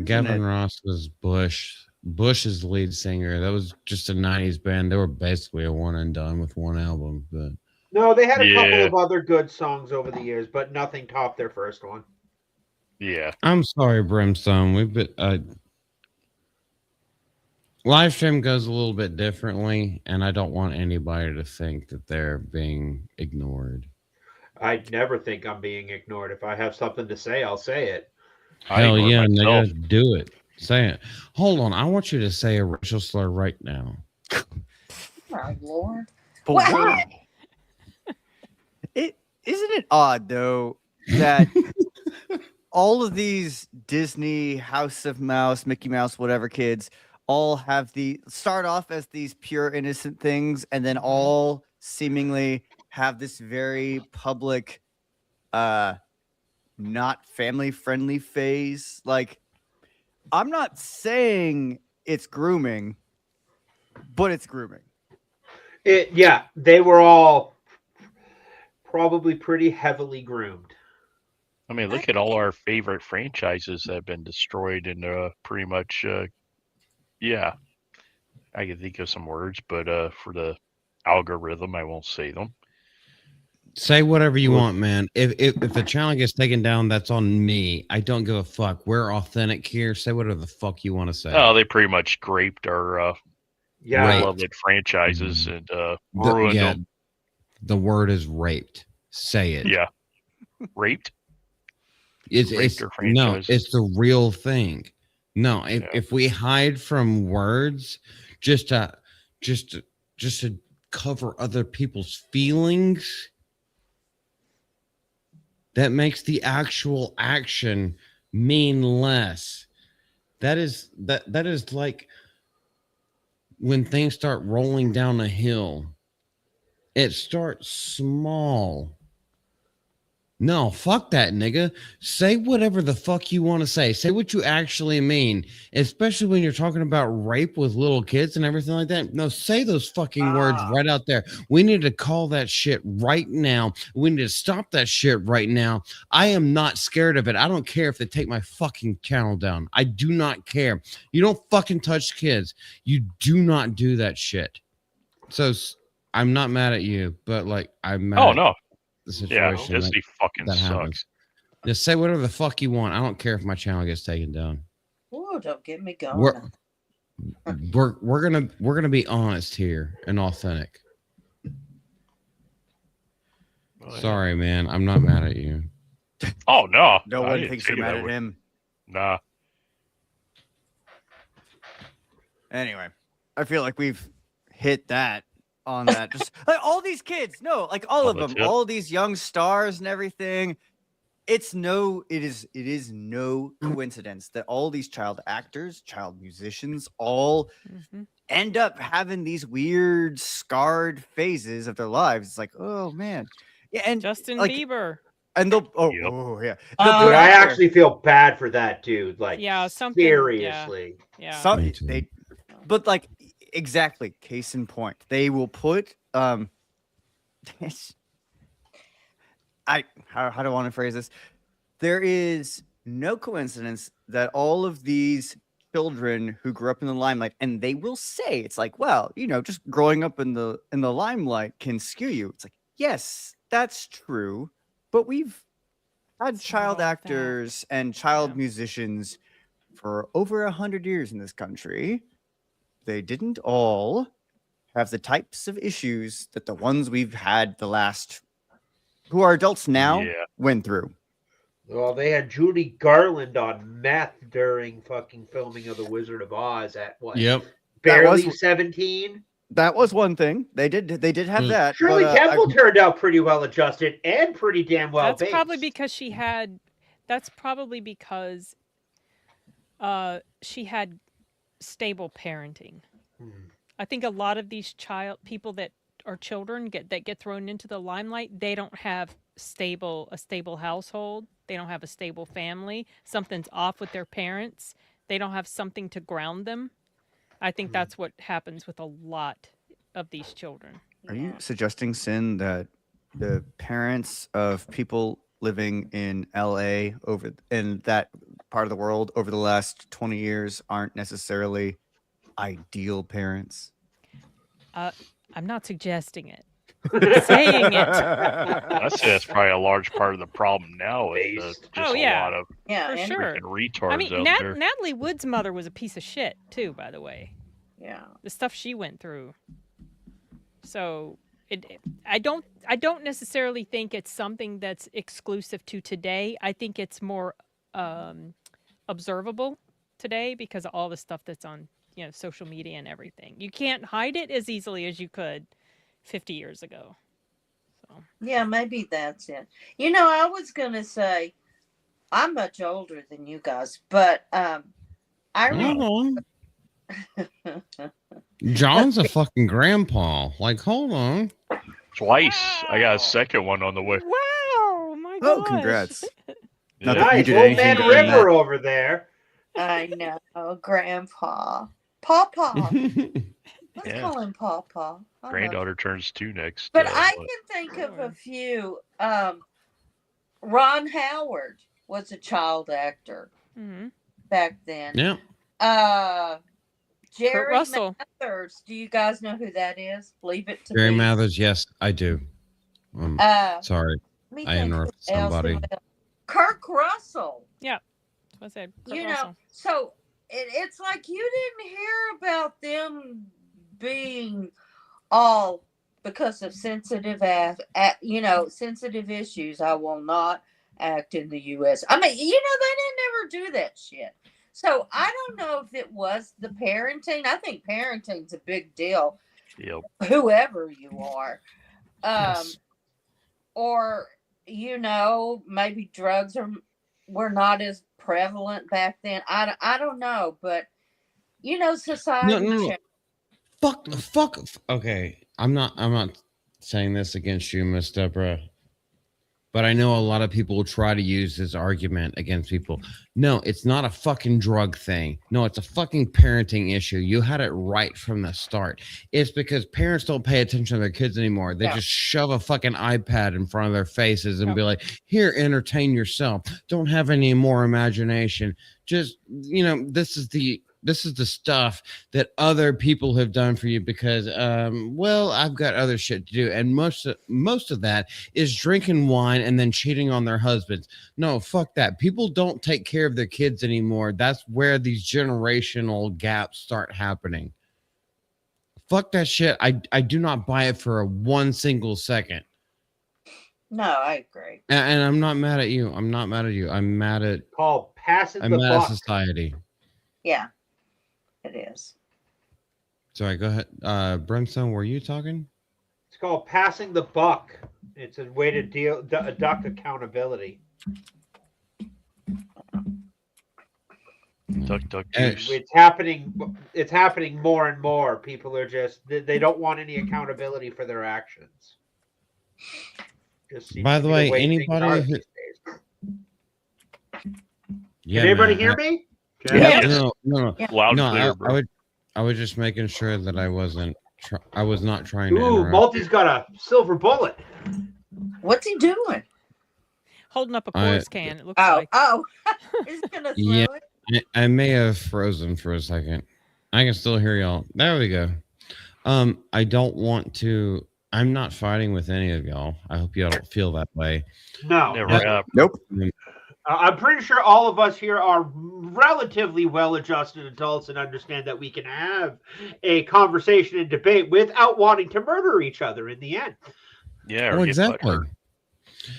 Gavin Ross was Bush. Bush's lead singer. That was just a 90s band. They were basically a one and done with one album. But No, they had a couple Yeah. of other good songs over the years, but nothing topped their first one. Yeah. I'm sorry, Brimstone. We've been live stream goes a little bit differently, and I don't want anybody to think that they're being ignored. I never think I'm being ignored. If I have something to say, I'll say it. Hell ignore yeah, myself. nigga, do it. Say it. Hold on, I want you to say a racial slur right now. My Lord. But What? wow. Isn't it odd though that all of these Disney, House of Mouse, Mickey Mouse, whatever kids all have start off as these pure innocent things and then all seemingly have this very public not family friendly phase. Like, I'm not saying it's grooming, but it's grooming. Yeah, they were all probably pretty heavily groomed. I mean, look at all our favorite franchises that have been destroyed and pretty much, yeah. I can think of some words, but for the algorithm, I won't say them. Say whatever you want, man. If the channel gets taken down, that's on me. I don't give a fuck. We're authentic here. Say whatever the fuck you want to say. Oh, they pretty much graped our Yeah, Right. beloved franchises and ruined them. The word is raped. Say it. Yeah. Raped? It's Raped our no, franchises. it's the real thing. No, Yeah. if we hide from words just to cover other people's feelings, that makes the actual action mean less. That is like when things start rolling down a hill. It starts small. No, fuck that, nigga. Say whatever the fuck you want to say. Say what you actually mean, especially when you're talking about rape with little kids and everything like that. No, say those fucking words right out there. We need to call that shit right now. We need to stop that shit right now. I am not scared of it. I don't care if they take my fucking channel down. I do not care. You don't fucking touch kids. You do not do that shit. So I'm not mad at you, but like I'm mad. Oh, at no. the Yeah, situation Disney fucking that happens. sucks. Just say whatever the fuck you want. I don't care if my channel gets taken down. Ooh, don't get me going. We're gonna be honest here and authentic. Oh, yeah. Sorry, man. I'm not mad at you. Oh, no. No I one didn't thinks say you're mad that at way. him. Nah. Anyway, I feel like we've hit that on that. Just like all these kids, no, like all of that's them, it. all these young stars and everything. It is no coincidence that all these child actors, child musicians, all Mhm. end up having these weird scarred phases of their lives. It's like, oh man. Yeah, and Justin like, Bieber. and they'll Yep. oh yeah. Uh, They'll put Dude, out I there- actually feel bad for that dude. Like, Yeah, something- yeah. seriously. Yeah. Some Me too. but like exactly. Case in point, they will put how do I want to phrase this? There is no coincidence that all of these children who grew up in the limelight, and they will say it's like, well, just growing up in the limelight can skew you. It's like, yes, that's true, but we've had It's not child all that. actors and child Yeah. musicians for over 100 years in this country. They didn't all have the types of issues that the ones we've had who are adults now Yeah. went through. Well, they had Judy Garland on meth during fucking filming of The Wizard of Oz at what? Yep. Barely was- 17? That was one thing. They did have Mm. that. Shirley but, Temple turned out pretty well adjusted and pretty damn well That's baked. probably because she had that's probably because she had stable parenting. I think a lot of these people that are children that get thrown into the limelight, they don't have a stable household. They don't have a stable family. Something's off with their parents. They don't have something to ground them. I think that's what happens with a lot of these children. Are you suggesting, Sin, that the parents of people living in LA in that part of the world over the last 20 years aren't necessarily ideal parents? I'm not suggesting it. I'm saying it. I'd say that's probably a large part of the problem now. Is just Oh, a yeah. lot of For sure. freaking retards I mean, out there. Natalie Wood's mother was a piece of shit too, by the way. Yeah. The stuff she went through. So I don't necessarily think it's something that's exclusive to today. I think it's more observable today because of all the stuff that's on social media and everything. You can't hide it as easily as you could 50 years ago. So Yeah, maybe that's it. I was gonna say I'm much older than you guys, but I remember. John's a fucking grandpa. Like, hold on. Twice. I got a second one on the way. Wow, my Oh, gosh. congrats. Yeah. Not that you Nice, did old anything man to earn River that. over there. I know, Grandpa, Papa. Let's Yeah. call him Papa. I love him. Granddaughter turns 2 next. But I can think of a few. Ron Howard was a child actor back then. Yeah. Jerry Russell. Mathers. Do you guys know who that is? Leave it to Jerry me. Mathers, yes, I do. Sorry, Let me I think interrupted who else somebody. who else. Kirk Russell. Yeah. That's what I said. Kurt You Russell. know, so it's like you didn't hear about them being all because of sensitive sensitive issues. I will not act in the U.S. I mean, they didn't ever do that shit. So I don't know if it was the parenting. I think parenting's a big deal. Yep. Whoever you are, Yes. or maybe drugs were not as prevalent back then. I don't know, but society. No. Fuck. Okay, I'm not saying this against you, Miss Deborah, but I know a lot of people will try to use this argument against people. No, it's not a fucking drug thing. No, it's a fucking parenting issue. You had it right from the start. It's because parents don't pay attention to their kids anymore. They just shove a fucking iPad in front of their faces and be like, here, entertain yourself. Don't have any more imagination. Just, this is the stuff that other people have done for you because, I've got other shit to do. And most of that is drinking wine and then cheating on their husbands. No, fuck that. People don't take care of their kids anymore. That's where these generational gaps start happening. Fuck that shit. I do not buy it for one single second. No, I agree. And I'm not mad at you. I'm not mad at you. I'm mad at society. Yeah. It is. Sorry, go ahead. Brimstone, were you talking? It's called passing the buck. It's a way to duck accountability. Duck, goose. It's happening more and more. People are they don't want any accountability for their actions. By the way, anybody who... Yeah, can everybody hear me? Yeah. No. Loud and clear, bro. I was just making sure that I wasn't. I was not trying to. Ooh, Malty's got a silver bullet. What's he doing? Holding up a Coors can. It looks like. Is he gonna throw it? I may have frozen for a second. I can still hear y'all. There we go. I don't want to. I'm not fighting with any of y'all. I hope y'all don't feel that way. No. Never have. Nope. I'm pretty sure all of us here are relatively well-adjusted adults and understand that we can have a conversation and debate without wanting to murder each other in the end. Yeah, Oh, exactly.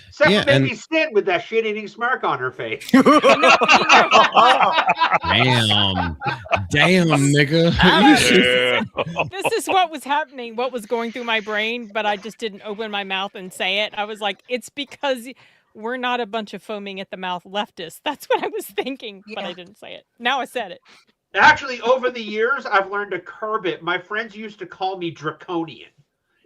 Except maybe Sin with that shit-eating smirk on her face. Damn, nigga. This is what was happening, what was going through my brain, but I just didn't open my mouth and say it. I was like, it's because we're not a bunch of foaming at the mouth leftists. That's what I was thinking, but I Yeah. didn't say it. Now I said it. Actually, over the years, I've learned to curb it. My friends used to call me draconian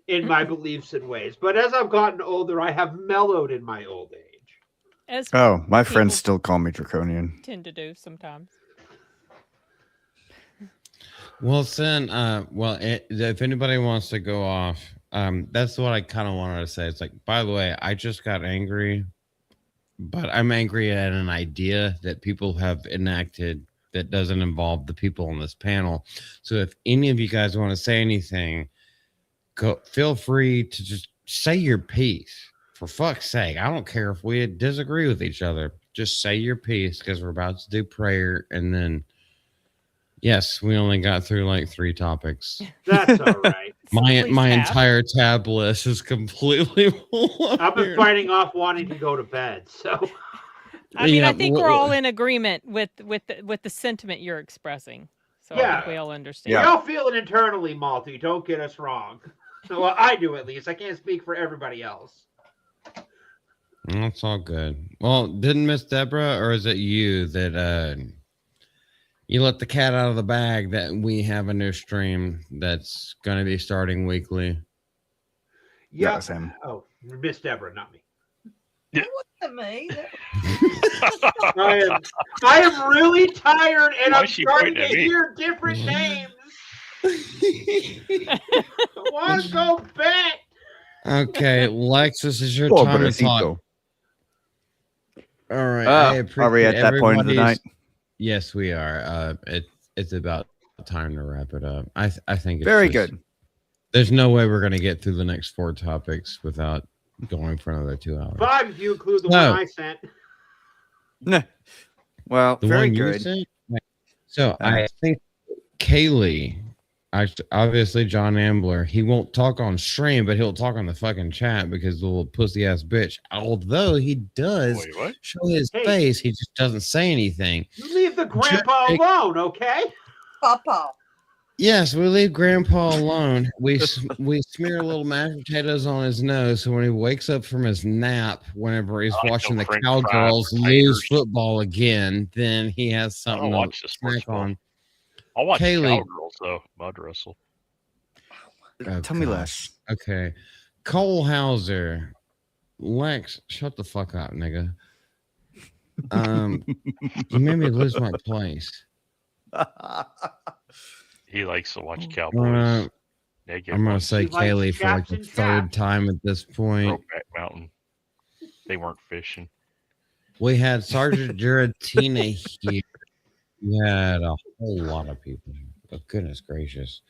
in my beliefs and ways, but as I've gotten older, I have mellowed in my old age. As Oh, my people friends still call me draconian. tend to do sometimes. Well, Sin, if anybody wants to go off, that's what I kind of wanted to say. It's like, by the way, I just got angry, but I'm angry at an idea that people have enacted that doesn't involve the people on this panel. So if any of you guys want to say anything, feel free to just say your piece. For fuck's sake, I don't care if we disagree with each other. Just say your piece because we're about to do prayer, and then yes, we only got through like 3 topics. That's all right. My Please have. entire tab list is completely full. I've been fighting off wanting to go to bed, so I mean, Yeah, I think we're all in agreement with the sentiment you're expressing. So I Yeah. think we all understand. we all feel it internally, Malty. Don't get us wrong. Well, I do at least. I can't speak for everybody else. That's all good. Well, didn't Miss Deborah, or is it you that you let the cat out of the bag that we have a new stream that's going to be starting weekly? Yeah. That was him. Oh, Miss Deborah, not me. It wasn't me. I am really tired, and Why I'm is she starting to pointing at me? hear different names. I want to go to bed. Okay, Lex, this is your Poor time to talk. Pobrecito. All right, I appreciate Are we at that point of the night? everybody's- Yes, we are. It's about time to wrap it up. I think it's Very just- good. There's no way we're going to get through the next 4 topics without going for another 2 hours. 5 if you include the No. one I sent. Nah. Well, The very one you good. sent? So I think Kaylee, obviously John Ambler, he won't talk on stream, but he'll talk on the fucking chat because the little pussy ass bitch. Although he does Wait, what? show his Hey. face, he just doesn't say anything. You leave the grandpa Jake- alone, okay? Papa. Yes, we leave Grandpa alone. We smear a little mashed potatoes on his nose, so when he wakes up from his nap, whenever he's I like watching no the French Cowgirls fries or lose taters. football again, then he has I don't something watch to the sports snack on. I'll watch Kaylee. Cowgirls though. Mud wrestle. Oh, Tell me gosh. less. Okay. Cole Hauser. Lex, shut the fuck up, nigga. You made me lose my place. He likes to watch I'm Cowboys. gonna, Naked I'm gonna ones. say He likes Kaylee for like chaps the and 3rd chaps. time at this point. Brokeback Mountain. They weren't fishing. We had Sergeant Giratina here. We had a whole lot of people. Oh, goodness gracious.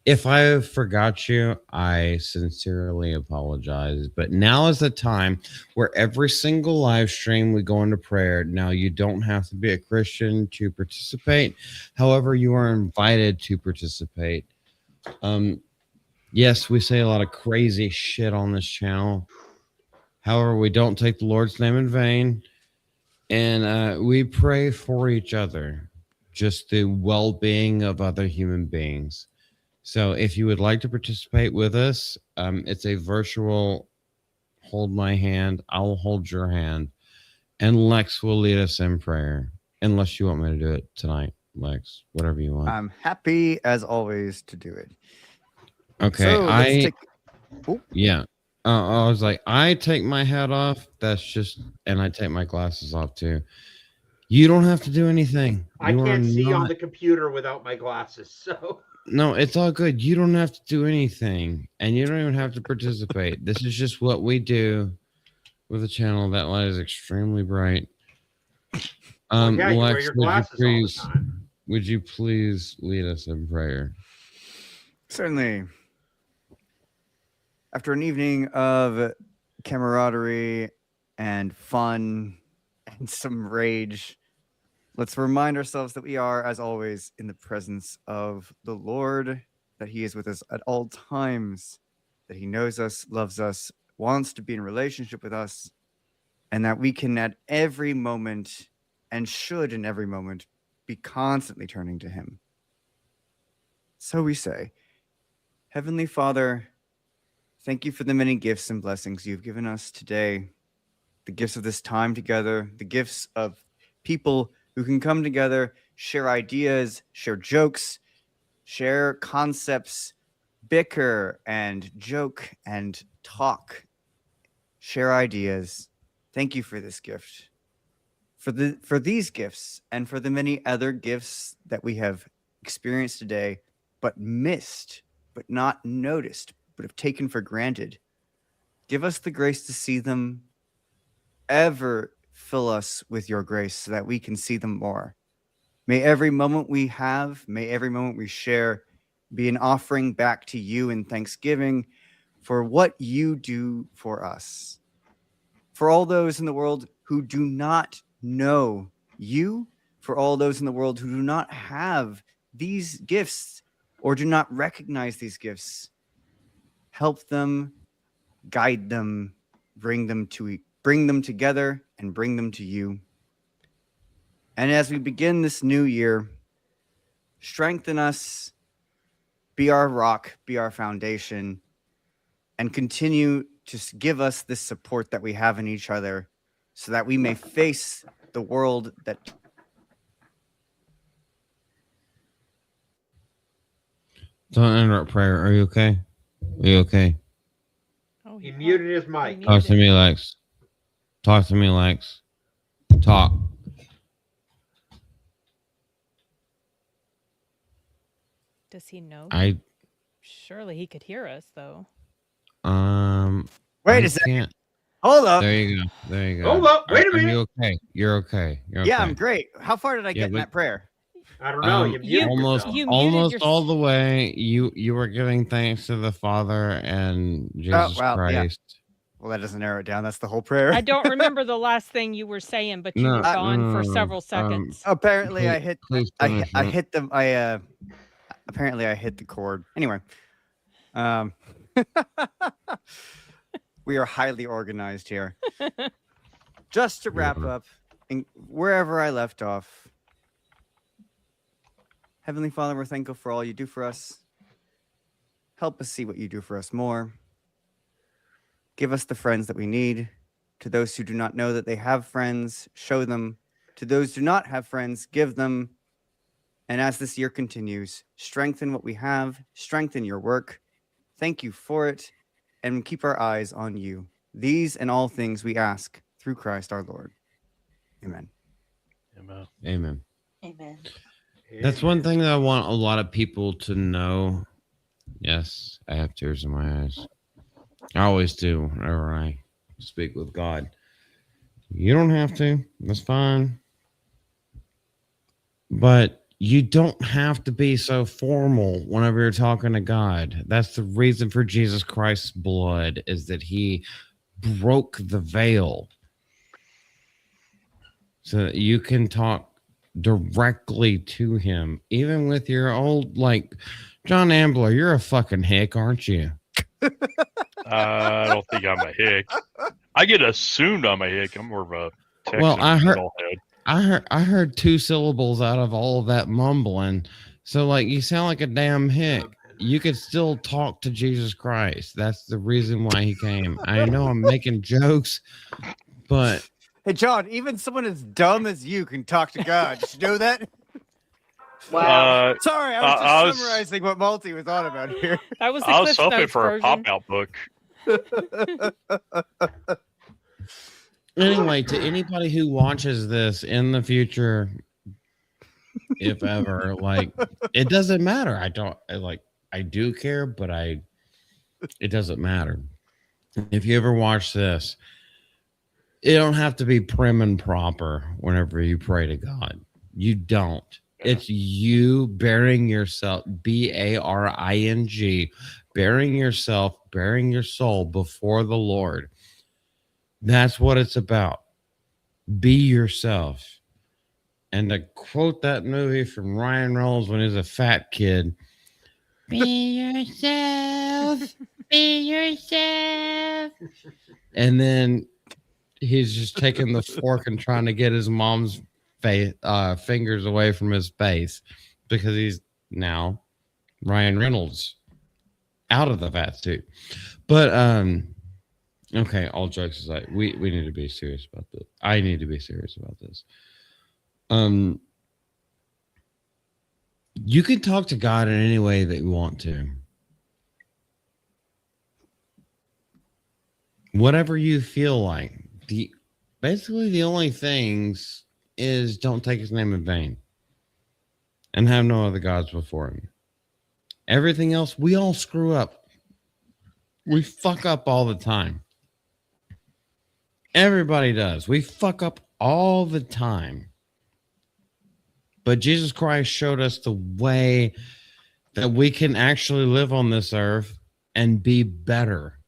If I forgot you, I sincerely apologize. But now is the time where every single live stream we go into prayer. Now, you don't have to be a Christian to participate. However, you are invited to participate. Yes, we say a lot of crazy shit on this channel. However, we don't take the Lord's name in vain. And we pray for each other, just the well-being of other human beings. So if you would like to participate with us, it's a virtual hold my hand, I'll hold your hand, and Lex will lead us in prayer. Unless you want me to do it tonight, Lex, whatever you want. I'm happy as always to do it. Okay, So let's take. yeah. I was like, I take my hat off. That's just, and I take my glasses off too. You don't have to do anything. I You are can't see on not- the computer without my glasses, so No, it's all good. You don't have to do anything, and you don't even have to participate. This is just what we do with a channel that light is extremely bright. yeah, you wear Lex, your glasses all the time. would you please lead us in prayer? Certainly. After an evening of camaraderie and fun and some rage, let's remind ourselves that we are, as always, in the presence of the Lord, that He is with us at all times, that He knows us, loves us, wants to be in relationship with us, and that we can at every moment and should in every moment be constantly turning to Him. So we say, Heavenly Father, thank you for the many gifts and blessings you've given us today. the gifts of this time together, the gifts of people who can come together, share ideas, share jokes, share concepts, bicker and joke and talk, share ideas. Thank you for this gift. For these gifts and for the many other gifts that we have experienced today, but missed, but not noticed, but have taken for granted. Give us the grace to see them. Ever fill us with your grace so that we can see them more. May every moment we have, may every moment we share be an offering back to you in thanksgiving for what you do for us. For all those in the world who do not know you, for all those in the world who do not have these gifts or do not recognize these gifts, help them, guide them, bring them together and bring them to you. And as we begin this new year, strengthen us, be our rock, be our foundation, and continue to give us this support that we have in each other so that we may face the world that... Don't interrupt prayer. Are you okay? Are you okay? Oh, He muted his mic. Talk to me, Lex. Talk to me, Lex. Talk. Does he know? Surely he could hear us, though. Wait a second. Hold up. There you go. There you go. Hold up. Wait a minute. Are you okay? You're okay. You're okay. Yeah, I'm great. How far did I get in that prayer? I don't know. You muted almost yourself. almost all the way. You were giving thanks to the Father and Jesus Christ. Yeah. Well, that doesn't narrow it down. That's the whole prayer. I don't remember the last thing you were saying, but you were gone for several seconds. Apparently, I hit them. Apparently I hit the chord. Anyway, we are highly organized here. Just to wrap up, and wherever I left off, Heavenly Father, we're thankful for all you do for us. Help us see what you do for us more. Give us the friends that we need. To those who do not know that they have friends, show them. To those who do not have friends, give them. And as this year continues, strengthen what we have, strengthen your work. Thank you for it, and keep our eyes on you. These and all things we ask through Christ our Lord. Amen. Amen. Amen. Amen. That's one thing that I want a lot of people to know. Yes, I have tears in my eyes. I always do whenever I speak with God. You don't have to. That's fine. But you don't have to be so formal whenever you're talking to God. That's the reason for Jesus Christ's blood, is that he broke the veil so that you can talk directly to him, even with your old, like, John Ambler, you're a fucking hick, aren't you? I don't think I'm a hick. I get assumed I'm a hick. I'm more of a Texan Well, metalhead. I heard two syllables out of all of that mumbling. So, like, you sound like a damn hick. You could still talk to Jesus Christ. That's the reason why he came. I know I'm making jokes, but... Hey, John, even someone as dumb as you can talk to God. Did you know that? Wow. Sorry, I was just summarizing what Malty was on about here. That was the I was Cliff hoping Notes for version. a pop-out book. Anyway, to anybody who watches this in the future, if ever, like, it doesn't matter. I do care, but it doesn't matter. If you ever watch this, it don't have to be prim and proper whenever you pray to God. You don't. It's you bearing yourself, BARING, bearing yourself, bearing your soul before the Lord. That's what it's about. Be yourself. And to quote that movie from Ryan Reynolds when he was a fat kid, be yourself, be yourself. And then he's just taking the fork and trying to get his mom's fingers away from his face because he's now Ryan Reynolds out of the fat suit. But Okay, all jokes aside, we need to be serious about this. I need to be serious about this. Um, you can talk to God in any way that you want to. Whatever you feel like. Basically the only things is don't take his name in vain and have no other gods before him. Everything else, we all screw up. We fuck up all the time. Everybody does. We fuck up all the time. But Jesus Christ showed us the way that we can actually live on this earth and be better.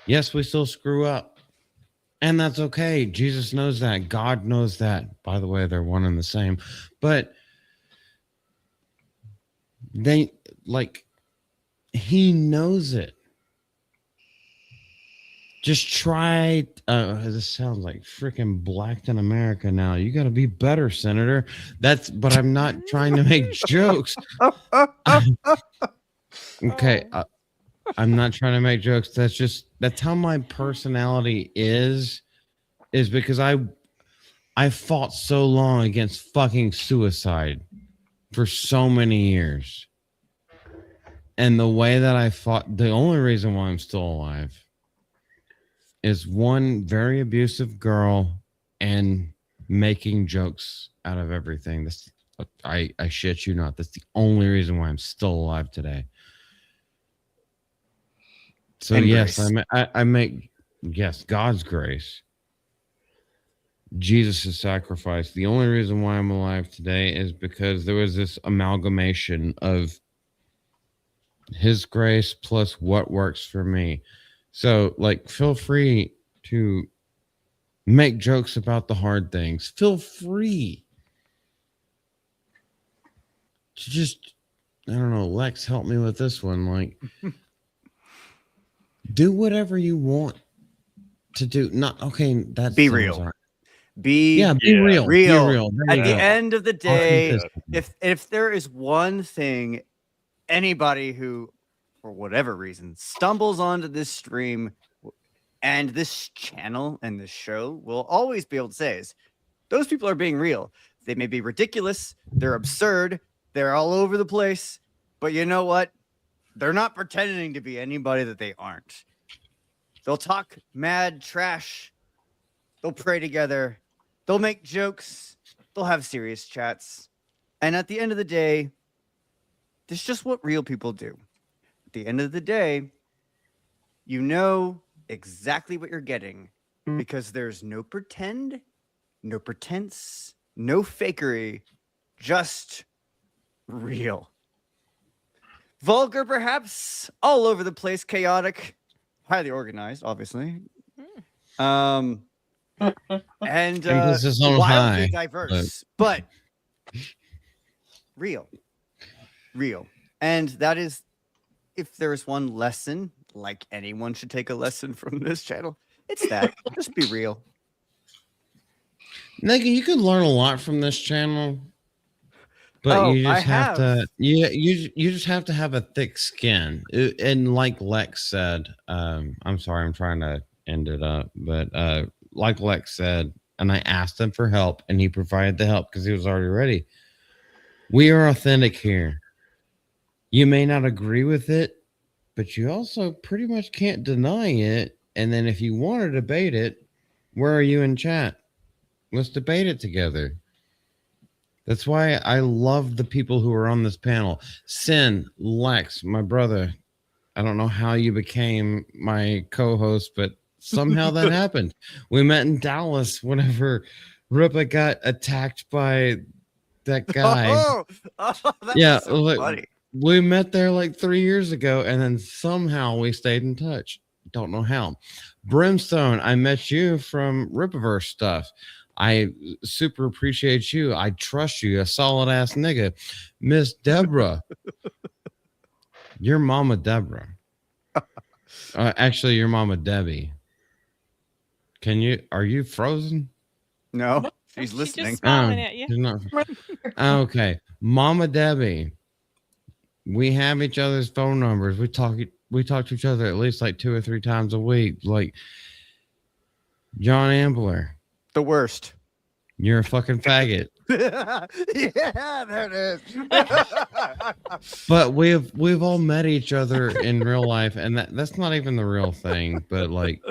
Yes, we still screw up. And that's okay. Jesus knows that. God knows that. By the way, they're one and the same. But he knows it. Just try. This sounds like freaking Blackton America now. You got to be better, Senator. But I'm not trying to make jokes. Okay. I'm not trying to make jokes. That's how my personality is because I fought so long against fucking suicide for so many years. And the way that I fought, the only reason why I'm still alive is one very abusive girl and making jokes out of everything. I shit you not. That's the only reason why I'm still alive today. So And yes, grace. I make God's grace, Jesus' sacrifice. The only reason why I'm alive today is because there was this amalgamation of his grace plus what works for me. So, feel free to make jokes about the hard things. Feel free to just, I don't know, Lex, help me with this one. Do whatever you want to do. Not okay. That's Be real. Be real. Be real. At the end of the day, Yeah. if there is one thing anybody who, for whatever reason, stumbles onto this stream and this channel and this show will always be able to say is those people are being real. They may be ridiculous, they're absurd, they're all over the place, but you know what? They're not pretending to be anybody that they aren't. They'll talk mad trash. They'll pray together. They'll make jokes. They'll have serious chats. And at the end of the day, this is just what real people do. At the end of the day, you know exactly what you're getting because there's no pretend, no pretense, no fakery, just real. Vulgar, perhaps, all over the place, chaotic, highly organized, obviously. And Emphasis on wildly high. diverse, but real. And that is, if there's one lesson, like anyone should take a lesson from this channel, it's that. Just be real. Nigga, you can learn a lot from this channel, but you just have to. You just have to have a thick skin. And like Lex said, I'm sorry, I'm trying to end it up, but like Lex said, and I asked him for help, and he provided the help because he was already ready. We are authentic here. You may not agree with it, but you also pretty much can't deny it. And then if you want to debate it, where are you in chat? Let's debate it together. That's why I love the people who are on this panel. Sin, Lex, my brother. I don't know how you became my co-host, but somehow that happened. We met in Dallas whenever Ripa got attacked by that guy. That's so funny. We met there like 3 years ago, and then somehow we stayed in touch. Don't know how. Brimstone, I met you from Ripaverse stuff. I super appreciate you. I trust you, a solid ass nigga. Miss Deborah, your mama Deborah. Actually, your mama Debbie. Are you frozen? No, she's listening. Just smiling at you. She's not. Okay, Mama Debbie. We have each other's phone numbers. We talk we talk to each other at least like 2 or 3 times a week. Like John Ambler, The worst. you're a fucking faggot. Yeah, there it is. But we've all met each other in real life, and that's not even the real thing. But like,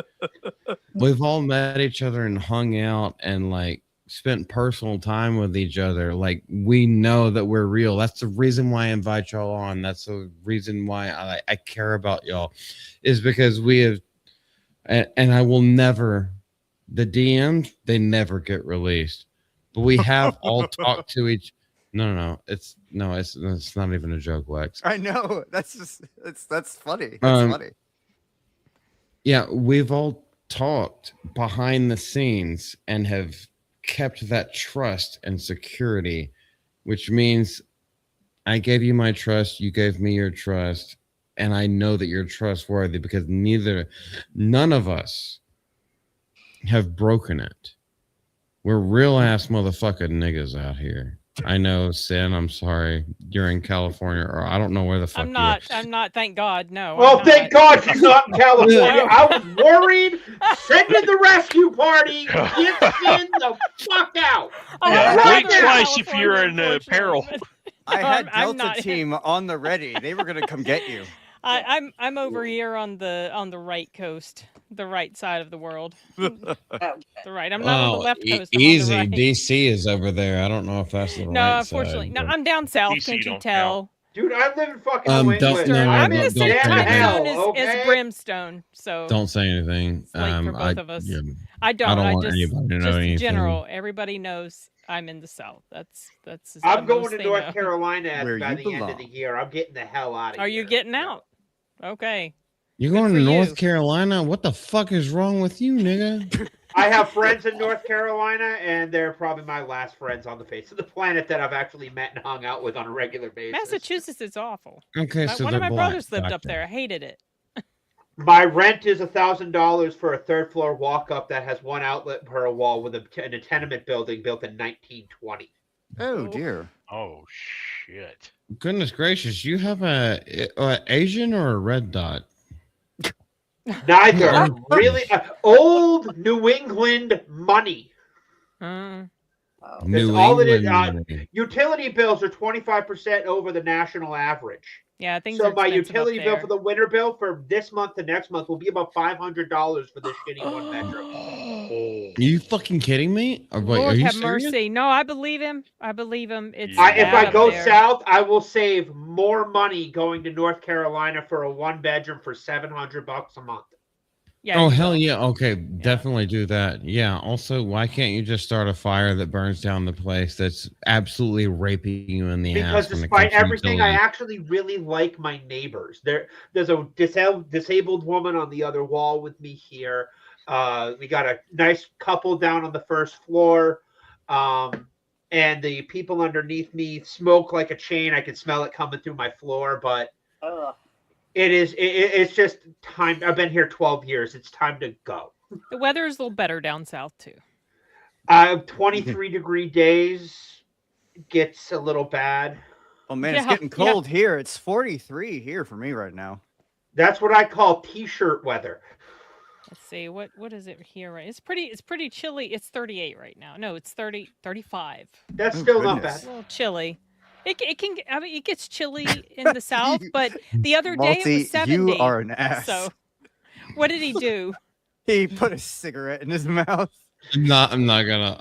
we've all met each other and hung out and like spent personal time with each other. Like, we know that we're real. That's the reason why I invite y'all on. That's the reason why I care about y'all, is because we have, and I will never. The DMs, they never get released, but we have all talked to each. No, it's not even a joke, Lex. I know. That's funny. That's funny. Yeah, we've all talked behind the scenes and have kept that trust and security, which means I gave you my trust, you gave me your trust, and I know that you're trustworthy because none of us have broken it. We're real ass motherfucking niggas out here. I know, Sin, I'm sorry. You're in California, or I don't know where the fuck you are. I'm not, thank God. No. Well, I'm thank not. God she's not in California. No. I was worried. Send in the rescue party. Get Sin the fuck out. Yeah, right blink now. twice if you're in Unfortunately, peril. but I had I'm Delta not- team on the ready. They were gonna come get you. I'm over here on the right coast, the right side of the world. The right. I'm not on the left coast. I'm Easy. on the right. DC is over there. I don't know if that's the No, right unfortunately, side. no. but- I'm down south. DC Can't you don't tell? Dude, I live in fucking Don't- New England. no, I'm no, in the don't same say time anything. zone as Brimstone, so Don't say anything. It's late for both of us. yeah, I don't. I don't I want just, anybody to know just anything. general. Everybody knows I'm in the south. That's. I'm going most to they North know. Carolina Where by you the end of the belong. year. I'm getting the hell out of here. Are you getting out? Okay. You're Good going for to North you. Carolina? What the fuck is wrong with you, nigga? I have friends in North Carolina, and they're probably my last friends on the face of the planet that I've actually met and hung out with on a regular basis. Massachusetts is awful. Okay, so One they're of my black. brothers lived up Gotcha. there. I hated it. My rent is $1,000 for a third floor walk up that has one outlet per wall with in a tenement building built in 1920. Oh dear. Oh shit! Goodness gracious, you have a Asian or a red dot? Neither. Really old New England money. Mm. New all it is, England money. Utility bills are 25% over the national average. Yeah, things So are my expensive utility up bill there. for the winter bill for this month to next month will be about $500 for this shitty one bedroom. Are you fucking kidding me? Or, wait, Lord are you have serious? mercy. No, I believe him. I believe him. It's I- If bad I up go there. south, I will save more money going to North Carolina for a one bedroom for $700 a month. Yeah, Oh you hell will. yeah! Okay, definitely do that. Yeah. Also, why can't you just start a fire that burns down the place that's absolutely raping you in the ass? Because when it despite comes to everything, I utilities? actually really like my neighbors. There's a disabled woman on the other wall with me here. We got a nice couple down on the first floor. And the people underneath me smoke like a chain. I can smell it coming through my floor, but it's just time. I've been here 12 years. It's time to go. The weather is a little better down south too. 23-degree days gets a little bad. Oh man, it's Yeah, getting yeah. cold here. It's 43 here for me right now. That's what I call t-shirt weather. Let's see. What is it here? Right. It's pretty chilly. It's 38 right now. No, it's 35. That's Oh, still not goodness. It's bad. a little chilly. It can. I mean, it gets chilly in the south, but the other day it Malty, was 70. you are an ass. So, what did he do? He put a cigarette in his mouth. I'm not gonna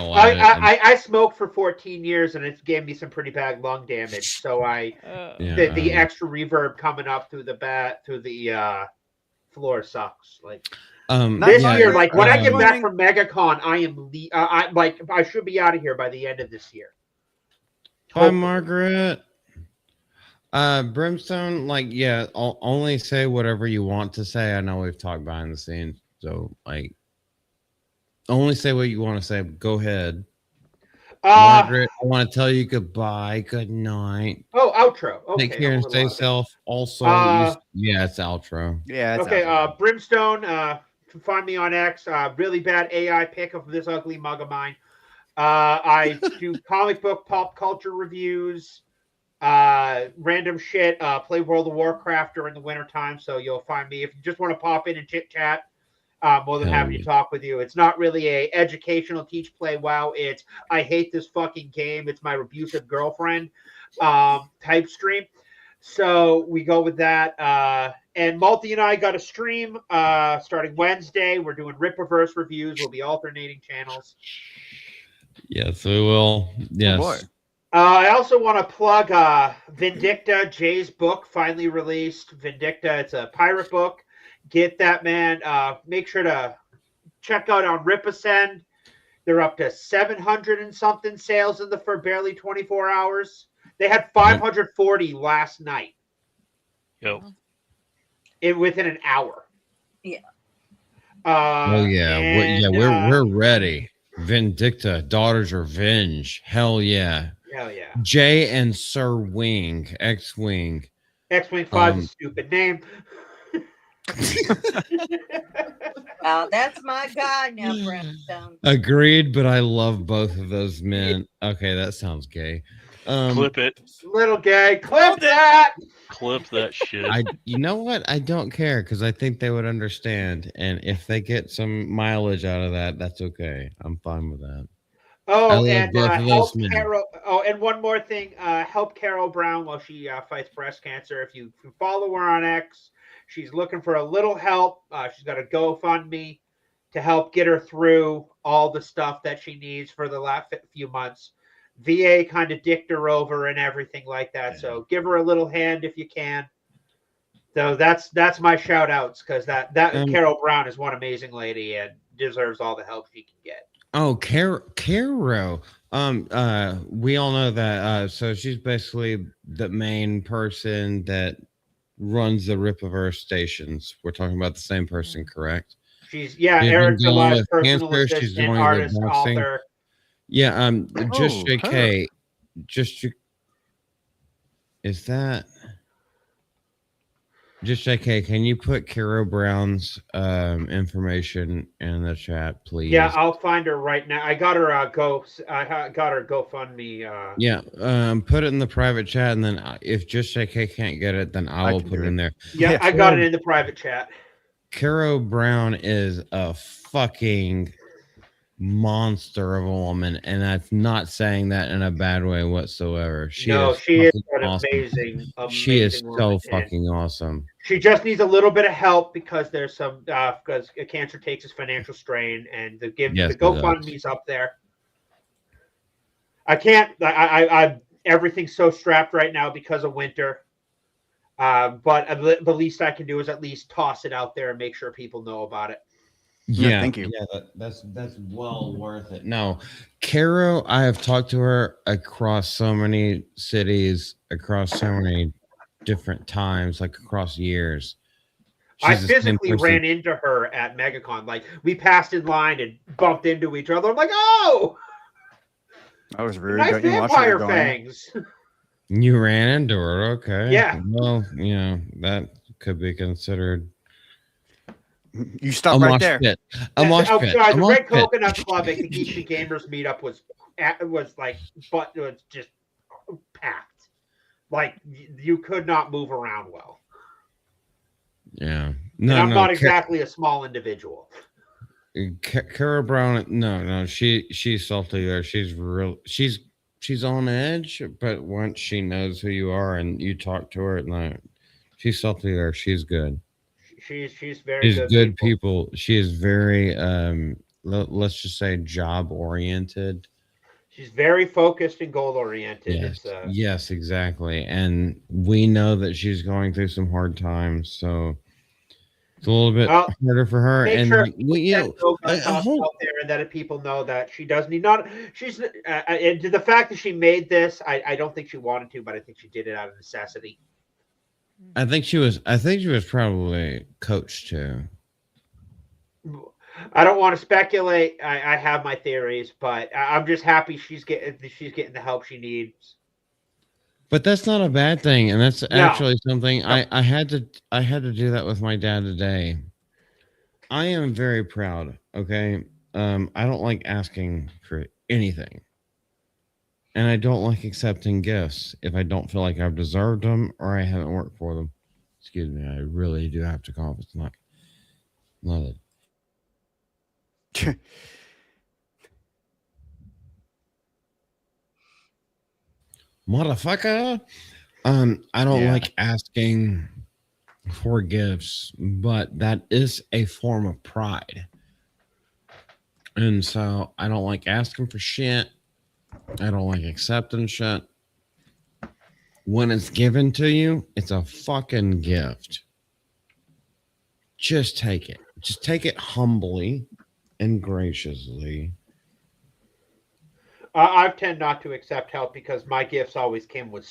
lie. I smoked for 14 years and it gave me some pretty bad lung damage. So Yeah. the extra reverb coming up through the floor sucks. Like this yeah, year, like when I get back um, from MegaCon, I should be out of here by the end of this year. Hi, Margaret. Brimstone, like, yeah, I'll only say whatever you want to say. I know we've talked behind the scenes, so like, only say what you want to say. Go ahead, Margaret. I want to tell you goodbye, good night. Oh, outro. Okay, Take care I'm and a little stay out there. safe. Also, yeah, it's outro. Yeah. It's Okay, out Brimstone, find me on X. Really bad AI pick of this ugly mug of mine. I do comic book pop culture reviews. random shit. Play World of Warcraft during the winter time, so you'll find me if you just want to pop in and chit chat. More than Hell happy yeah. to talk with you. It's not really a educational teach play WoW. It's I hate this fucking game. It's my abusive girlfriend type stream. So we go with that. And Multi and I got a stream starting Wednesday. We're doing Rippaverse reviews. We'll be alternating channels. Yes, we will. Yes. Oh boy. I also want to plug Vindicta. Jay's book finally released. Vindicta. It's a pirate book. Get that, man. Make sure to check out on Ripascend. They're up to 700 and something sales for barely 24 hours. They had 540 last night. Yep. Within an hour. Yeah. Oh yeah. And, We're ready. Vindicta, Daughter's Revenge. Hell yeah. Hell yeah. Jay and Sir Wing, X-Wing. X-Wing 5 is a stupid name. That's my guy now, Brimstone. Agreed, but I love both of those men. Okay, that sounds gay. Clip it. Little gay. Clip that. Clip that shit. You know what? I don't care because I think they would understand, and if they get some mileage out of that, that's okay. I'm fine with that. Oh, love and both of those men. Carol. Oh, and one more thing. Help Carol Brown while she fights breast cancer. If you follow her on X, she's looking for a little help. She's got a GoFundMe to help get her through all the stuff that she needs for the last few months. VA kind of dicked her over and everything like that. Yeah. So give her a little hand if you can. So that's my shout outs because that Carol Brown is one amazing lady and deserves all the help she can get. Oh, Caro. We all know that. So she's basically the main person that runs the Rippaverse stations. We're talking about the same person, correct? She's She's been Eric dealing Dela's with personal cancer, she's assistant, dealing with artist, boxing. author. Yeah. Just Oh, JK. Is that? Just JK. Can you put Caro Brown's information in the chat, please? Yeah, I'll find her right now. I got her I got her GoFundMe. Yeah, put it in the private chat, and then if just JK can't get it, then I will can put do it in there. Yeah, I got it in the private chat. Caro Brown is a fucking monster of a woman, and that's not saying that in a bad way whatsoever. She is an awesome. amazing She is woman, so and fucking awesome. she just needs a little bit of help because there's some because cancer takes its financial strain, and the GoFundMe's up there. I can't. I everything's so strapped right now because of winter. But the least I can do is at least toss it out there and make sure people know about it. Yeah, thank you. Yeah, that's well worth it. No, Caro, I have talked to her across so many cities, across so many different times, like across years. I She's the same physically person. ran into her at MegaCon. Like we passed in line and bumped into each other. I'm like, oh, That was rude. nice Don't you watch where you're vampire going? fangs. You ran into her, okay? Yeah. Well, that could be considered You stop right there. pit. A mosh pit. Sorry, A the mosh Red pit. Coconut Club at the Geeky Gamers meetup was just packed. Like you could not move around well. Yeah. And I'm not exactly a small individual. Caro Brown, no, she's salty there. She's real. She's on edge, but once she knows who you are and you talk to her, she's salty there. She's good. She's very good people. She is very let's just say job oriented. She's very focused and goal oriented. Yes, exactly. And we know that she's going through some hard times, so it's a little bit harder for her. Make And sure out there, and that people know that she does need not. She's and the fact that she made this, I don't think she wanted to, but I think she did it out of necessity. I think she was probably coached too. I don't want to speculate. I have my theories, but I'm just happy she's getting the help she needs. But that's not a bad thing, and that's actually something I had to do that with my dad today. I am very proud. Okay, I don't like asking for anything. And I don't like accepting gifts if I don't feel like I've deserved them or I haven't worked for them. Excuse me, I really do have to cough. It's not it. Motherfucker. I don't Yeah. like asking for gifts, but that is a form of pride. And so I don't like asking for shit. I don't like accepting shit. When it's given to you, it's a fucking gift. Just take it. Just take it humbly and graciously. I've tend not to accept help because my gifts always came with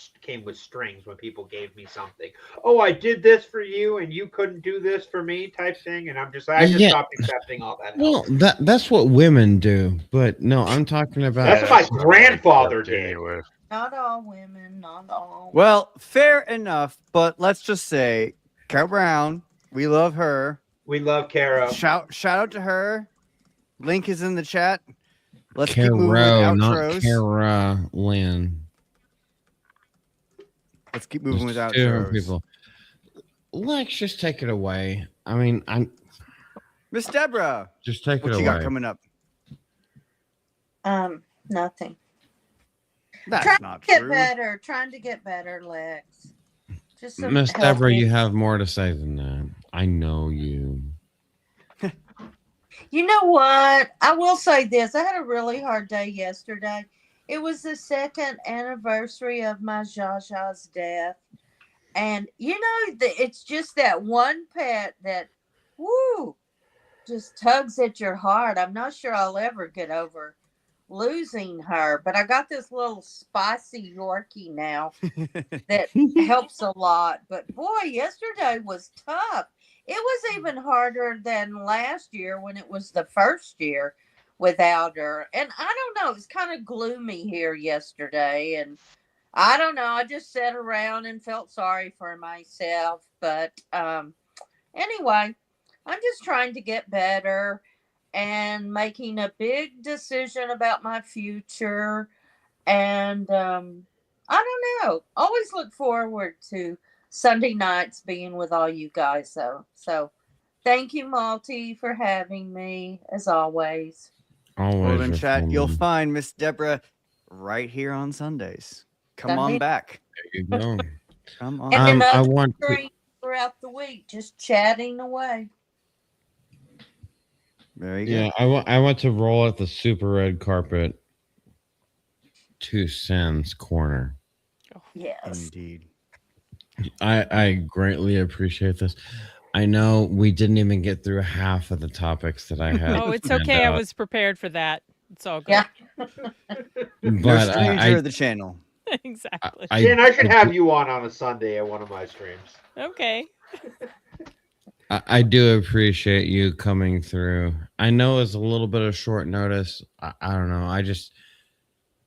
strings when people gave me something. Oh, I did this for you, and you couldn't do this for me, type thing. And I just Yeah. stopped accepting all that help. Well, that's what women do, but no, I'm talking about. That's what my grandfather accept did. anyway. Not all women, not all. Well, fair enough, but let's just say, Carol Brown, we love her. We love Kara. Shout out to her. Link is in the chat. Let's keep Caro, moving with not outros. Cara Lynn. Let's keep moving with There's two different outros. people. Lex, just take it away. I mean, I'm Miss Deborah, just take what it you away. got coming up? Nothing. That's Trying not to get true. better. Trying to get better, Lex. Just some Miss help Deborah, me. you have more to say than that. I know you. You know what? I will say this. I had a really hard day yesterday. It was the 2nd anniversary of my Jaja's death. And, you know, it's just that one pet that, woo, just tugs at your heart. I'm not sure I'll ever get over losing her. But I got this little spicy Yorkie now that helps a lot. But, boy, yesterday was tough. It was even harder than last year when it was the first year without her. And I don't know, it was kind of gloomy here yesterday. And I don't know, I just sat around and felt sorry for myself. But anyway, I'm just trying to get better and making a big decision about my future. And I don't know, always look forward to Sunday nights being with all you guys, though. So thank you, Malty, for having me, as always. Always. Well, in chat, you'll reforming. find Miss Deborah right here on Sundays. Come Sunday- on back. There you go. Come on. And I another want to, stream throughout the week, just chatting away. There you go. yeah, I want to roll out the super red carpet to Sam's corner. Yes. Indeed. I greatly appreciate this. I know we didn't even get through half of the topics that I had. Oh, it's planned okay. I out, was prepared for that. It's all good. Yeah. No but stranger of the channel. Exactly. Dan, I should have you on a Sunday at one of my streams. Okay. I do appreciate you coming through. I know it's a little bit of short notice. I don't know.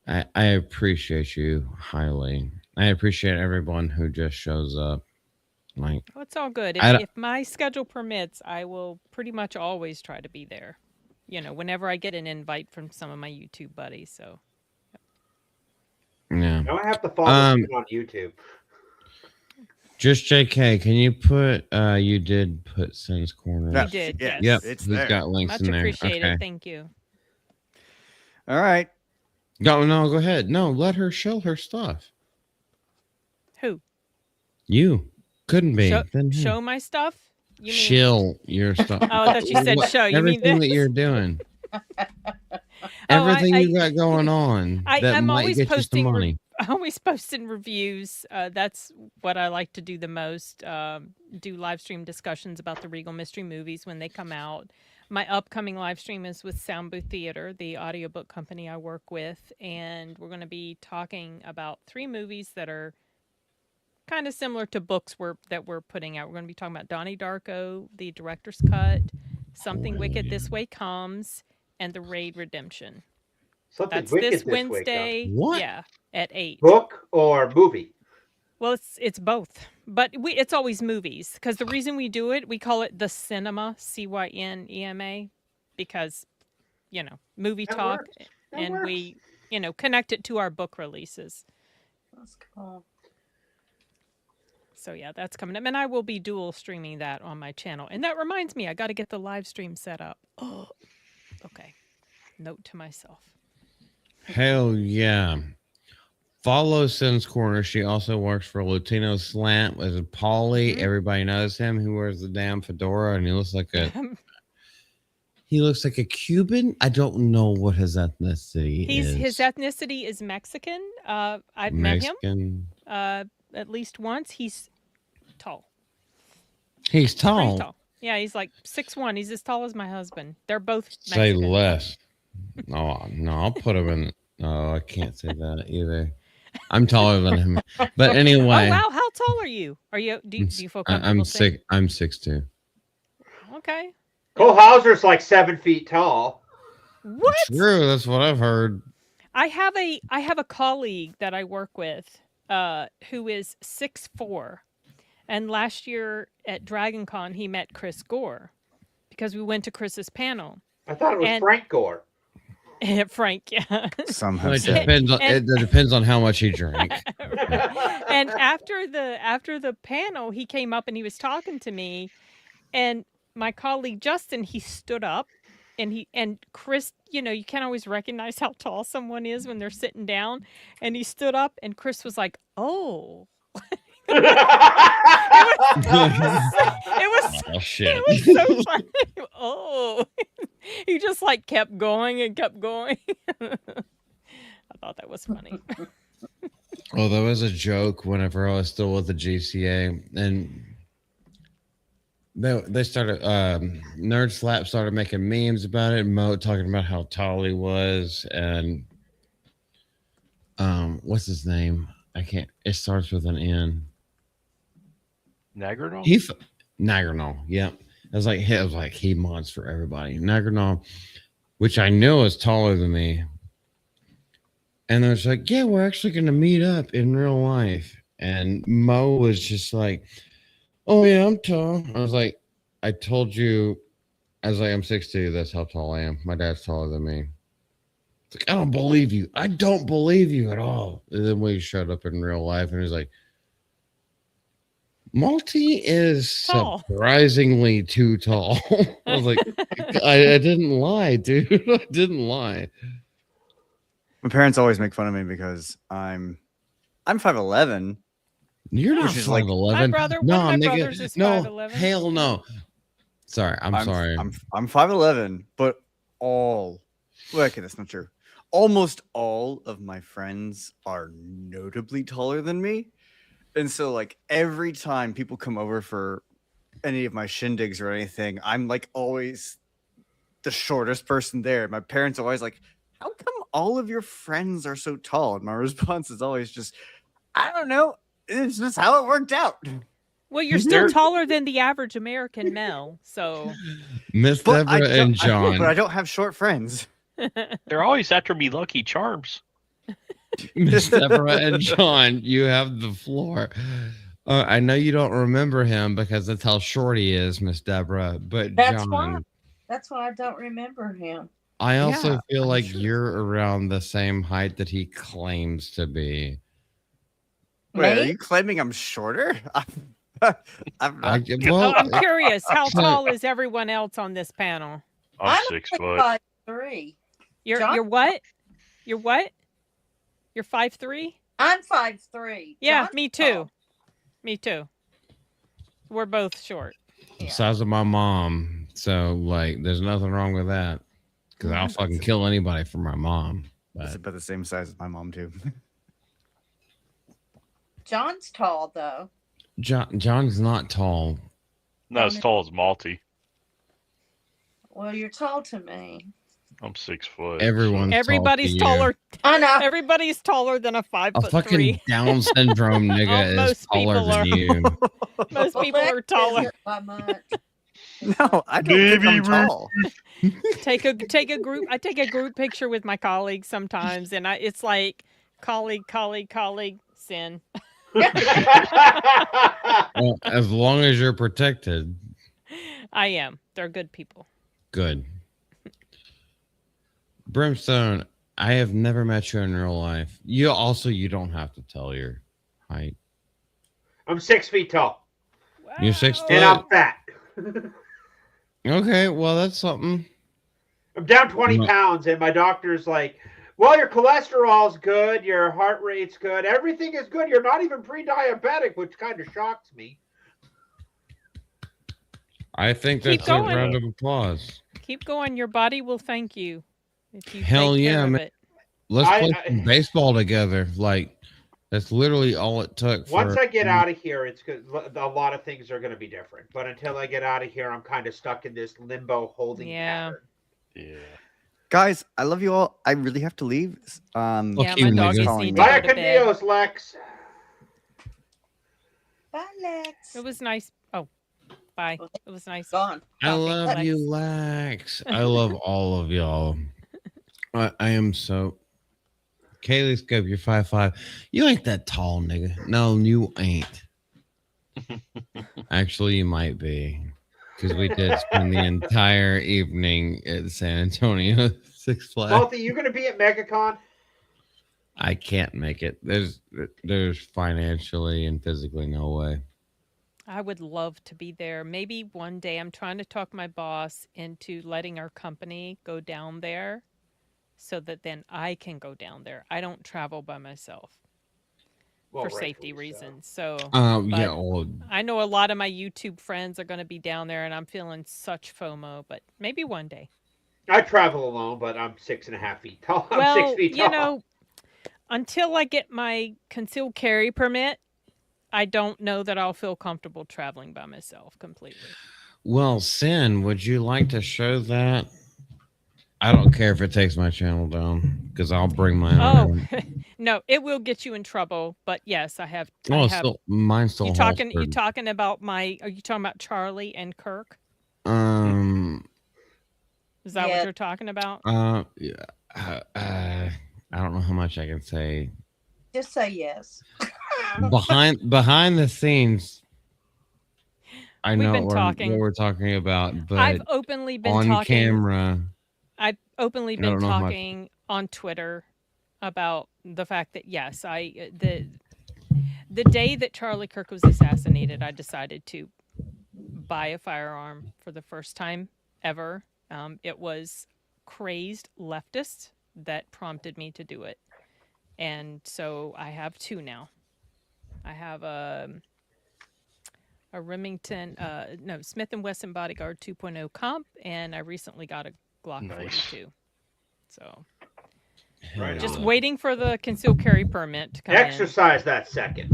I appreciate you highly. I appreciate everyone who just shows up. Like, Well, it's all good. I don't- If my schedule permits, I will pretty much always try to be there. You know, whenever I get an invite from some of my YouTube buddies. So yeah. Now I have to follow you on YouTube. Just JK, can you put you did put Sin's Corner? Yeah. you did. yes. Yes. Yep. It's We've there. got links Much in there. appreciated. Okay. Thank you. All right. No, go ahead. No, let her show her stuff. Who? You couldn't be. Show, Then who? show my stuff? You mean? Shill your stuff. Oh, I thought you said show. You mean everything this? that you're doing. Everything you got going on that I'm might always get you some posting money. I'm always posting reviews. That's what I like to do the most. Do live stream discussions about the Regal Mystery movies when they come out. My upcoming live stream is with Sound Booth Theater, the audiobook company I work with, and we're going to be talking about 3 movies that are kind of similar to books that we're putting out. We're going to be talking about Donnie Darko, the director's cut, Something Wicked This Way Comes, and The Raid Redemption. Something That's wicked this week, Wednesday. What? Yeah, at 8. Book or movie? Well, it's both, but it's always movies because the reason we do it, we call it the cinema, CYNEMA, because movie That talk, works. That and works. we connect it to our book releases. That's cool. So yeah, that's coming up, and I will be dual streaming that on my channel. And that reminds me, I got to get the live stream set up. Oh, okay. Note to myself. Hell yeah. Follow Sim's Corner. She also works for Latino Slant with Paulie. Everybody knows him. Who wears the damn fedora, and he looks like a Cuban. I don't know what his ethnicity is. His ethnicity is Mexican. I've met him at least once. He's tall. He's Pretty tall. tall. Yeah, he's like 6'1". He's as tall as my husband. They're both Say Mexican. less. Oh no, I'll put him in. Oh, I can't say that either. I'm taller than him. But anyway. Oh wow, how tall are you? Do you feel comfortable saying? I'm 6'2". Okay. Cole Hauser's like 7 feet tall. What? True, that's what I've heard. I have a colleague that I work with who is 6'4", and last year at Dragon Con he met Chris Gore because we went to Chris's panel. I thought it was Frank Gore. Frank, yeah. Somehow It depends on how much he drank. And after the panel, he came up and he was talking to me, and my colleague Justin, he stood up, and Chris, you can't always recognize how tall someone is when they're sitting down, and he stood up, and Chris was like, "Oh." It was Oh shit. it was so funny. Oh, he just like kept going and kept going. I thought that was funny. Well, there was a joke whenever I was still with the GCA, and they started Nerd Slap started making memes about it. Mo talking about how tall he was, and what's his name? I can't. It starts with an N. Nagrinol? Nagrinol. Yep. It was like he mods for everybody. Nagrinol, which I know is taller than me. And I was like, yeah, we're actually going to meet up in real life. And Mo was just like, oh, yeah, I'm tall. I was like, I told you, I was like, I'm 6'2". That's how tall I am. My dad's taller than me. It's like, I don't believe you. I don't believe you at all. And then we showed up in real life, and he's like, Malty is Tall. surprisingly too tall. I was like, I didn't lie, dude. I didn't lie. My parents always make fun of me because I'm 5'11". You're not Which is like 5'11". My brother, No, one of my nigga, brothers is no, 5'11". hell no. Sorry, I'm sorry. I'm 5'11", but okay, that's not true. Almost all of my friends are notably taller than me. And so like every time people come over for any of my shindigs or anything, I'm like always the shortest person there. My parents are always like, how come all of your friends are so tall? And my response is always just, I don't know. It's just how it worked out. Well, you're still taller than the average American male, so. Miss Deborah and John. But I don't have short friends. They're always after me Lucky Charms. Miss Deborah and John, you have the floor. I know you don't remember him because that's how short he is, Miss Deborah. But That's John, why I don't remember him. I also feel I'm like sure. you're around the same height that he claims to be. Wait, are Me? you claiming I'm shorter? I'm not. I'm curious. How tall is everyone else on this panel? I'm 6 foot. 5'3". You're what? You're what? You're 5'3"? I'm 5'3". Yeah, John's me too. tall. Me too. We're both short. The size of my mom. So, like, there's nothing wrong with that. Because I'll fucking kill anybody for my mom. It's But about the same size as my mom too. John's tall though. John's not tall. Not as tall as Malty. Well, you're tall to me. I'm 6 foot. Everybody's tall to you. taller. I know. Everybody's taller than a 5'3". A fucking Down syndrome nigga is Most taller people than are. you. Most people are taller. Isn't by much. No, I don't think I'm tall. Take a group. I take a group picture with my colleagues sometimes, and it's like colleague, sin. Well, as long as you're protected, I am. They're good people. good. Brimstone, I have never met you in real life. You don't have to tell your height. I'm 6 feet tall, You're 6 and foot. I'm fat. Okay, well that's something. I'm down 20 No. pounds, and my doctor's like, well, your cholesterol's good, your heart rate's good, everything is good. You're not even pre-diabetic, which kind of shocks me. I think Keep that's a going. round of applause. Keep going. Your body will thank you if you Hell take care yeah, of man. it. Let's play I- some baseball together. Like that's literally all it took. Once For I get out of here, it's good. A lot of things are going to be different. But until I get out of here, I'm kind of stuck in this limbo holding Yeah. pattern. Yeah. Guys, I love you all. I really have to leave. Yeah, you, my nigga. doggies Calling need me. to go Vaya to con bed. Dios, Lex. Bye, Lex. It was nice. Oh, bye. It was nice. Gone. I talking love Lex. you, Lex. I love all of y'all. I am so. Kaylee Scope, you're 5'5". You ain't that tall, nigga. No, you ain't. Actually, you might be. Because we did spend the entire evening at San Antonio Six Flags. Malty, you going to be at MegaCon? I can't make it. There's financially and physically no way. I would love to be there. Maybe one day. I'm trying to talk my boss into letting our company go down there so that then I can go down there. I don't travel by myself Well, for safety rightfully so. reasons. So Yeah. but Well, I know a lot of my YouTube friends are going to be down there and I'm feeling such FOMO, but maybe one day. I travel alone, but I'm 6.5 feet tall. I'm Well, 6 feet tall. until I get my concealed carry permit, I don't know that I'll feel comfortable traveling by myself completely. well, Sin, would you like to show that? I don't care if it takes my channel down because I'll bring my own. Oh, no, it will get you in trouble. But yes, I have. Oh, I have. mine's still You holstered. talking about my? Are you talking about Charlie and Kirk? Is that what Yeah. you're talking about? Yeah. I don't know how much I can say. Just say yes. Behind the scenes, I We've know been what talking. we're talking about, but I've openly been on talking. camera, I've openly I been don't know how much. talking on Twitter about the fact that yes, the day that Charlie Kirk was assassinated, I decided to buy a firearm for the first time ever. It was crazed leftists that prompted me to do it. And so I have two now. I have a Remington, Smith & Wesson Bodyguard 2.0 comp, and I recently got a Glock Nice. 42. So Right just on. waiting for the concealed carry permit to come Exercise that second.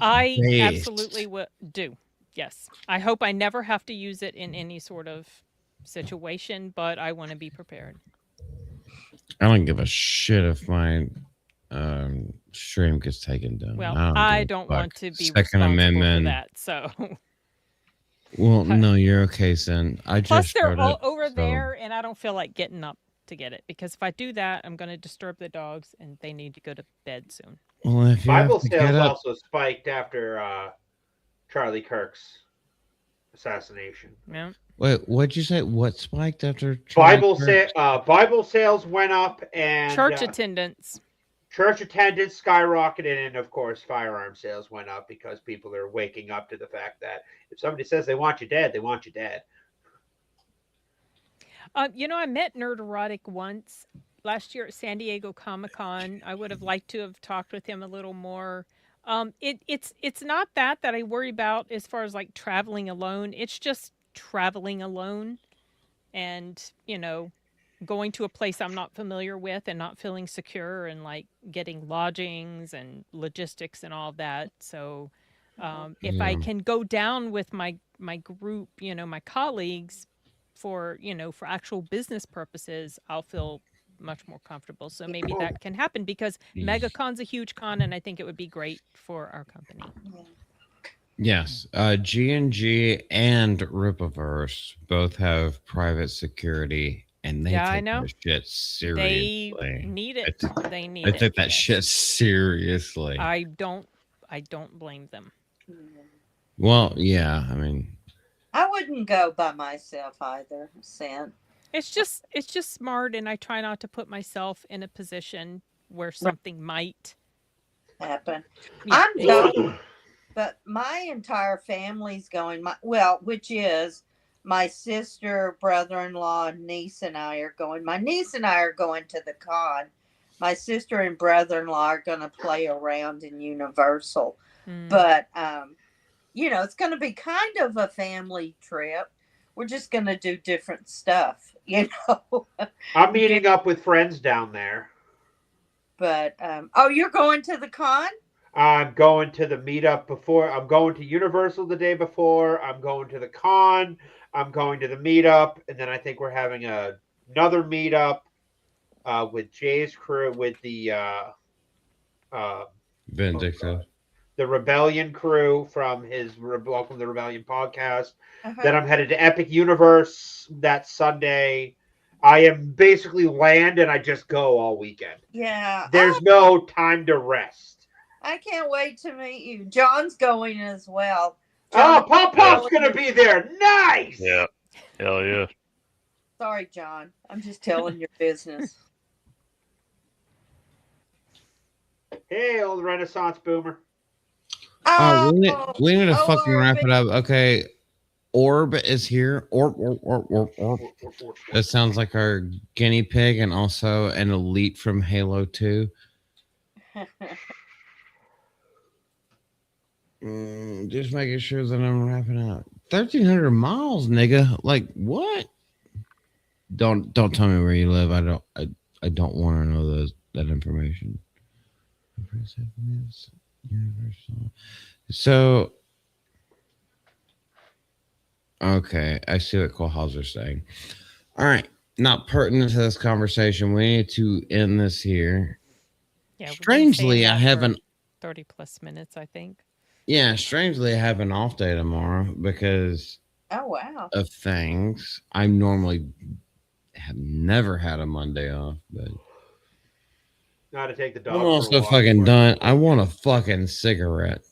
I Based. absolutely do. Yes. I hope I never have to use it in any sort of situation, but I want to be prepared. I don't give a shit if my stream gets taken down. Well, I I don't don't give a want fuck. to be Second responsible Amendment. for that. So Well, no, you're okay, Sin. I plus just they're showed all it, over so- there and I don't feel like getting up to get it because if I do that, I'm going to disturb the dogs and they need to go to bed soon. Well, if you Bible have to get sales up, also spiked after Charlie Kirk's assassination. Yeah. wait, what'd you say? What spiked after Bible Charlie Kirk? Bible sales went up, and Church attendance. church attendance skyrocketed, and of course, firearm sales went up because people are waking up to the fact that if somebody says they want you dead, they want you dead. I met Nerd Erotic once last year at San Diego Comic-Con. I would have liked to have talked with him a little more. It's not that I worry about as far as like traveling alone. It's just traveling alone and, going to a place I'm not familiar with and not feeling secure and like getting lodgings and logistics and all of that. So if I Yeah. can go down with my group, my colleagues for actual business purposes, I'll feel much more comfortable. So maybe that can happen because MegaCon's a huge con and I think it would be great for our company. Yes, G&G and Ripaverse both have private security, and they Yeah, I take know. that shit seriously. They need it. They need They it. take that yes. shit seriously. I don't blame them. Well, yeah, I mean, I wouldn't go by myself either, Sam. It's just smart, and I try not to put myself in a position where something might. happen. Yeah, I'm going, but my entire family's going. Which is my sister, brother-in-law, niece, and I are going. My niece and I are going to the con. My sister and brother-in-law are going to play around in Universal, but it's going to be kind of a family trip. We're just going to do different stuff, I'm meeting up with friends down there. But you're going to the con? I'm going to the meetup before. I'm going to Universal the day before. I'm going to the con. I'm going to the meetup, and then I think we're having another meetup with Jay's crew, with the Vindictive. The Rebellion crew from his Welcome to the Rebellion podcast. Uh-huh. Then I'm headed to Epic Universe that Sunday. I am basically land and I just go all weekend. Yeah. There's no time to rest. I can't wait to meet you. John's going as well. John, Pop's going to be there. Nice. Yeah. Hell yeah. Sorry, John. I'm just telling your business. Hey, old Renaissance boomer. We need to fucking wrap it up. Okay. Orb is here. Orb. That sounds like our guinea pig and also an elite from Halo 2. Just making sure that I'm wrapping up. 1,300 miles, nigga. Like what? Don't tell me where you live. I don't want to know that information. So, okay, I see what Kohlhauser's saying. All right, not pertinent to this conversation. We need to end this here. Yeah. Strangely, I have an 30 plus minutes, I think. Yeah, strangely, I have an off day tomorrow because of things. I normally have never had a Monday off, but Got to take the dog. I'm also fucking done. I want a fucking cigarette.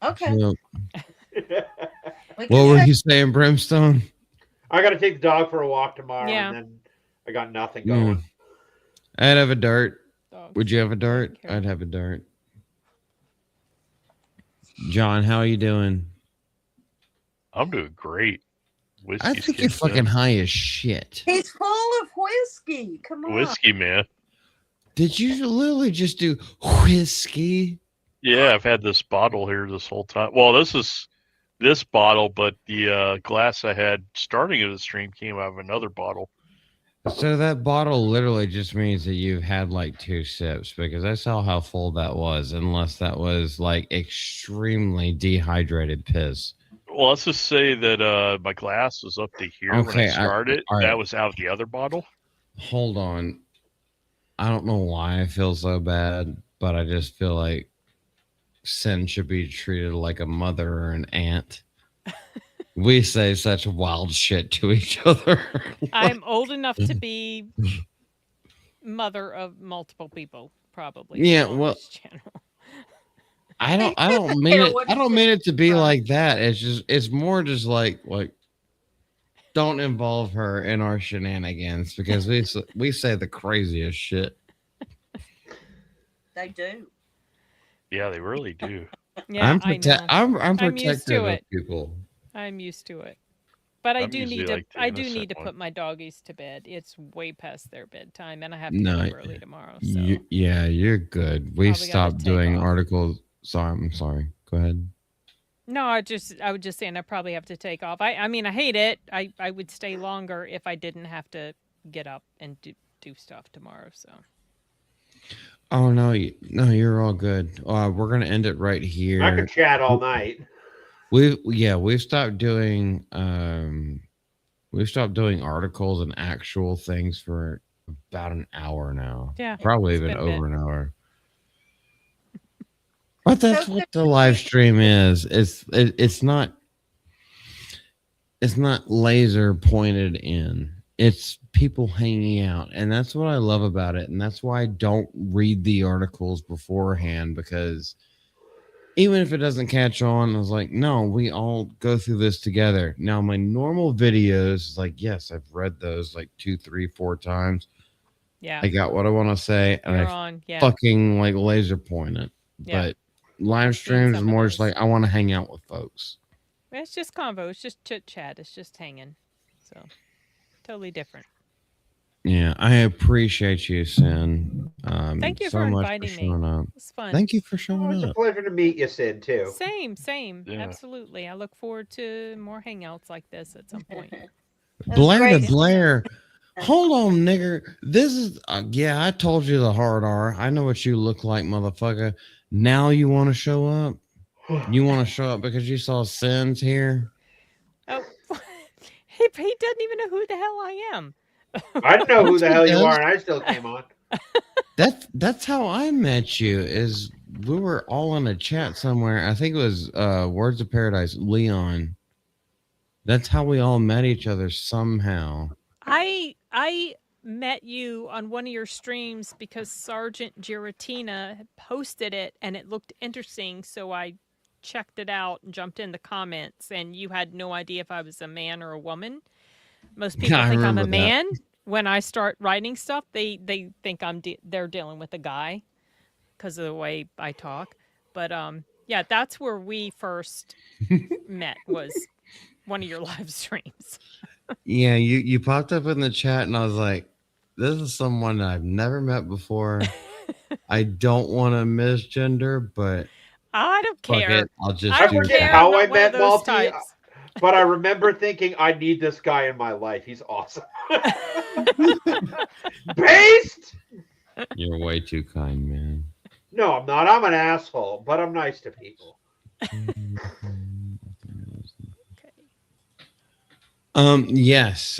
Okay. So, what were you saying, Brimstone? I got to take the dog for a walk tomorrow, Yeah. and then I got nothing going. I'd have a dart. Dogs. Would you have a dart? I'd have a dart. John, how are you doing? I'm doing great. I think you're fucking high as shit. He's full of whiskey. Come on. Whiskey, man. Did you literally just do whiskey? Yeah, I've had this bottle here this whole time. Well, this is this bottle, but the glass I had starting of the stream came out of another bottle. So that bottle literally just means that you've had like 2 sips, because I saw how full that was, unless that was like extremely dehydrated piss. Well, let's just say that my glass was up to here when I started. That was out of the other bottle. Hold on. I don't know why I feel so bad, but I just feel like Sin should be treated like a mother or an aunt. We say such wild shit to each other. I'm old enough to be mother of multiple people, probably. Yeah, well, I don't mean it to be like that. It's more just like don't involve her in our shenanigans, because we say the craziest shit. They do. Yeah, they really do. Yeah, I'm I'm protective of people. I'm used to it, but I do need to. Like I do need to put my doggies to bed. It's way past their bedtime, and I have to get up early tomorrow. So. You're good. We stopped doing articles. Sorry, I'm sorry. Go ahead. No, I was just saying I probably have to take off. I mean, I hate it. I would stay longer if I didn't have to get up and do stuff tomorrow. So. Oh no, you're all good. We're gonna end it right here. I could chat all night. We've stopped doing articles and actual things for about an hour now. Yeah, probably even over an hour. But that's what the live stream is. It's not laser pointed in. It's people hanging out, and that's what I love about it. And that's why I don't read the articles beforehand, because even if it doesn't catch on, I was like, no, we all go through this together. Now, my normal videos, like, yes, I've read those like 2, 3, 4 times. Yeah. I got what I want to say, and You're I on. Yeah. fucking like laser point it. Yeah. But live I've seen streams some are of more just those. like, I want to hang out with folks. It's just convo. It's just chit chat. It's just hanging. So totally different. Yeah, I appreciate you, Sin. Thank you so for much inviting for me. showing up. It's fun. Thank you for Oh, showing it's a up. pleasure to meet you, Sid, too. Same. Yeah. Absolutely. I look forward to more hangouts like this at some point. That's Blair to great. Blair. Hold on, nigger. This is yeah. I told you the hard R. I know what you look like, motherfucker. Now you want to show up? You want to show up because you saw Sins here? Oh, he doesn't even know who the hell I am. I didn't know who the hell you Yes. are, and I still came on. That's how I met you. Is we were all in a chat somewhere. I think it was Words of Paradise, Leon. That's how we all met each other somehow. I met you on one of your streams because Sergeant Giratina had posted it and it looked interesting, so I checked it out and jumped in the comments, and you had no idea if I was a man or a woman. Most people I think I'm a remember that. man. When I start writing stuff, they think they're dealing with a guy because of the way I talk. But yeah, that's where we first met, was one of your live streams. Yeah, you popped up in the chat, and I was like, "This is someone that I've never met before." I don't want to misgender, but I don't fuck care. it, I'll just I I do don't forget care. that. how I'm not I one of met those Malty, types. but I remember thinking, I need this guy in my life. He's awesome. Based? You're way too kind, man. No, I'm not. I'm an asshole, but I'm nice to people. Yes.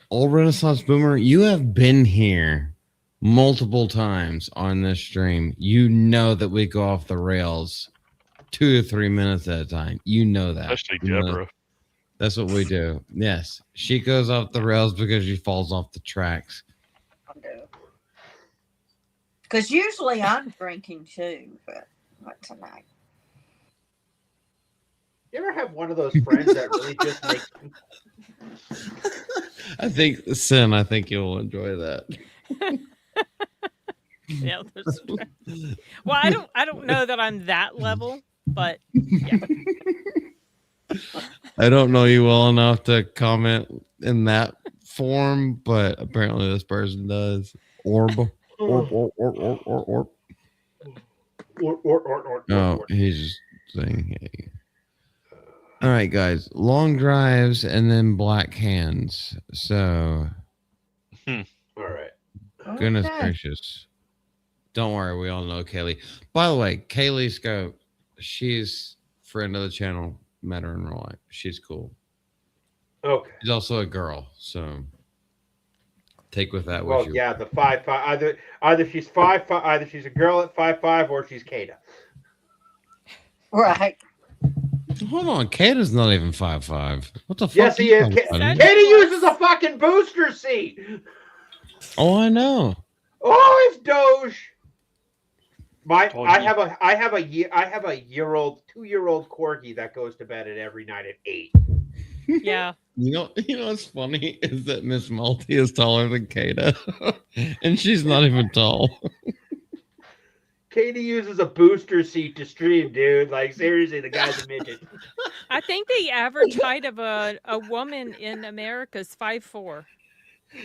Old Renaissance Boomer, you have been here multiple times on this stream. You know that we go off the rails 2 to 3 minutes at a time. You know that. Especially You know- Deborah. that's what we do. Yes. She goes off the rails because she falls off the tracks. Because usually I'm drinking too, but not tonight. You ever have one of those friends that really just makes I think you'll enjoy that. Yeah, well, I don't know that I'm that level, but yeah. I don't know you well enough to comment in that form, but apparently this person does. Orb. Orb. Oh, he's just saying, hey. All right, guys. Long drives and then black hands. So, All right. goodness Okay. gracious. Don't worry. We all know Kaylee. By the way, Kaylee Scope, she's friend of the channel. Met her in real life. She's cool. Okay. She's also a girl. So, take with that Well, what you yeah, the 5'5". Either she's 5'5", either she's a girl at 5'5", or she's Kada. Right. Hold on, Kata's not even 5'5". What the fuck? Yes, he is. Said Kada he was. uses a fucking booster seat. Oh, I know. Oh, it's Doge. Told I you. have a 2-year-old corgi that goes to bed at every night at 8. Yeah. You know what's funny is that Miss Malty is taller than Kata, and she's not even tall. Katie uses a booster seat to stream, dude. Like, seriously, the guy's a midget. I think the average height of a woman in America is 5'4".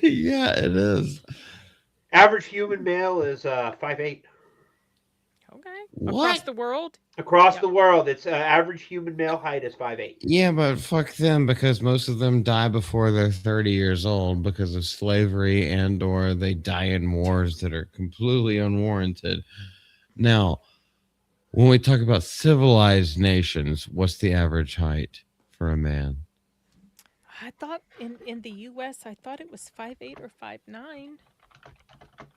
Yeah, it is. Average human male is 5'8". Okay. What? Across the world? Across Yep. the world, it's average human male height is 5'8". Yeah, but fuck them, because most of them die before they're 30 years old because of slavery, and or they die in wars that are completely unwarranted. Now, when we talk about civilized nations, what's the average height for a man? I thought in the U.S., I thought it was 5'8" or 5'9".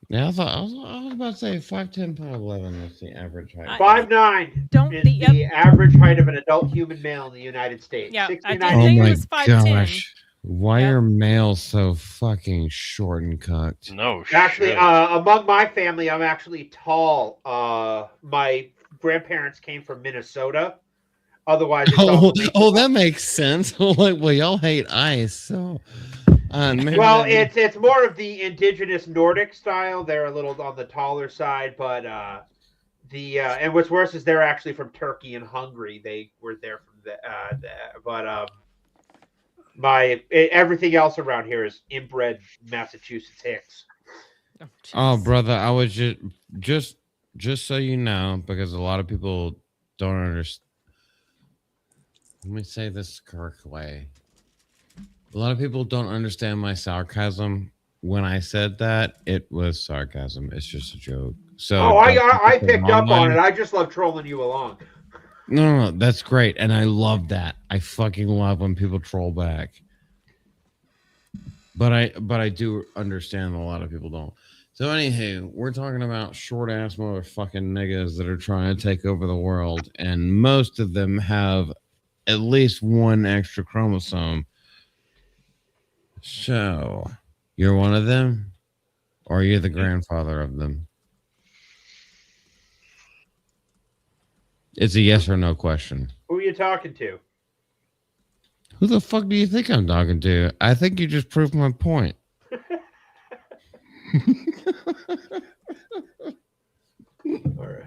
Yeah, I was about to say 5'10", 5'11" is the average height. 5'9" Don't is the the average height of an adult human male in the United States. Yeah, I 69 did think it was 5'10". gosh. Why Yep. are males so fucking short and cucked? No Actually, shit. among my family, I'm actually tall. My grandparents came from Minnesota. Otherwise, it's all Oh, that makes sense. Like, well, y'all hate ice, so. Maybe well, that- it's more of the indigenous Nordic style. They're a little on the taller side, but and what's worse is they're actually from Turkey and Hungary. They were there from everything else around here is inbred Massachusetts Hicks. Oh, Oh, jeez. brother, I was just so you know, because a lot of people don't understand. Let me say this the correct way. A lot of people don't understand my sarcasm. When I said that, it was sarcasm. It's just a joke. So Oh, don't take I it the picked wrong up on way. it. I just love trolling you along. No, that's great, and I love that. I fucking love when people troll back. But I do understand a lot of people don't. So anywho, we're talking about short ass motherfucking niggas that are trying to take over the world, and most of them have at least one extra chromosome. So you're one of them, or you're the grandfather of them? It's a yes or no question. Who are you talking to? Who the fuck do you think I'm talking to? I think you just proved my point. All right.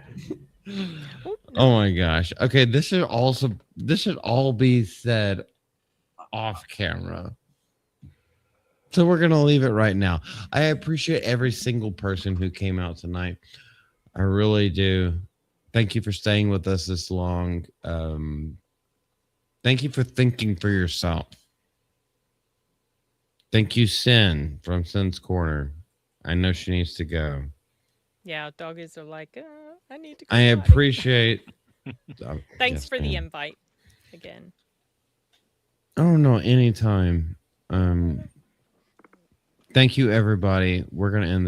Oh my gosh. Okay, this should all be said off camera. So we're gonna leave it right now. I appreciate every single person who came out tonight. I really do. Thank you for staying with us this long. Thank you for thinking for yourself. Thank you, Sin from Sin's Corner. I know she needs to go. Yeah, doggies are like, I need to go. I potty." appreciate. Thanks Yes, for the ma'am. invite again. Oh no, anytime. Thank you, everybody. We're gonna end.